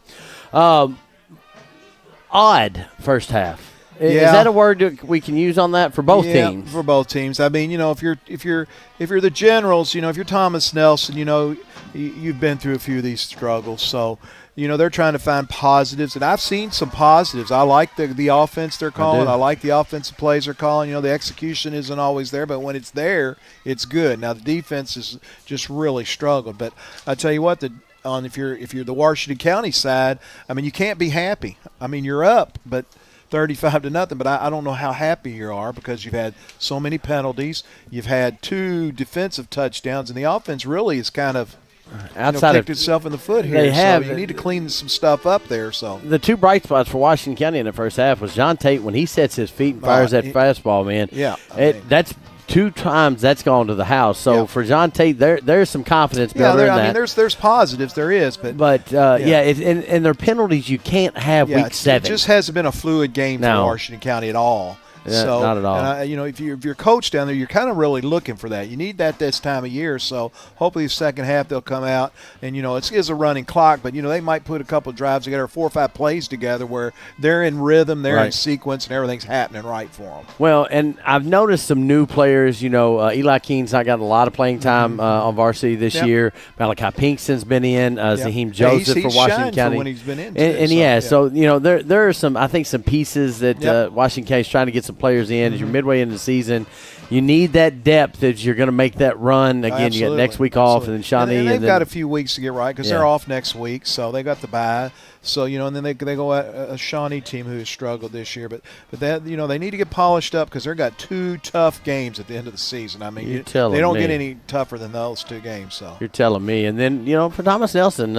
odd first half. Is that a word that we can use on that for both teams? For both teams. I mean, if you're the Generals, if you're Thomas Nelson, you've been through a few of these struggles. So, they're trying to find positives, and I've seen some positives. I like the offense they're calling. I like the offensive plays they're calling. The execution isn't always there, but when it's there, it's good. Now the defense has just really struggled. But I tell you what, if you're the Washington County side, I mean, you can't be happy. I mean, you're up, but 35-0, but I don't know how happy you are because you've had so many penalties. You've had 2 defensive touchdowns, and the offense really is kind of kicked itself in the foot here. They have. So you need to clean some stuff up there. So the 2 bright spots for Washington County in the first half was John Tate when he sets his feet and fires that fastball, man. Yeah, that's 2 times that's gone to the house. So for John Tate, there's some confidence building in that. I mean, there's positives. There is, but and their penalties you can't have week 7. It just hasn't been a fluid game for Washington County at all. Yeah, so, not at all. And if you're coach down there, you're kind of really looking for that. You need that this time of year. So hopefully the second half they'll come out and it is a running clock, but they might put a couple of drives together, 4 or 5 plays together where they're in rhythm, they're in sequence, and everything's happening right for them. Well, and I've noticed some new players. Eli Keene's not got a lot of playing time on varsity this year. Malachi Pinkston's been in. Zaheem Joseph for Washington County. When he's been in, there are some, I think, some pieces that Washington County's trying to get some players in as you're midway into the season. You need that depth as you're going to make that run. Again, you got next week off, and then Shawnee. And they've then, got a few weeks to get right because they're off next week, so they got the bye. So, and then they go at a Shawnee team who has struggled this year. But that, they need to get polished up because they've got 2 tough games at the end of the season. I mean, they don't get any tougher than those 2 games. So you're telling me. And then, for Thomas Nelson,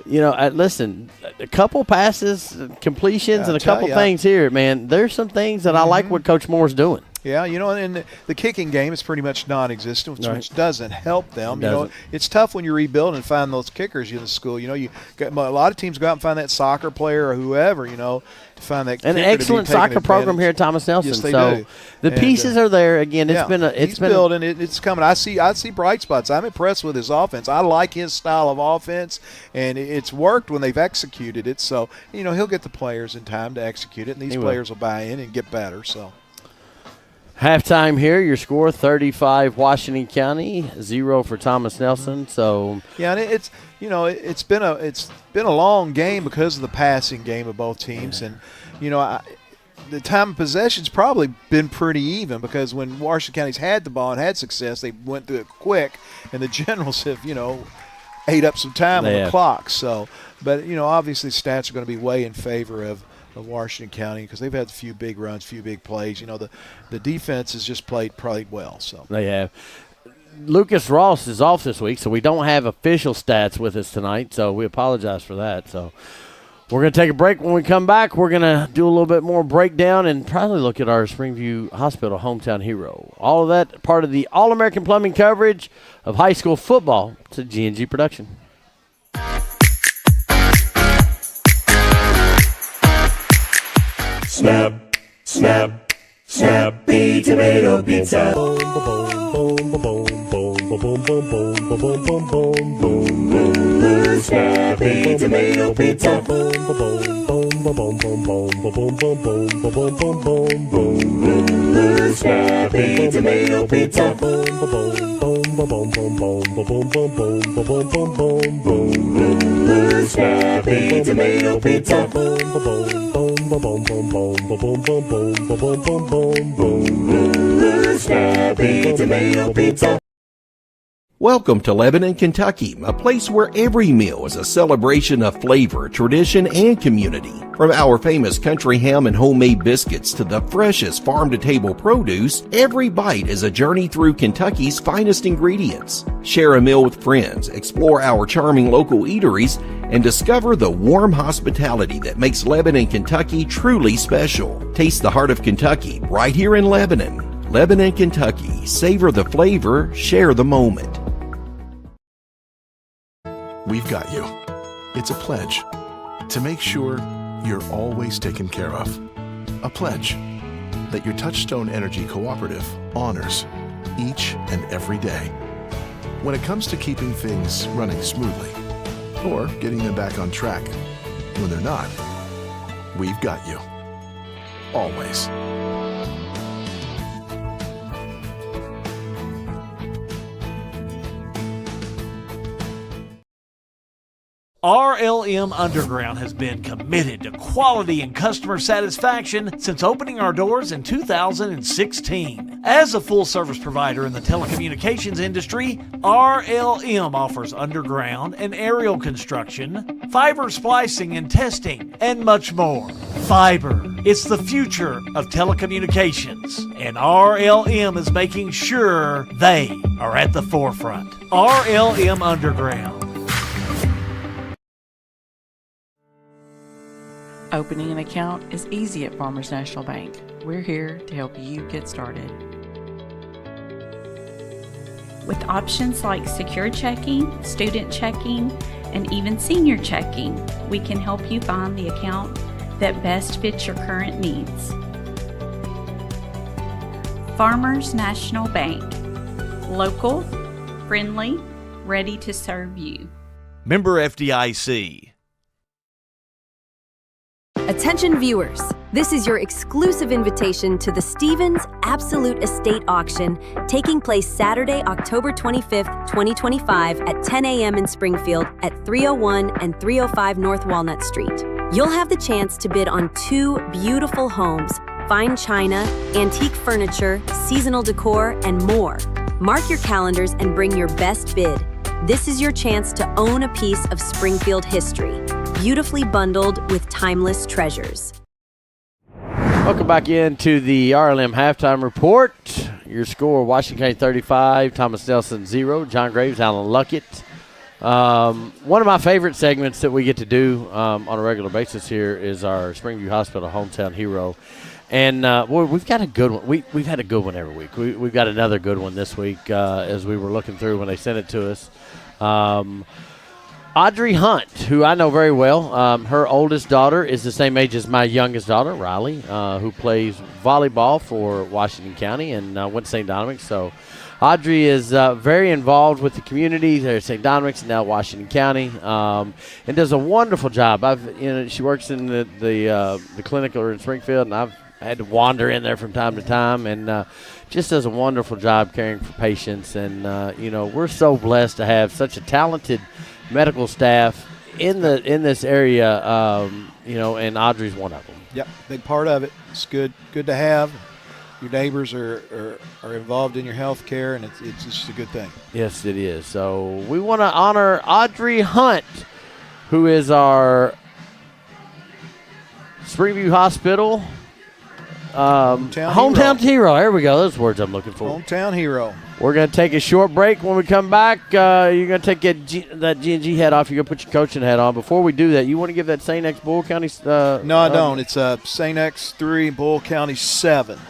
listen, a couple passes, completions, and a couple things here, man. There's some things that I like what Coach Moore's doing. Yeah, and the kicking game is pretty much non-existent, which doesn't help them. It's tough when you rebuild and find those kickers in the school. You got a lot of teams go out and find that soccer player or whoever, to find that. An excellent soccer program here at Thomas Nelson. Yes, they do. The pieces are there. Again, it's been building. It's coming. I see bright spots. I'm impressed with his offense. I like his style of offense, and it's worked when they've executed it. So he'll get the players in time to execute it, and these players will buy in and get better. So. Halftime here, your score 35 Washington County, 0 for Thomas Nelson. So and it's been a long game because of the passing game of both teams, and the time of possession's probably been pretty even because when Washington County's had the ball and had success, they went through it quick, and the Generals have ate up some time on the clock. So, but obviously stats are going to be way in favor of Washington County because they've had a few big runs, few big plays. The defense has just played well. So they have. Lucas Ross is off this week, so we don't have official stats with us tonight. So we apologize for that. So we're going to take a break. When we come back, we're going to do a little bit more breakdown and probably look at our Springview Hospital hometown hero. All of that part of the All-American Plumbing coverage of high school football to G&G Production. Snap, snap, snappy tomato pizza. Snappy tomato pizza. Snappy tomato pizza. Snappy tomato pizza. Snappy tomato pizza. Welcome to Lebanon, Kentucky, a place where every meal is a celebration of flavor, tradition, and community. From our famous country ham and homemade biscuits to the freshest farm-to-table produce, every bite is a journey through Kentucky's finest ingredients. Share a meal with friends, explore our charming local eateries, and discover the warm hospitality that makes Lebanon, Kentucky truly special. Taste the heart of Kentucky right here in Lebanon. Lebanon, Kentucky. Savor the flavor, share the moment. We've got you. It's a pledge to make sure you're always taken care of. A pledge that your Touchstone Energy Cooperative honors each and every day. When it comes to keeping things running smoothly or getting them back on track when they're not, we've got you. Always. RLM Underground has been committed to quality and customer satisfaction since opening our doors in 2016. As a full-service provider in the telecommunications industry, RLM offers underground and aerial construction, fiber splicing and testing, and much more. Fiber, it's the future of telecommunications, and RLM is making sure they are at the forefront. RLM Underground. Opening an account is easy at Farmers National Bank. We're here to help you get started. With options like secure checking, student checking, and even senior checking, we can help you find the account that best fits your current needs. Farmers National Bank. Local, friendly, ready to serve you. Member FDIC. Attention viewers, this is your exclusive invitation to the Stevens Absolute Estate Auction taking place Saturday, October 25th, 2025 at 10 a.m. in Springfield at 301 and 305 North Walnut Street. You'll have the chance to bid on 2 beautiful homes, fine china, antique furniture, seasonal decor, and more. Mark your calendars and bring your best bid. This is your chance to own a piece of Springfield history, beautifully bundled with timeless treasures. Welcome back into the RLM Halftime Report. Your score, Washington County 35, Thomas Nelson 0, John Graves, Alan Luckett. One of my favorite segments that we get to do on a regular basis here is our Springview Hospital Hometown Hero. And we've got a good one. We've had a good one every week. We've got another good one this week as we were looking through when they sent it to us. Audrey Hunt, who I know very well, her oldest daughter is the same age as my youngest daughter, Riley, who plays volleyball for Washington County and went to St. Dominic's. So Audrey is very involved with the community there at St. Dominic's and now Washington County, and does a wonderful job. She works in the clinic over in Springfield, and I've had to wander in there from time to time, and just does a wonderful job caring for patients. And we're so blessed to have such a talented medical staff in this area, and Audrey's one of them. Yep, big part of it. It's good to have. Your neighbors are involved in your health care, and it's just a good thing. Yes, it is. So we want to honor Audrey Hunt, who is our Springview Hospital hometown hero. There we go. Those words I'm looking for. Hometown hero. We're going to take a short break. When we come back, you're going to take that G&G hat off. You're going to put your coaching hat on. Before we do that, you want to give that St. X Bull County? No, I don't. It's St. X 3, Bull County 7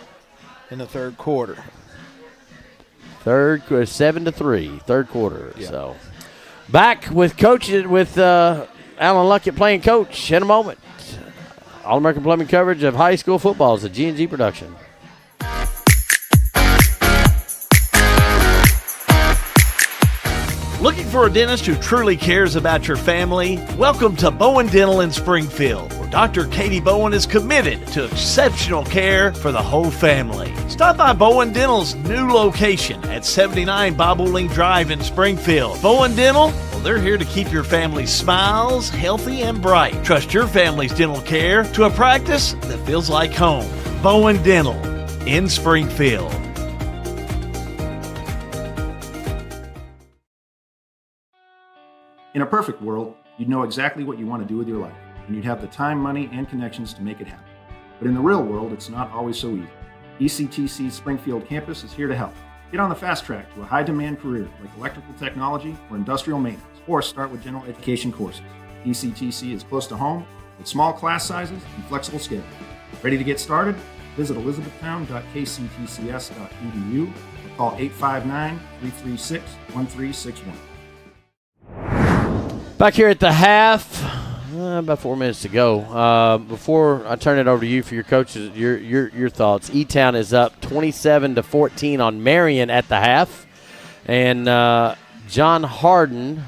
in the third quarter. 7-3, third quarter. Yeah. So back with coaching with Alan Luckett playing coach in a moment. All-American Plumbing coverage of high school football is a G&G production. Looking for a dentist who truly cares about your family? Welcome to Bowen Dental in Springfield, where Dr. Katie Bowen is committed to exceptional care for the whole family. Stop by Bowen Dental's new location at 79 Bobolink Drive in Springfield. Bowen Dental, well, they're here to keep your family's smiles healthy and bright. Trust your family's dental care to a practice that feels like home. Bowen Dental in Springfield. In a perfect world, you'd know exactly what you want to do with your life, and you'd have the time, money, and connections to make it happen. But in the real world, it's not always so easy. ECTC's Springfield campus is here to help. Get on the fast track to a high-demand career like electrical technology or industrial maintenance, or start with general education courses. ECTC is close to home with small class sizes and flexible schedules. Ready to get started? Visit elizabethtown.kctcs.edu or call 859-336-1361. Back here at the half, about 4 minutes to go. Before I turn it over to you for your coaches, your thoughts. E-Town is up 27-14 on Marion at the half, and John Hardin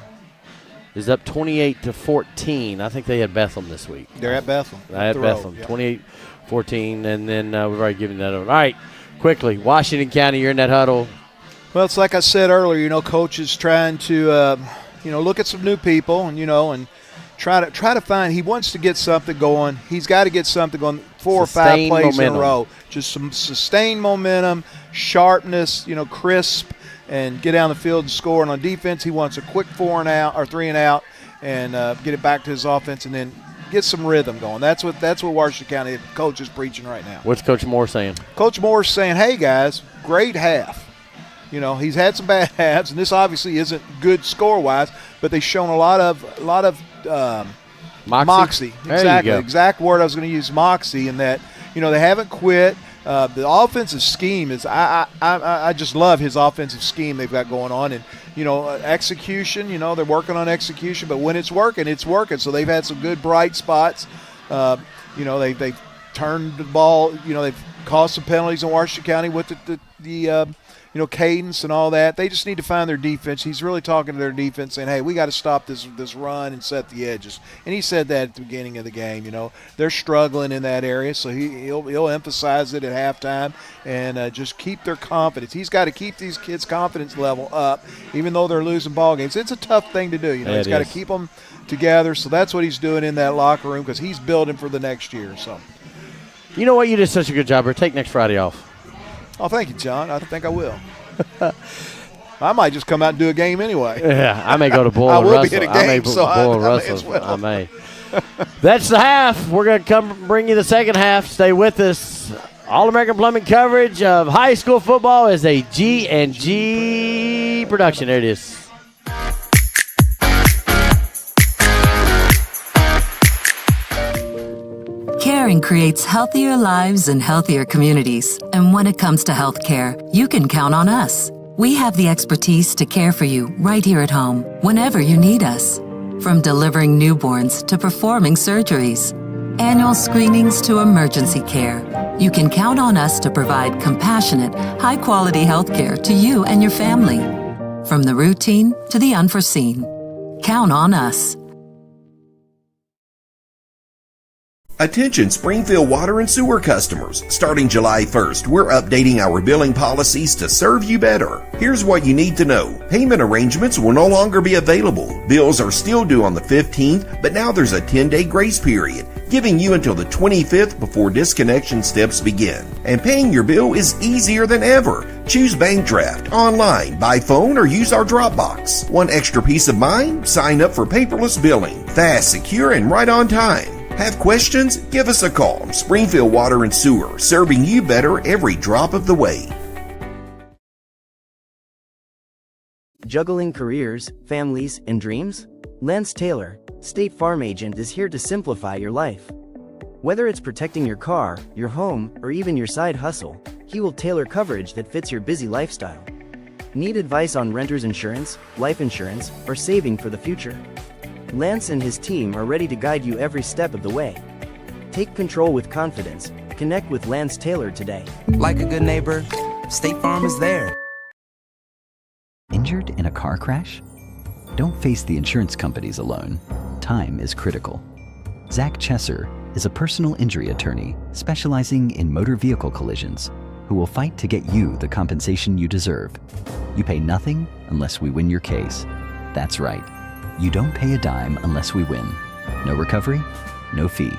is up 28-14. I think they had Bethlehem this week. They're at Bethlehem. At Bethlehem, 28-14, and then we've already given that over. All right, quickly, Washington County, you're in that huddle. Well, it's like I said earlier. Coach is trying to. Look at some new people and try to find. He wants to get something going. He's got to get something going. 4 or 5 plays in a row. Just some sustained momentum, sharpness, crisp, and get down the field and score. And on defense, he wants a quick 4 and out or 3 and out, and get it back to his offense, and then get some rhythm going. That's what Washington County coach is preaching right now. What's Coach Moore saying? Coach Moore is saying, "Hey guys, great half." He's had some bad halves, and this obviously isn't good score-wise, but they've shown a lot of moxie. Exactly, exact word I was going to use, moxie, in that they haven't quit. The offensive scheme is I just love his offensive scheme they've got going on, and execution. They're working on execution, but when it's working, it's working. So they've had some good bright spots. They've turned the ball. They've caused some penalties in Washington County with the cadence and all that. They just need to find their defense. He's really talking to their defense, saying, "Hey, we got to stop this run and set the edges." And he said that at the beginning of the game. They're struggling in that area, so he'll emphasize it at halftime and just keep their confidence. He's got to keep these kids' confidence level up, even though they're losing ball games. It's a tough thing to do. He's got to keep them together. So that's what he's doing in that locker room because he's building for the next year. So. You know what? You did such a good job, Bert. Take next Friday off. Oh, thank you, John. I think I will. I might just come out and do a game anyway. Yeah, I may go to Bull I and will Russell. be at a I may game, so Bull and I may Russell. as well. I may. That's the half. We're going to come bring you the second half. Stay with us. All-American Plumbing coverage of high school football is a G&G production. There it is. Caring creates healthier lives and healthier communities. And when it comes to healthcare, you can count on us. We have the expertise to care for you right here at home, whenever you need us. From delivering newborns to performing surgeries, annual screenings to emergency care, you can count on us to provide compassionate, high-quality healthcare to you and your family. From the routine to the unforeseen. Count on us. Attention Springfield water and sewer customers. Starting July 1st, we're updating our billing policies to serve you better. Here's what you need to know. Payment arrangements will no longer be available. Bills are still due on the 15th, but now there's a 10-day grace period, giving you until the 25th before disconnection steps begin. And paying your bill is easier than ever. Choose Bank Draft, online, by phone, or use our Dropbox. Want extra peace of mind? Sign up for paperless billing. Fast, secure, and right on time. Have questions? Give us a call. Springfield Water and Sewer, serving you better every drop of the way. Juggling careers, families, and dreams? Lance Taylor, State Farm Agent, is here to simplify your life. Whether it's protecting your car, your home, or even your side hustle, he will tailor coverage that fits your busy lifestyle. Need advice on renter's insurance, life insurance, or saving for the future? Lance and his team are ready to guide you every step of the way. Take control with confidence. Connect with Lance Taylor today. Like a good neighbor, State Farm is there. Injured in a car crash? Don't face the insurance companies alone. Time is critical. Zach Chesser is a personal injury attorney specializing in motor vehicle collisions who will fight to get you the compensation you deserve. You pay nothing unless we win your case. That's right. You don't pay a dime unless we win. No recovery, no fee.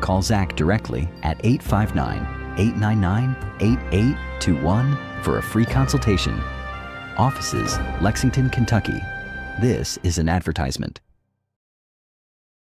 Call Zach directly at 859-899-8821 for a free consultation. Offices, Lexington, Kentucky. This is an advertisement.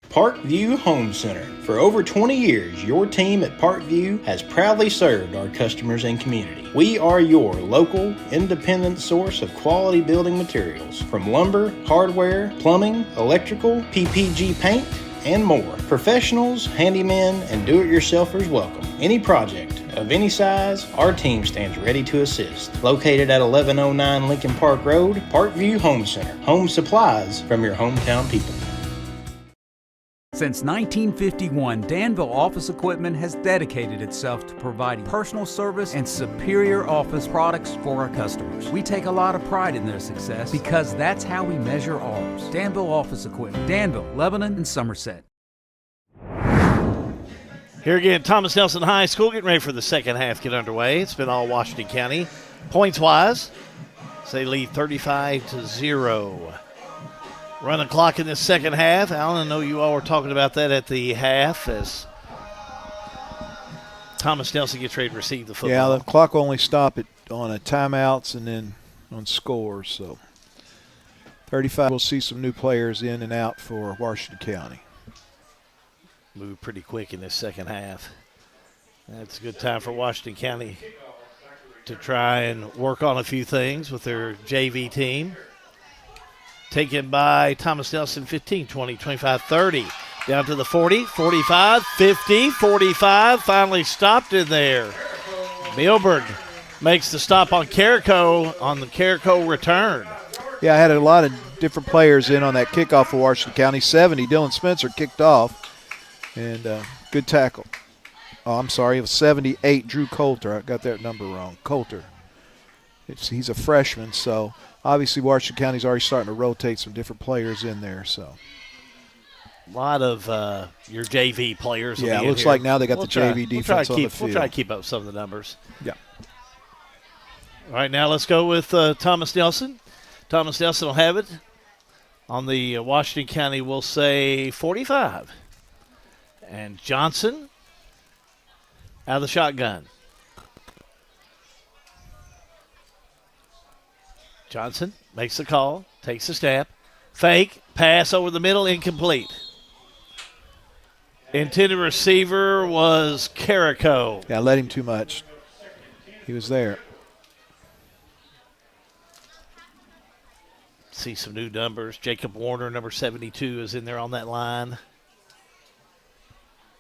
Parkview Home Center. For over 20 years, your team at Parkview has proudly served our customers and community. We are your local, independent source of quality building materials, from lumber, hardware, plumbing, electrical, PPG paint, and more. Professionals, handymen, and do-it-yourselfers welcome. Any project of any size, our team stands ready to assist. Located at 1109 Lincoln Park Road, Parkview Home Center. Home supplies from your hometown people. Since 1951, Danville Office Equipment has dedicated itself to providing personal service and superior office products for our customers. We take a lot of pride in their success because that's how we measure ours. Danville Office Equipment, Danville, Lebanon, and Somerset. Here again, Thomas Nelson High School getting ready for the second half get underway. It's been all Washington County. Points-wise, they lead 35-0. Running clock in this second half. Alan, I know you all were talking about that at the half as Thomas Nelson gets ready to receive the football. Yeah, the clock will only stop on timeouts and then on scores. So 35, we'll see some new players in and out for Washington County. Move pretty quick in this second half. That's a good time for Washington County to try and work on a few things with their JV team. Taken by Thomas Nelson, 15, 20, 25, 30. Down to the 40, 45, 50, 45. Finally stopped in there. Milberg makes the stop on Carrico on the Carrico return. Yeah, I had a lot of different players in on that kickoff for Washington County. 70, Dylan Spencer kicked off. And good tackle. Oh, I'm sorry, it was 78, Drew Coulter. I got that number wrong. Coulter. He's a freshman, so obviously Washington County's already starting to rotate some different players in there. So a lot of your JV players. Yeah, it looks like now they got the JV defense on the field. We'll try to keep up some of the numbers. Yeah. All right, now let's go with Thomas Nelson. Thomas Nelson will have it on the Washington County, we'll say 45. And Johnson out of the shotgun. Johnson makes the call, takes the snap. Fake, pass over the middle, incomplete. Intended receiver was Carrico. Yeah, I let him too much. He was there. See some new numbers. Jacob Warner, number 72, is in there on that line.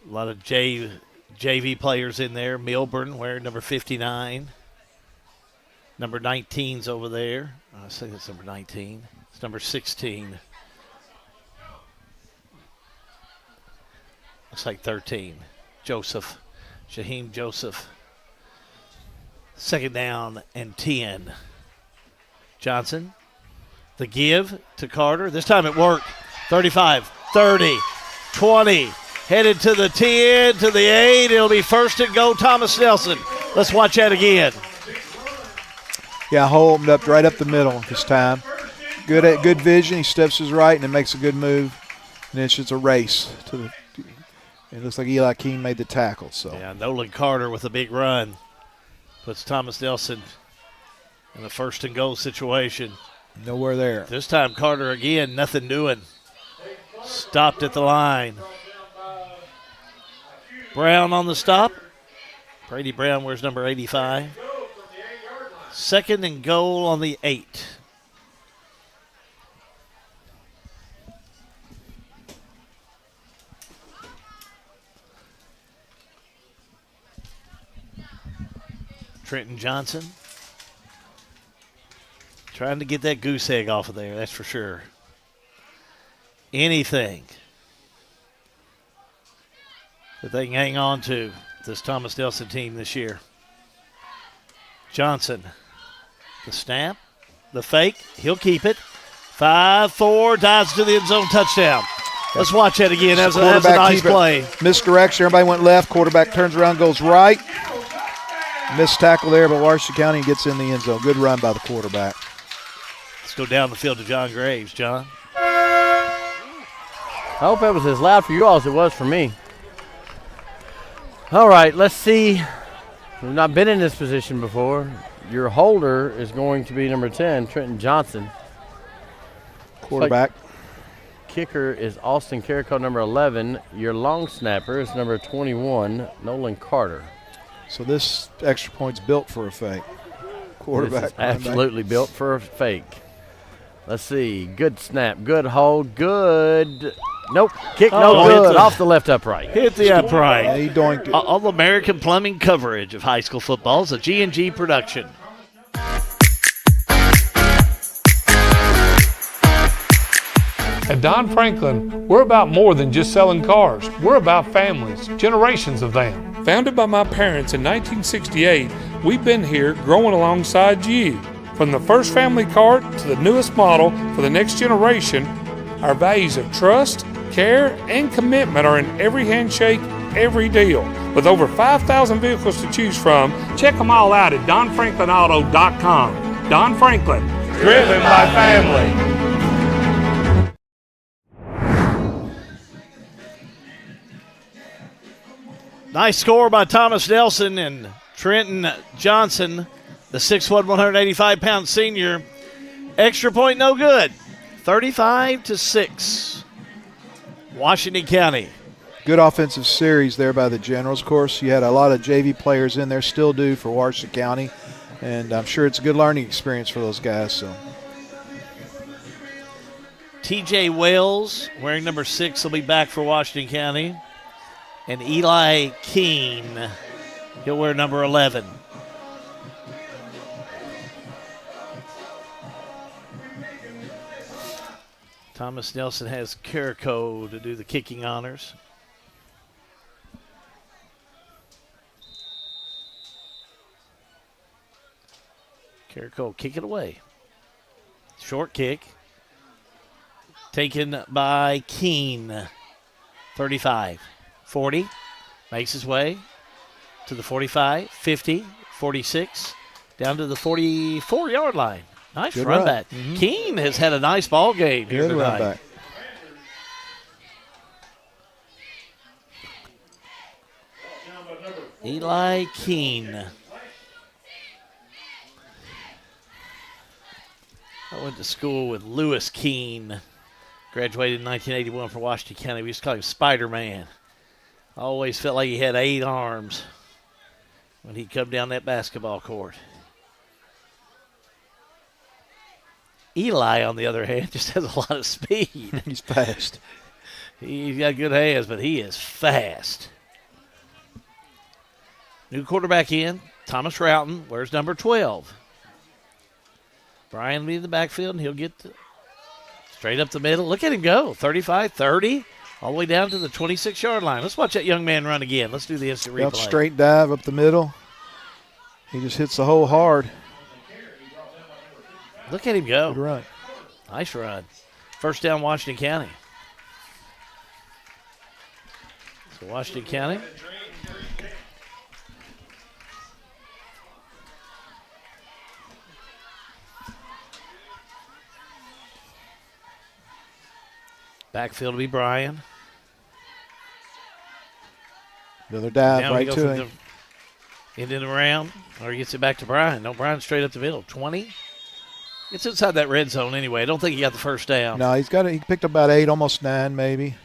A lot of JV players in there. Milburn wearing number 59. Number 19's over there. I think it's number 19. It's number 16. Looks like 13. Joseph. Shaheem Joseph. Second down and 10. Johnson. The give to Carter. This time it worked. 35, 30, 20. Headed to the 10, to the 8. It'll be first and go, Thomas Nelson. Let's watch that again. Yeah, Hole opened up right up the middle this time. Good vision. He steps his right and then makes a good move. And it's just a race to the. It looks like Eli Keene made the tackle. So yeah, Nolan Carter with a big run puts Thomas Nelson in a first and goal situation. Nowhere there. This time Carter again, nothing doing. Stopped at the line. Brown on the stop. Brady Brown wears number 85. Second and goal on the 8. Trenton Johnson trying to get that goose egg off of there, that's for sure. Anything that they can hang on to, this Thomas Nelson team this year. Johnson, the snap, the fake, he'll keep it. 5-4, dives to the end zone, touchdown. Let's watch that again. That's a nice play. Misdirection, everybody went left. Quarterback turns around, goes right. Missed tackle there, but Washington County gets in the end zone. Good run by the quarterback. Let's go down the field to John Graves. John? I hope that was as loud for you all as it was for me. All right, let's see. We've not been in this position before. Your holder is going to be number 10, Trenton Johnson. Quarterback. Kicker is Austin Carrico, number 11. Your long snapper is number 21, Nolan Carter. So this extra point's built for a fake. Quarterback. This is absolutely built for a fake. Let's see. Good snap. Good hold. Good. Nope. Kick no good. Off the left upright. Hit the upright. Yeah, he doinked it. All-American plumbing coverage of high school football is a G&G production. At Don Franklin, we're about more than just selling cars. We're about families, generations of them. Founded by my parents in 1968, we've been here growing alongside you. From the first family car to the newest model for the next generation, our values of trust, care, and commitment are in every handshake, every deal. With over 5,000 vehicles to choose from, check them all out at DonFranklinAuto.com. Don Franklin, driven by family. Nice score by Thomas Nelson and Trenton Johnson, the 6'1", 185-pound senior. Extra point no good. 35-6. Washington County. Good offensive series there by the Generals. Of course, you had a lot of JV players in there, still do for Washington County, and I'm sure it's a good learning experience for those guys. So, TJ Wells, wearing number 6, will be back for Washington County. And Eli Keene, he'll wear number 11. Thomas Nelson has Carrico to do the kicking honors. Carrico kick it away. Short kick. Taken by Keene. 35. 40, makes his way to the 45, 50, 46, down to the 44-yard line. Nice good run back. Mm-hmm. Keene has had a nice ball game here good tonight. Run back. Eli Keene. I went to school with Lewis Keene. Graduated in 1981 from Washington County. We used to call him Spider-Man. I always felt like he had 8 arms when he'd come down that basketball court. Eli, on the other hand, just has a lot of speed. He's fast. He's got good hands, but he is fast. New quarterback in, Thomas Roughton. Where's number 12? Brian will be in the backfield, and he'll get straight up the middle. Look at him go. 35, 30, all the way down to the 26-yard line. Let's watch that young man run again. Let's do the instant replay. Straight dive up the middle. He just hits the hole hard. Look at him go. Good run. Nice run. First down, Washington County. So Washington County. Backfield will be Brian. Another dive Now right to him. End it around, or he gets it back to Brian. No, Brian straight up the middle. 20. It's inside that red zone anyway. I don't think he got the first down. No, he picked up about 8, almost 9 maybe.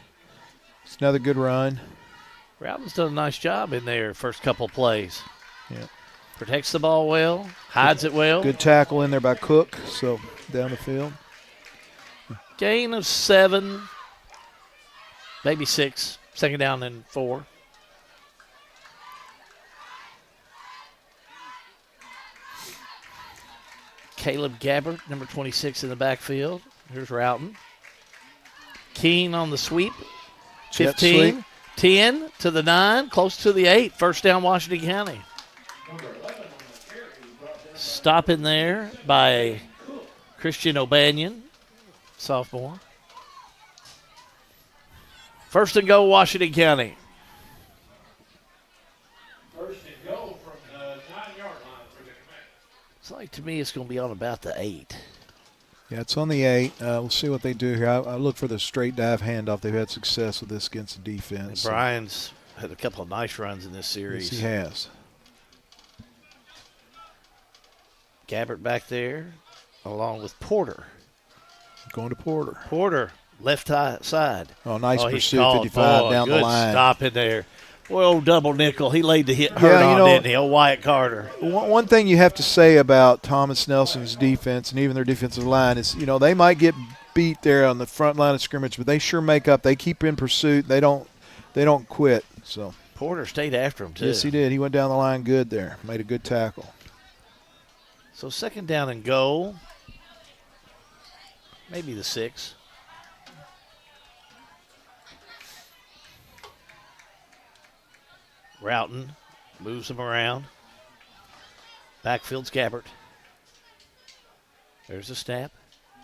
It's another good run. Routen's done a nice job in there first couple plays. Yeah. Protects the ball well, hides it well. Good tackle in there by Cook, so down the field. Gain of 7, maybe 6. Second down and 4. Caleb Gabbert, number 26 in the backfield. Here's Roughton. Keene on the sweep. 15, sweep. 10 to the 9, close to the 8. First down, Washington County. Stop in there by Christian O'Banion, sophomore. First and goal, Washington County. First and goal from the 9-yard line for the Commanders. It's like, to me, it's going to be on about the 8. Yeah, it's on the 8. We'll see what they do here. I look for the straight dive handoff. They've had success with this against the defense. And Brian's had a couple of nice runs in this series. Yes, he has. Gabbert back there, along with Porter. Going to Porter. Porter, left side. Oh, nice he's pursuit, called. 55 Boy, down the good line. Stop in there. Boy, old double nickel. He laid the hurt on, didn't he? Old Wyatt Carter. One thing you have to say about Thomas Nelson's defense and even their defensive line is, they might get beat there on the front line of scrimmage, but they sure make up. They keep in pursuit. They don't quit. So Porter stayed after him, too. Yes, he did. He went down the line good there. Made a good tackle. So second down and goal. Maybe the 6. Roughton moves him around. Backfield's Gabbert. There's a snap.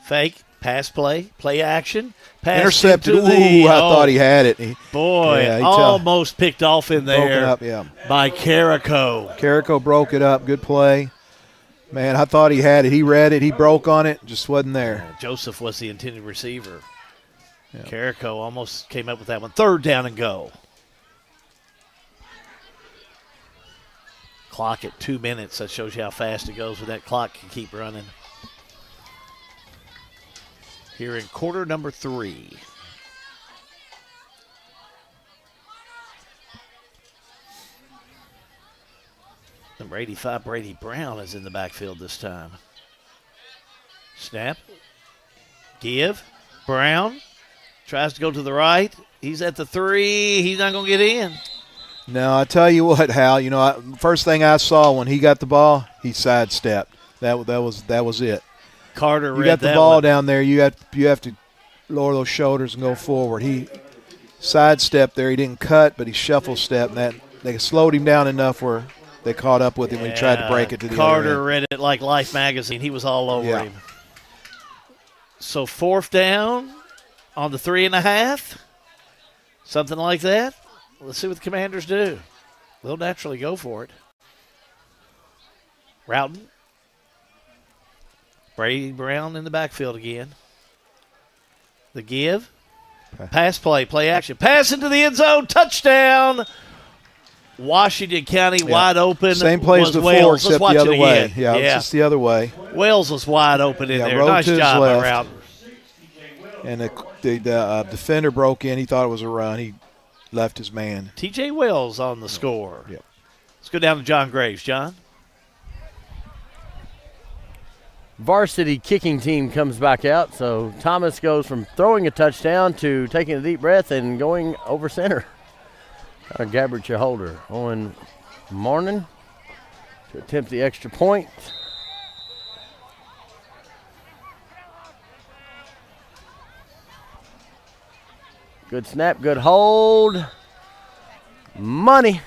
Fake. Pass play. Play action. Pass intercepted. Ooh, I thought he had it. He almost picked off in there up, yeah. by Carrico. Carrico broke it up. Good play. Man, I thought he had it. He read it. He broke on it. Just wasn't there. Joseph was the intended receiver. Yeah. Carrico almost came up with that one. Third down and goal. Clock at 2 minutes. That shows you how fast it goes when that clock can keep running. Here in quarter number 3. Number 85, Brady Brown, is in the backfield this time. Snap. Give. Brown tries to go to the right. He's at the 3. He's not going to get in. No, I tell you what, Hal. First thing I saw when he got the ball, he sidestepped. That was it. Carter, you got the ball down there. You have to lower those shoulders and go forward. He sidestepped there. He didn't cut, but he shuffle stepped. And they slowed him down enough where they caught up with him when he tried to break it to the other end. Carter read it like Life magazine. He was all over him. So fourth down on the 3.5, something like that. Let's see what the Commanders do. They'll naturally go for it. Roughton. Brady Brown in the backfield again. The give. Pass play, play action. Pass into the end zone. Touchdown. Washington County wide open. Same place was before, Wales. except Let's watch the other it way. again. Yeah, it's just the other way. Wales was wide open in there. Rode Nice to his job by left. Routon. And the defender broke in. He thought it was a run. He left his man. T.J. Wells on the score. Yep. Let's go down to John Graves. John? Varsity kicking team comes back out, so Thomas goes from throwing a touchdown to taking a deep breath and going over center. Gabbard your holder. Owen Marnin to attempt the extra point. Good snap, good hold. Money.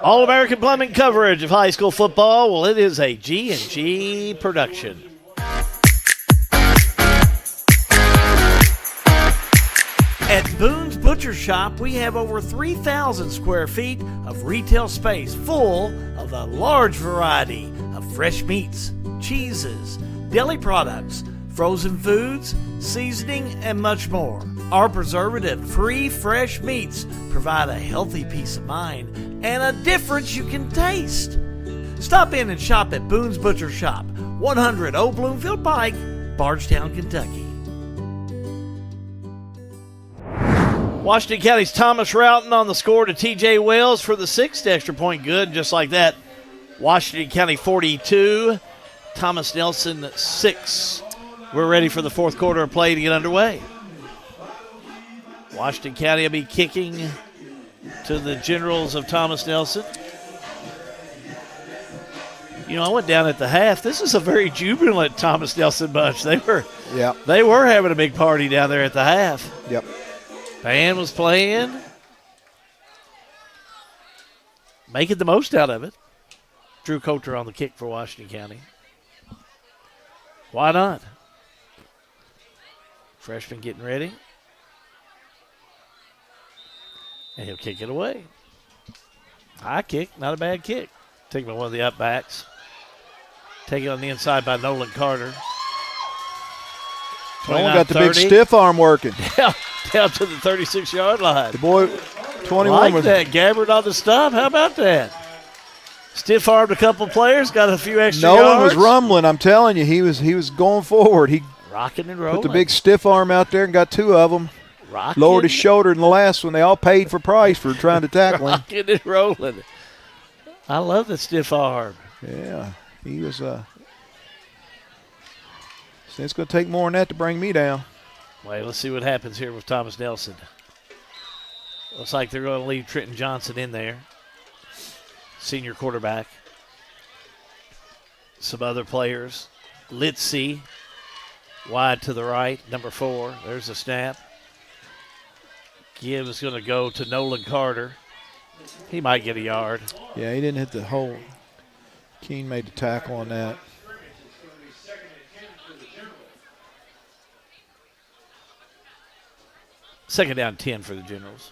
All-American Plumbing coverage of high school football. Well, it is a G&G production. At Boone's Butcher Shop, we have over 3,000 square feet of retail space full of a large variety of fresh meats, cheeses, deli products, frozen foods, seasoning, and much more. Our preservative-free fresh meats provide a healthy peace of mind and a difference you can taste. Stop in and shop at Boone's Butcher Shop, 100 Old Bloomfield Pike, Bardstown, Kentucky. Washington County's Thomas Routon on the score to T.J. Wells for the 6th extra point good. Just like that, Washington County 42, Thomas Nelson 6. We're ready for the fourth quarter of play to get underway. Washington County will be kicking to the Generals of Thomas Nelson. You know, I went down at the half. This is a very jubilant Thomas Nelson bunch. They were having a big party down there at the half. Yep. Band was playing. Making the most out of it. Drew Coulter on the kick for Washington County. Why not? Freshman getting ready. And he'll kick it away. High kick, not a bad kick. Taken by one of the up backs. Taken on the inside by Nolan Carter. Nolan got the big stiff arm working. Down to the 36-yard line. The boy, 21 like was that. Gabbard on the stop. How about that? Stiff armed a couple players, got a few extra Nolan yards. was rumbling. I'm telling you, he was going forward. He rocking and rolling. Put the big stiff arm out there and got two of them. Rocking. Lowered his shoulder in the last one. They all paid for price for trying to tackle him. Rocking and rolling. I love the stiff arm. Yeah, he was. It's going to take more than that to bring me down. Wait, let's see what happens here with Thomas Nelson. Looks like they're going to leave Trenton Johnson in there. Senior quarterback. Some other players. Litzy, wide to the right, number 4. There's a snap. Gibbs going to go to Nolan Carter. He might get a yard. Yeah, he didn't hit the hole. Keene made the tackle on that. Second down 10 for the Generals.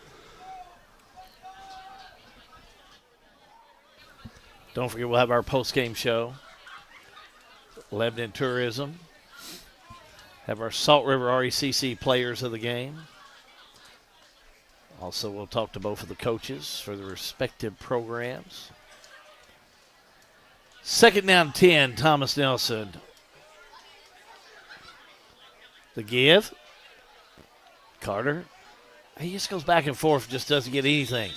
Don't forget, we'll have our post-game show. Lebanon Tourism. Have our Salt River RECC players of the game. Also, we'll talk to both of the coaches for the respective programs. Second down 10, Thomas Nelson. The give. Carter. He just goes back and forth, just doesn't get anything.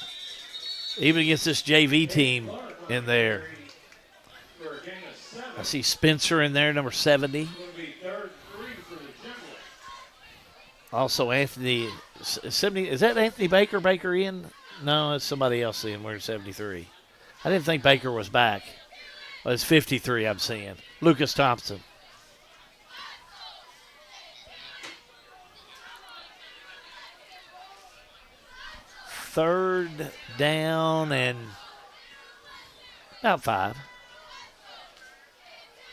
Even against this JV team in there. I see Spencer in there, number 70. Also Anthony, 70, is that Anthony Baker? Baker in? No, it's somebody else in wearing 73. I didn't think Baker was back. Well, it's 53 I'm seeing. Lucas Thompson. Third down and about 5.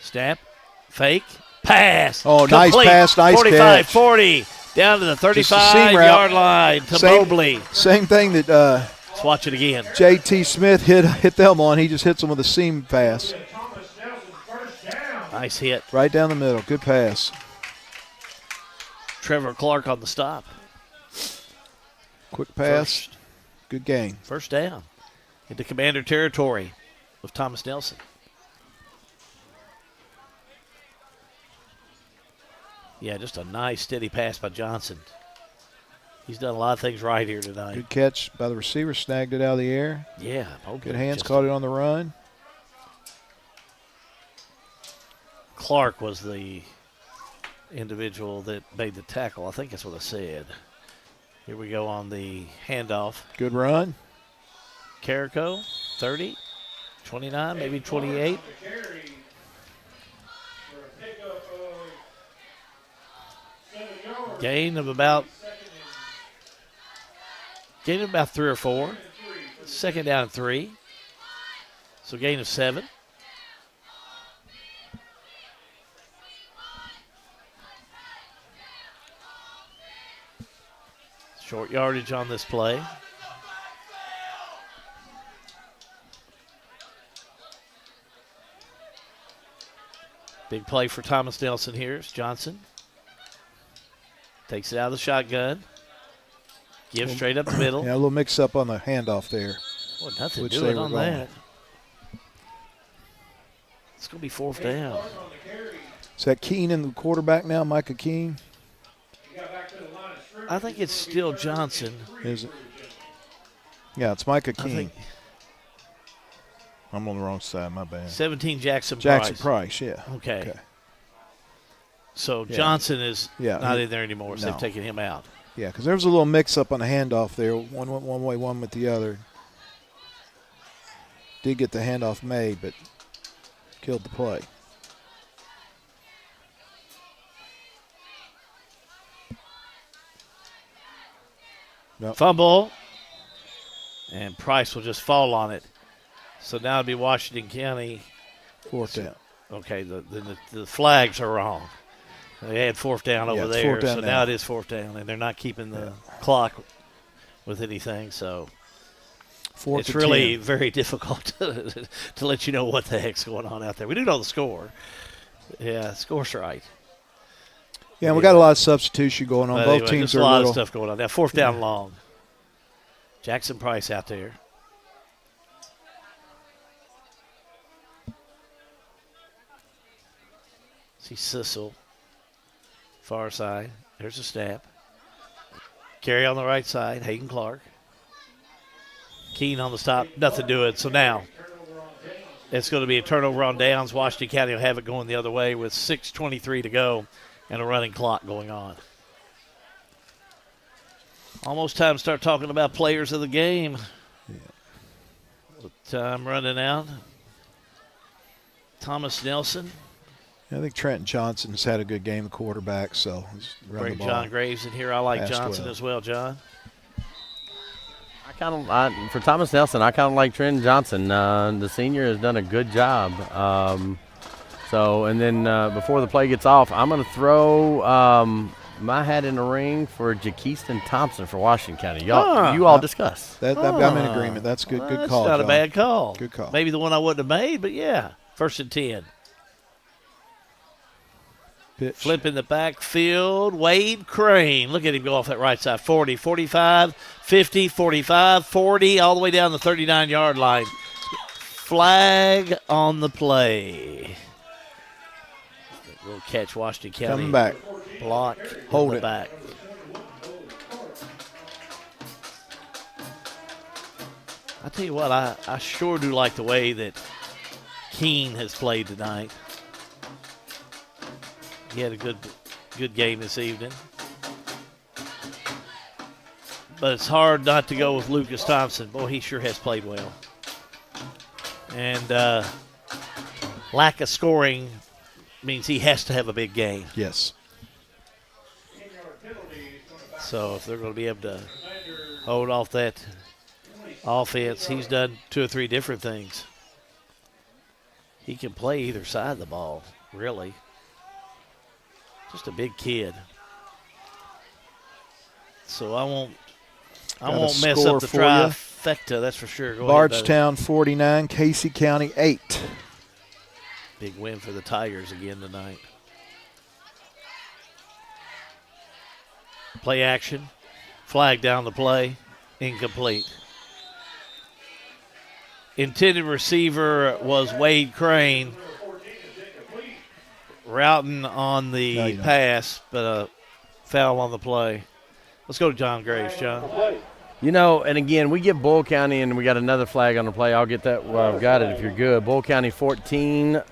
Snap, fake, pass. Oh, complete. nice pass, nice 45, catch. 40, down to the 35-yard line to Mobley. Same thing that let's watch it again. J.T. Smith hit them on. He just hits them with a seam pass. Nice hit. Right down the middle. Good pass. Trevor Clark on the stop. Quick pass. Good game. First down. into Commander territory with Thomas Nelson. Yeah, just a nice, steady pass by Johnson. He's done a lot of things right here tonight. Good catch by the receiver, snagged it out of the air. Yeah. Good hands, caught it on the run. Clark was the individual that made the tackle. I think that's what I said. Here we go on the handoff. Good run. Carrico, 30, 29, maybe 28. Gain of about 3 or 4. Second down and 3. So gain of 7. Short yardage on this play. Big play for Thomas Nelson here. It's Johnson. Takes it out of the shotgun. Gives straight up the middle. Yeah, a little mix-up on the handoff there. Well, nothing to do it on that. It's going to be 4th down. Is that Keenan, the quarterback now, Micah Keene? I think it's still Johnson. Is it? Yeah, it's Micah Keene. I'm on the wrong side, my bad. 17 Jackson Price. Jackson Price, yeah. Okay. So Johnson is not in there anymore, so they've taken him out. Yeah, because there was a little mix-up on the handoff there. One went one way, one went the other. Did get the handoff made, but killed the play. Nope. Fumble, and Price will just fall on it. So now it'll be Washington County. 4th down. Okay, the flags are wrong. They had 4th down over there, so now it is 4th down, and they're not keeping the clock with anything. So it's really very difficult to let you know what the heck's going on out there. We do know the score. Yeah, the score's right. Yeah, we got a lot of substitution going on. Both teams just are a lot of stuff going on. Now 4th down long. Jackson Price out there. See Sissel. Far side. There's a snap. Carry on the right side. Hayden Clark. Keene on the stop. Nothing doing. So now it's going to be a turnover on downs. Washington County will have it going the other way with 6:23 to go and a running clock going on. Almost time to start talking about players of the game. Yeah. With time running out. Thomas Nelson. I think Trenton Johnson's had a good game, the quarterback, so he's run the ball. Bring John Graves in here. I like Johnson as well, John. For Thomas Nelson, I kind of like Trenton Johnson. The senior has done a good job. And then before the play gets off, I'm going to throw my hat in the ring for Jakeiston Thompson for Washington County. You all discuss. I'm in agreement. That's good. Good call. That's not John. a bad call. Good call. Maybe the one I wouldn't have made, but yeah, 1st and 10. Pitch. Flip in the backfield. Wade Crane. Look at him go off that right side. 40, 45, 50, 45, 40, all the way down the 39-yard line. Flag on the play. We'll catch Washington County. Coming back. Block. Hold it. Back. I tell you what, I sure do like the way that Keene has played tonight. He had a good game this evening. But it's hard not to go with Lucas Thompson. Boy, he sure has played well. And lack of scoring means he has to have a big game. Yes. So if they're going to be able to hold off that offense, he's done 2 or 3 different things. He can play either side of the ball, really. Just a big kid. So I won't mess up the trifecta, that's for sure. Go Bardstown 49, Casey County 8. Big win for the Tigers again tonight. Play action. Flag down the play. Incomplete. intended receiver was Wade Crane. Routing on the pass, but a foul on the play. Let's go to John Graves, John. You know, and again, we get Bull County, and we got another flag on the play. I'll get that. Well, I've got it if you're good. Bull County 14,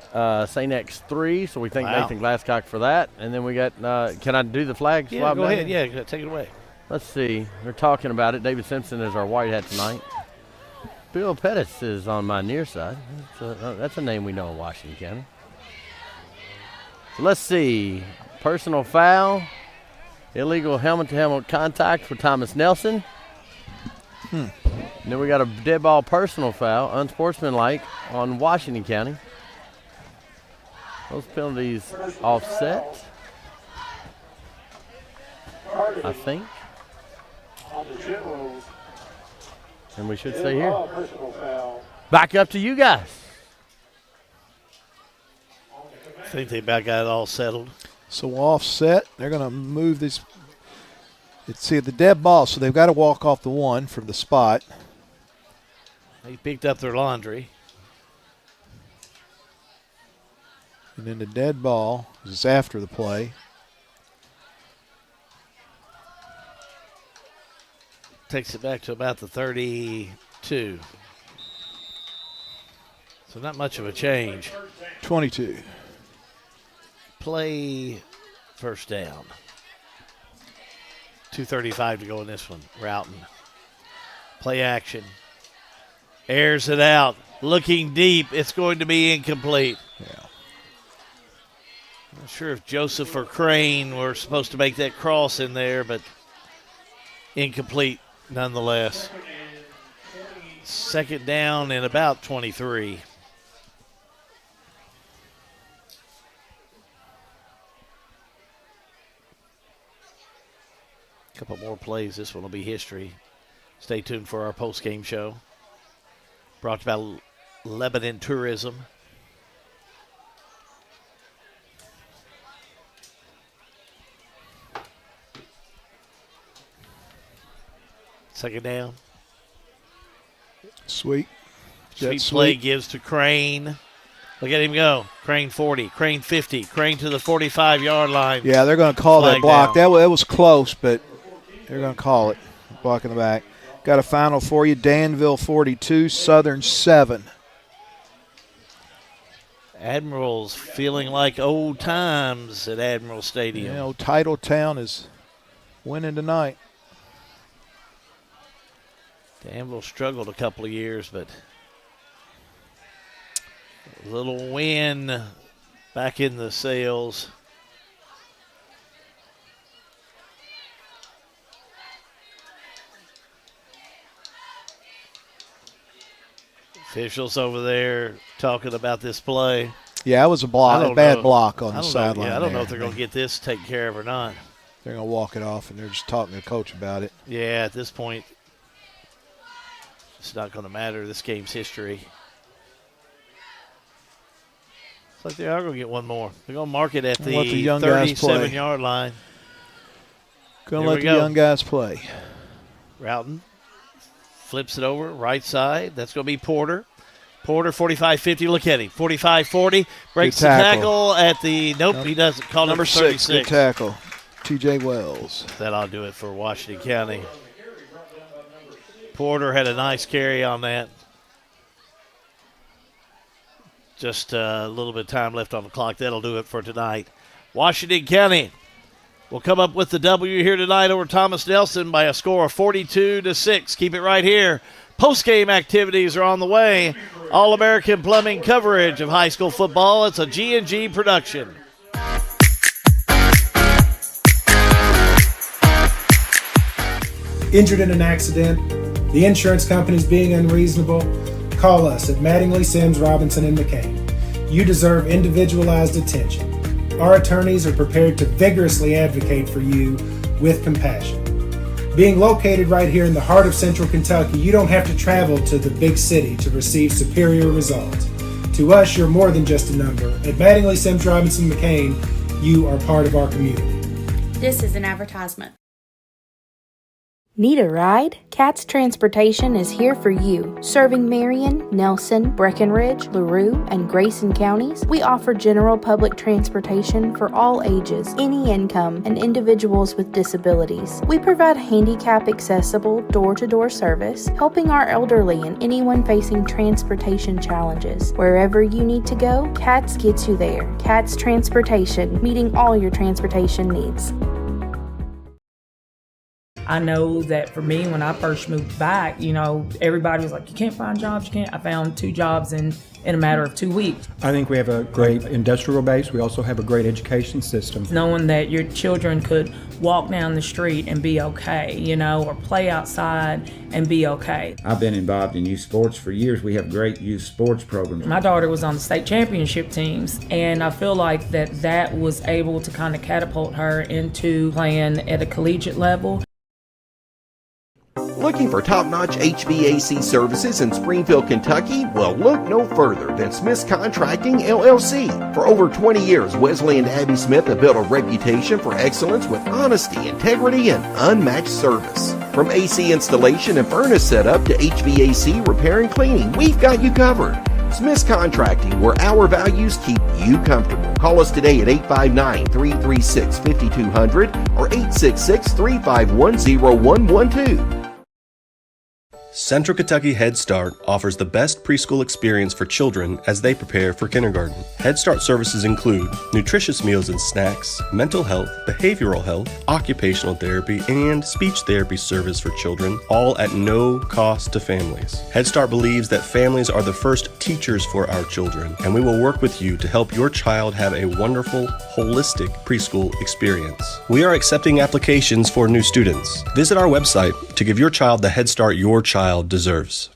St. X 3. So we thank Nathan Glasscock for that. And then we got, can I do the flag swap? Yeah, go ahead. Yeah, take it away. Let's see. They're talking about it. David Simpson is our white hat tonight. Bill Pettis is on my near side. That's a name we know in Washington County. So let's see. Personal foul. Illegal helmet-to-helmet contact for Thomas Nelson. And then we got a dead ball personal foul, unsportsmanlike, on Washington County. Those penalties offset, I think. And we should stay here. Back up to you guys. I think they about got it all settled. So offset, they're going to move this. See the dead ball, so they've got to walk off the one from the spot. They picked up their laundry. And then the dead ball is after the play. Takes it back to about the 32. So not much of a change. 22. Play first down. 2:35 to go in this one. Routing. Play action. Airs it out. Looking deep. It's going to be incomplete. Yeah. Not sure if Joseph or Crane were supposed to make that cross in there, but incomplete nonetheless. Second down and about 23. Couple more plays. This one will be history. Stay tuned for our post-game show. Brought to you by Lebanon Tourism. Second down. Sweet. Sweet play gives to Crane. Look at him go. Crane 40, Crane 50, Crane to the 45-yard line. Yeah, they're going to call that block. Down. That was close, but they're going to call it. Block in the back. Got a final for you. Danville 42, Southern 7. Admirals feeling like old times at Admiral Stadium. You know, Title Town is winning tonight. Danville struggled a couple of years, but a little win back in the sails. Officials over there talking about this play. Yeah, it was a bad block on the sideline. Yeah, I don't know if they're going to get this taken care of or not. They're going to walk it off, and they're just talking to the coach about it. Yeah, at this point, it's not going to matter. This game's history. Looks like they are going to get one more. They're going to mark it at the 37-yard line. Going to let the young guys play. Routon flips it over, right side. That's going to be Porter. Porter, 45-50. Look at him. 45-40. Breaks the tackle at the – nope, he doesn't. Call number 36. Good tackle. T.J. Wells. That'll do it for Washington County. Porter had a nice carry on that. Just a little bit of time left on the clock. That'll do it for tonight. Washington County will come up with the W here tonight over Thomas Nelson by a score of 42-6. Keep it right here. Post-game activities are on the way. All-American Plumbing coverage of high school football. It's a G&G production. Injured in an accident? The insurance company's being unreasonable? Call us at Mattingly, Sims, Robinson, and McCain. You deserve individualized attention. Our attorneys are prepared to vigorously advocate for you with compassion. Being located right here in the heart of Central Kentucky, you don't have to travel to the big city to receive superior results. To us, you're more than just a number. At Mattingly, Sims, Robinson, McCain, you are part of our community. This is an advertisement. Need a ride? CATS Transportation is here for you. Serving Marion, Nelson, Breckenridge, LaRue, and Grayson counties, we offer general public transportation for all ages, any income, and individuals with disabilities. We provide handicap-accessible, door-to-door service, helping our elderly and anyone facing transportation challenges. Wherever you need to go, CATS gets you there. CATS Transportation, meeting all your transportation needs. I know that for me, when I first moved back, everybody was like, you can't find jobs, you can't. I found 2 jobs in a matter of 2 weeks. I think we have a great industrial base. We also have a great education system. Knowing that your children could walk down the street and be okay, or play outside and be okay. I've been involved in youth sports for years. We have great youth sports programs. My daughter was on the state championship teams, and I feel like that was able to kind of catapult her into playing at a collegiate level. Looking for top-notch HVAC services in Springfield, Kentucky? Well, look no further than Smith's Contracting, LLC. For over 20 years, Wesley and Abby Smith have built a reputation for excellence with honesty, integrity, and unmatched service. From AC installation and furnace setup to HVAC repair and cleaning, we've got you covered. Smith's Contracting, where our values keep you comfortable. Call us today at 859-336-5200 or 866-351-0112. Central Kentucky Head Start offers the best preschool experience for children as they prepare for kindergarten. Head Start services include nutritious meals and snacks, mental health, behavioral health, occupational therapy, and speech therapy service for children, all at no cost to families. Head Start believes that families are the first teachers for our children, and we will work with you to help your child have a wonderful, holistic preschool experience. We are accepting applications for new students. Visit our website to give your child the Head Start your child deserves.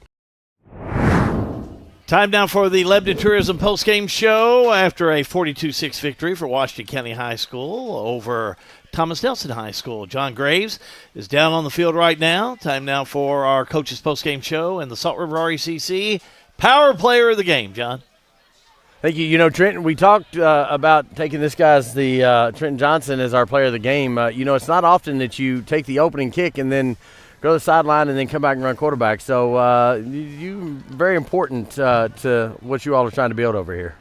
Time now for the Lebanon Tourism postgame show after a 42-6 victory for Washington County High School over Thomas Nelson High School. John Graves is down on the field right now. Time now for our coaches postgame show and the Salt River RECC Power Player of the Game. John. Thank you. Trenton, we talked about taking this guy as the Trenton Johnson as our player of the game. It's not often that you take the opening kick and then go to the sideline and then come back and run quarterback. So you very important to what you all are trying to build over here.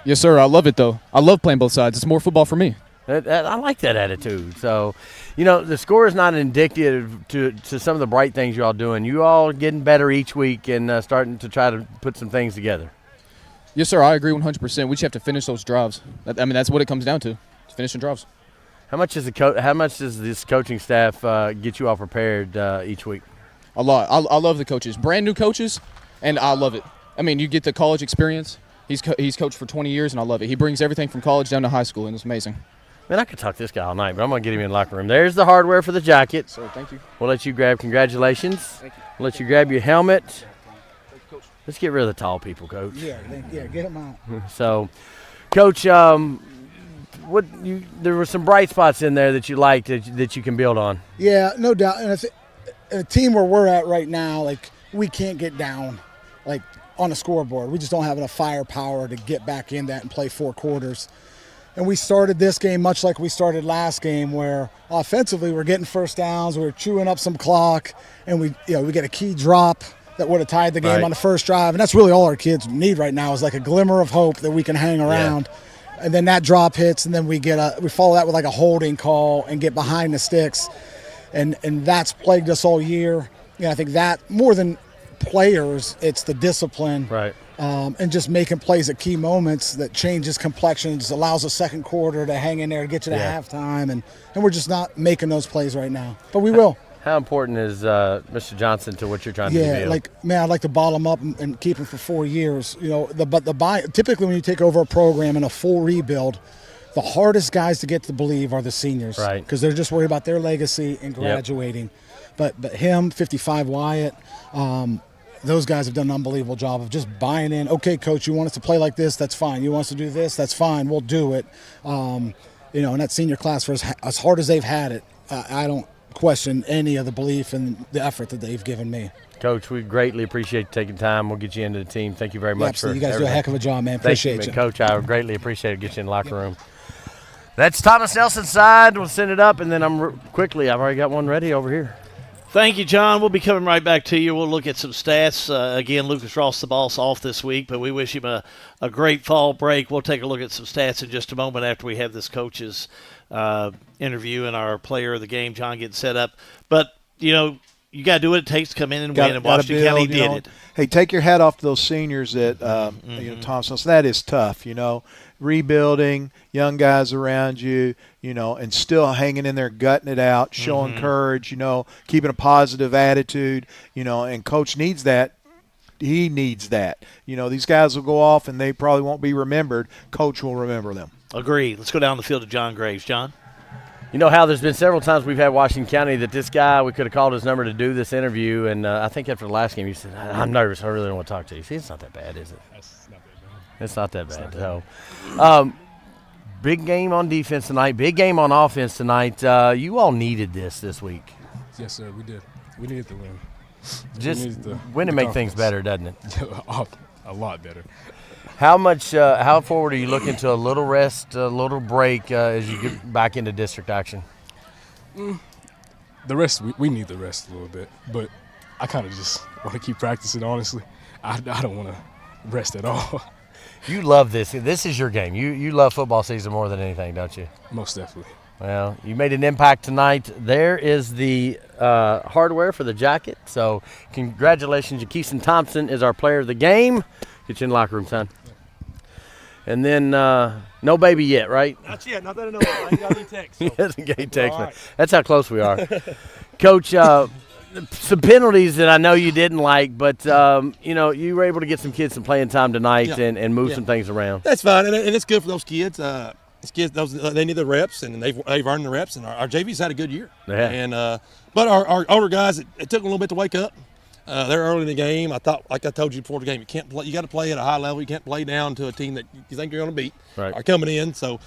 Yes, sir. I love it, though. I love playing both sides. It's more football for me. I like that attitude. So, the score is not indicative to some of the bright things you all doing. You all getting better each week and starting to try to put some things together. Yes, sir. I agree 100%. We just have to finish those drives. That's what it comes down to, finishing drives. How much does this coaching staff get you all prepared each week? A lot. I love the coaches. Brand new coaches, and I love it. You get the college experience. He's coached for 20 years, and I love it. He brings everything from college down to high school, and it's amazing. Man, I could talk to this guy all night, but I'm going to get him in the locker room. There's the hardware for the jacket. Sir, thank you. We'll let you grab. Congratulations. Thank you. We'll let you grab your helmet. Let's get rid of the tall people, Coach. Yeah, get them out. So, Coach, there were some bright spots in there that you liked that you can build on. Yeah, no doubt. And a team where we're at right now, we can't get down, on a scoreboard. We just don't have enough firepower to get back in that and play 4 quarters. And we started this game much like we started last game, where offensively we're getting first downs, we're chewing up some clock, and we get a key drop that would have tied the game on the first drive. And that's really all our kids need right now is a glimmer of hope that we can hang around. Yeah. And then that drop hits, and then we follow that with a holding call and get behind the sticks. And that's plagued us all year. I think that more than players, it's the discipline. Right. And just making plays at key moments that changes complexions, allows a second quarter to hang in there, get you to halftime. And we're just not making those plays right now. But we will. How important is Mr. Johnson to what you're trying to do? Yeah, I'd like to bottom up and keep him for 4 years. Typically when you take over a program in a full rebuild, the hardest guys to get to believe are the seniors, right? Because they're just worried about their legacy and graduating. Yep. But him, 55 Wyatt, those guys have done an unbelievable job of just buying in. Okay, coach, you want us to play like this? That's fine. You want us to do this? That's fine. We'll do it. And that senior class, for as hard as they've had it, I don't question any of the belief and the effort that they've given me. Coach, we greatly appreciate you taking time. We'll get you into the team. Thank you very much. Absolutely. You guys do a heck of a job, man. Appreciate you. Coach, I greatly appreciate it. Get you in the locker room. That's Thomas Nelson's side. We'll send it up, and then I've already got one ready over here. Thank you, John. We'll be coming right back to you. We'll look at some stats. Again, Lucas Ross, the boss, off this week, but we wish him a great fall break. We'll take a look at some stats in just a moment after we have this coach's interview and our player of the game, John, getting set up. But, you got to do what it takes to come in and win, and Washington County did it. Hey, take your hat off to those seniors at Thompson. That is tough, rebuilding, young guys around you, and still hanging in there, gutting it out, showing courage, keeping a positive attitude, and Coach needs that. He needs that. These guys will go off and they probably won't be remembered. Coach will remember them. Agreed. Let's go down the field to John Graves. John? There's been several times we've had Washington County that this guy, we could have called his number to do this interview, and I think after the last game he said, I'm nervous. I really don't want to talk to you. See, it's not that bad, is it? It's not that bad. So, big game on defense tonight, big game on offense tonight. You all needed this week. Yes, sir, we did. We needed to win. Just win to make things better, doesn't it? A lot better. How forward are you looking to a little rest, a little break as you get back into district action? The rest, we need the rest a little bit, but I kind of just want to keep practicing, honestly. I don't want to rest at all. You love this. This is your game. You love football season more than anything, don't you? Most definitely. Well, you made an impact tonight. There is the hardware for the jacket. So congratulations. Jakeeson Thompson is our player of the game. Get you in the locker room, son. And then no baby yet, right? Not yet. Not that I know of. I ain't got any text. So. He hasn't got any text. Right. That's how close we are. Coach, some penalties that I know you didn't like, but, you were able to get some kids some playing time tonight and move some things around. That's fine, and it's good for those kids. They need the reps, and they've earned the reps, and our JV's had a good year. Yeah. And but our older guys, it took them a little bit to wake up. They're early in the game. I thought, like I told you before the game, you got to play at a high level. You can't play down to a team that you think you're going to beat. Right. Are coming in, so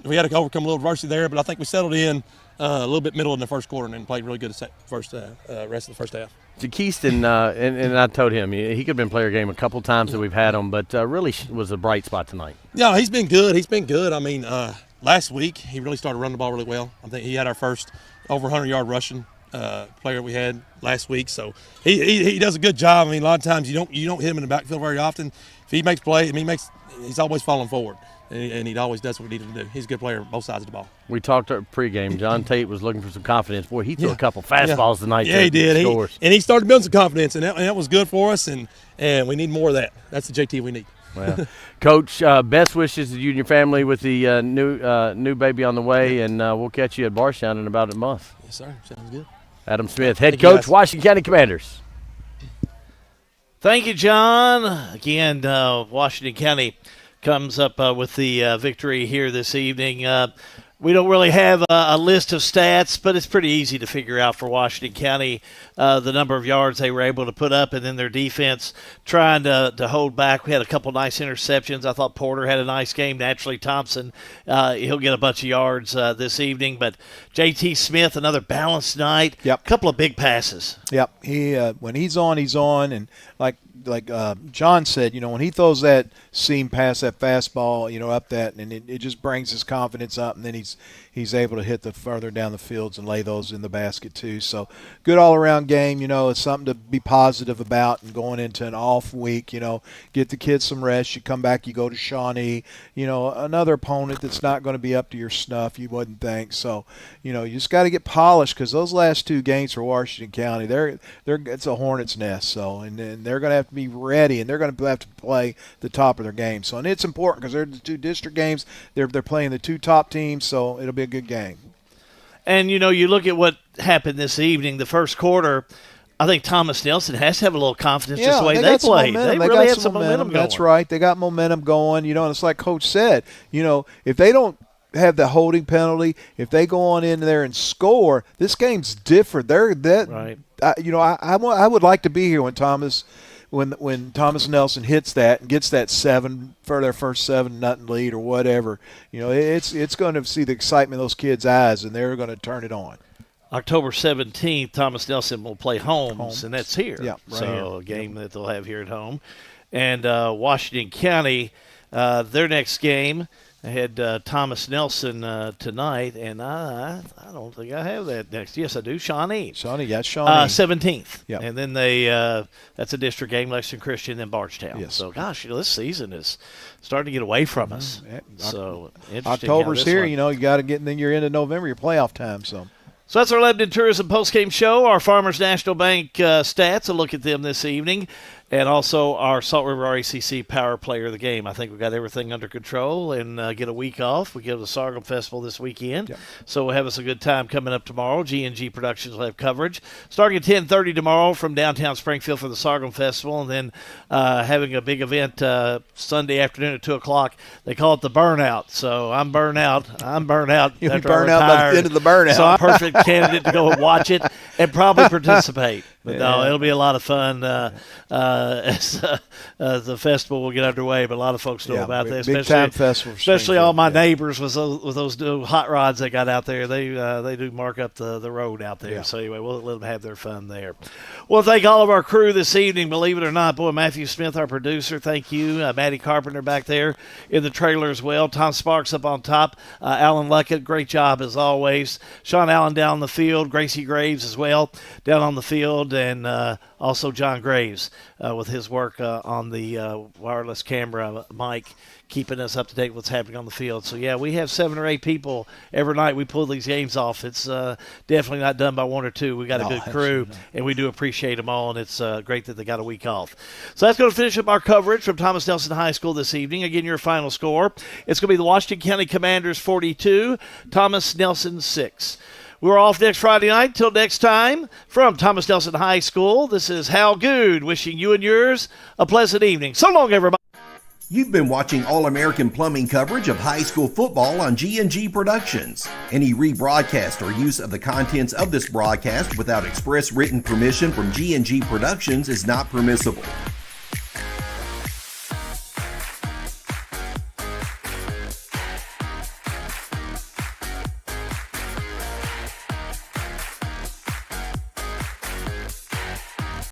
we had to overcome a little adversity there. But I think we settled in a little bit middle in the first quarter and then played really good rest of the first half. Jakeeson, and I told him he could have been player game a couple times that we've had him, but really was a bright spot tonight. Yeah, he's been good. I mean, last week he really started running the ball really well. I think he had our first over 100-yard rushing player we had last week, so he does a good job. I mean, a lot of times you don't hit him in the backfield very often. If he makes play, he's always falling forward, and he always does what he needed to do. He's a good player on both sides of the ball. We talked pregame. John Tate was looking for some confidence. Boy, he threw a couple fastballs tonight. Yeah, he did. He started building some confidence, and that was good for us, and we need more of that. That's the JT we need. Well, Coach, best wishes to you and your family with the new baby on the way, and we'll catch you at Barstown in about a month. Yes, sir. Sounds good. Adam Smith, head coach, Washington County Commanders. Thank you, John. Again, Washington County comes up with the victory here this evening. We don't really have a list of stats, but it's pretty easy to figure out for Washington County the number of yards they were able to put up, and then their defense trying to hold back. We had a couple nice interceptions. I thought Porter had a nice game. Naturally, Thompson, he'll get a bunch of yards this evening. But J.T. Smith, another balanced night. Yep. A couple of big passes. Yep. He when he's on, and like John said, when he throws that seam pass, that fastball, up that, and it just brings his confidence up, and then he's able to hit the further down the fields and lay those in the basket too. So good all-around game. It's something to be positive about, and going into an off week, get the kids some rest. You come back, you go to Shawnee, another opponent that's not going to be up to your snuff, you wouldn't think. So, you just got to get polished, because those last two games for Washington County, it's a hornet's nest. So, and they're going to have to be ready, and they're going to have to play the top of their game. So, and it's important because they're the two district games. They're playing the two top teams, so it'll be a good game. And, you look at what happened this evening, the first quarter, I think Thomas Nelson has to have a little confidence just the way they played. They really had some momentum going. That's right. They got momentum going, and it's like Coach said, if they don't have the holding penalty, if they go on in there and score, this game's different. Right. I would like to be here when Thomas Nelson hits that and gets that 7 for their first 7-0 lead or whatever. It's going to see the excitement in those kids' eyes, and they're going to turn it on. October 17th, Thomas Nelson will play Holmes, and that's here. Yeah, right so here. A game that they'll have here at home. And Washington County, their next game I had Thomas Nelson tonight, and I don't think I have that next. Yes, I do. Shawnee. Shawnee. 17th. Yep. And then that's a district game, Lexington Christian, then Bardstown. Yes. So, gosh, this season is starting to get away from us. So, interesting. October's here. You got to get, and then you're into November, your playoff time. So that's our Lebanon Tourism postgame show. Our Farmers National Bank stats. A look at them this evening. And also our Salt River RACC Power Player of the Game. I think we've got everything under control and get a week off. We go to the Sorghum Festival this weekend. Yep. So we'll have us a good time coming up tomorrow. G&G Productions will have coverage. Starting at 10:30 tomorrow from downtown Springfield for the Sorghum Festival. And then having a big event Sunday afternoon at 2 o'clock. They call it the Burnout. So I'm burnt out. You'll be after burned I out by retired. the end of the Burnout. So I'm a perfect candidate to go and watch it and probably participate. But no, it'll be a lot of fun as the festival will get underway. But a lot of folks know about that, big time festival, especially all my neighbors with those new hot rods they got out there. They do mark up the road out there. Yeah. So anyway, we'll let them have their fun there. Well, thank all of our crew this evening. Believe it or not, boy, Matthew Smith, our producer, thank you. Maddie Carpenter back there in the trailer as well. Tom Sparks up on top. Alan Luckett, great job as always. Sean Allen down the field. Gracie Graves as well down on the field. And also John Graves with his work on the wireless camera mic, keeping us up to date with what's happening on the field. So, yeah, we have 7 or 8 people every night we pull these games off. It's definitely not done by 1 or 2. We got a good crew, and we do appreciate them all, and it's great that they got a week off. So that's going to finish up our coverage from Thomas Nelson High School this evening. Again, your final score. It's going to be the Washington County Commanders 42, Thomas Nelson 6. We're off next Friday night. Till next time, from Thomas Nelson High School, this is Hal Good wishing you and yours a pleasant evening. So long, everybody. You've been watching All-American Plumbing coverage of high school football on G&G Productions. Any rebroadcast or use of the contents of this broadcast without express written permission from G&G Productions is not permissible.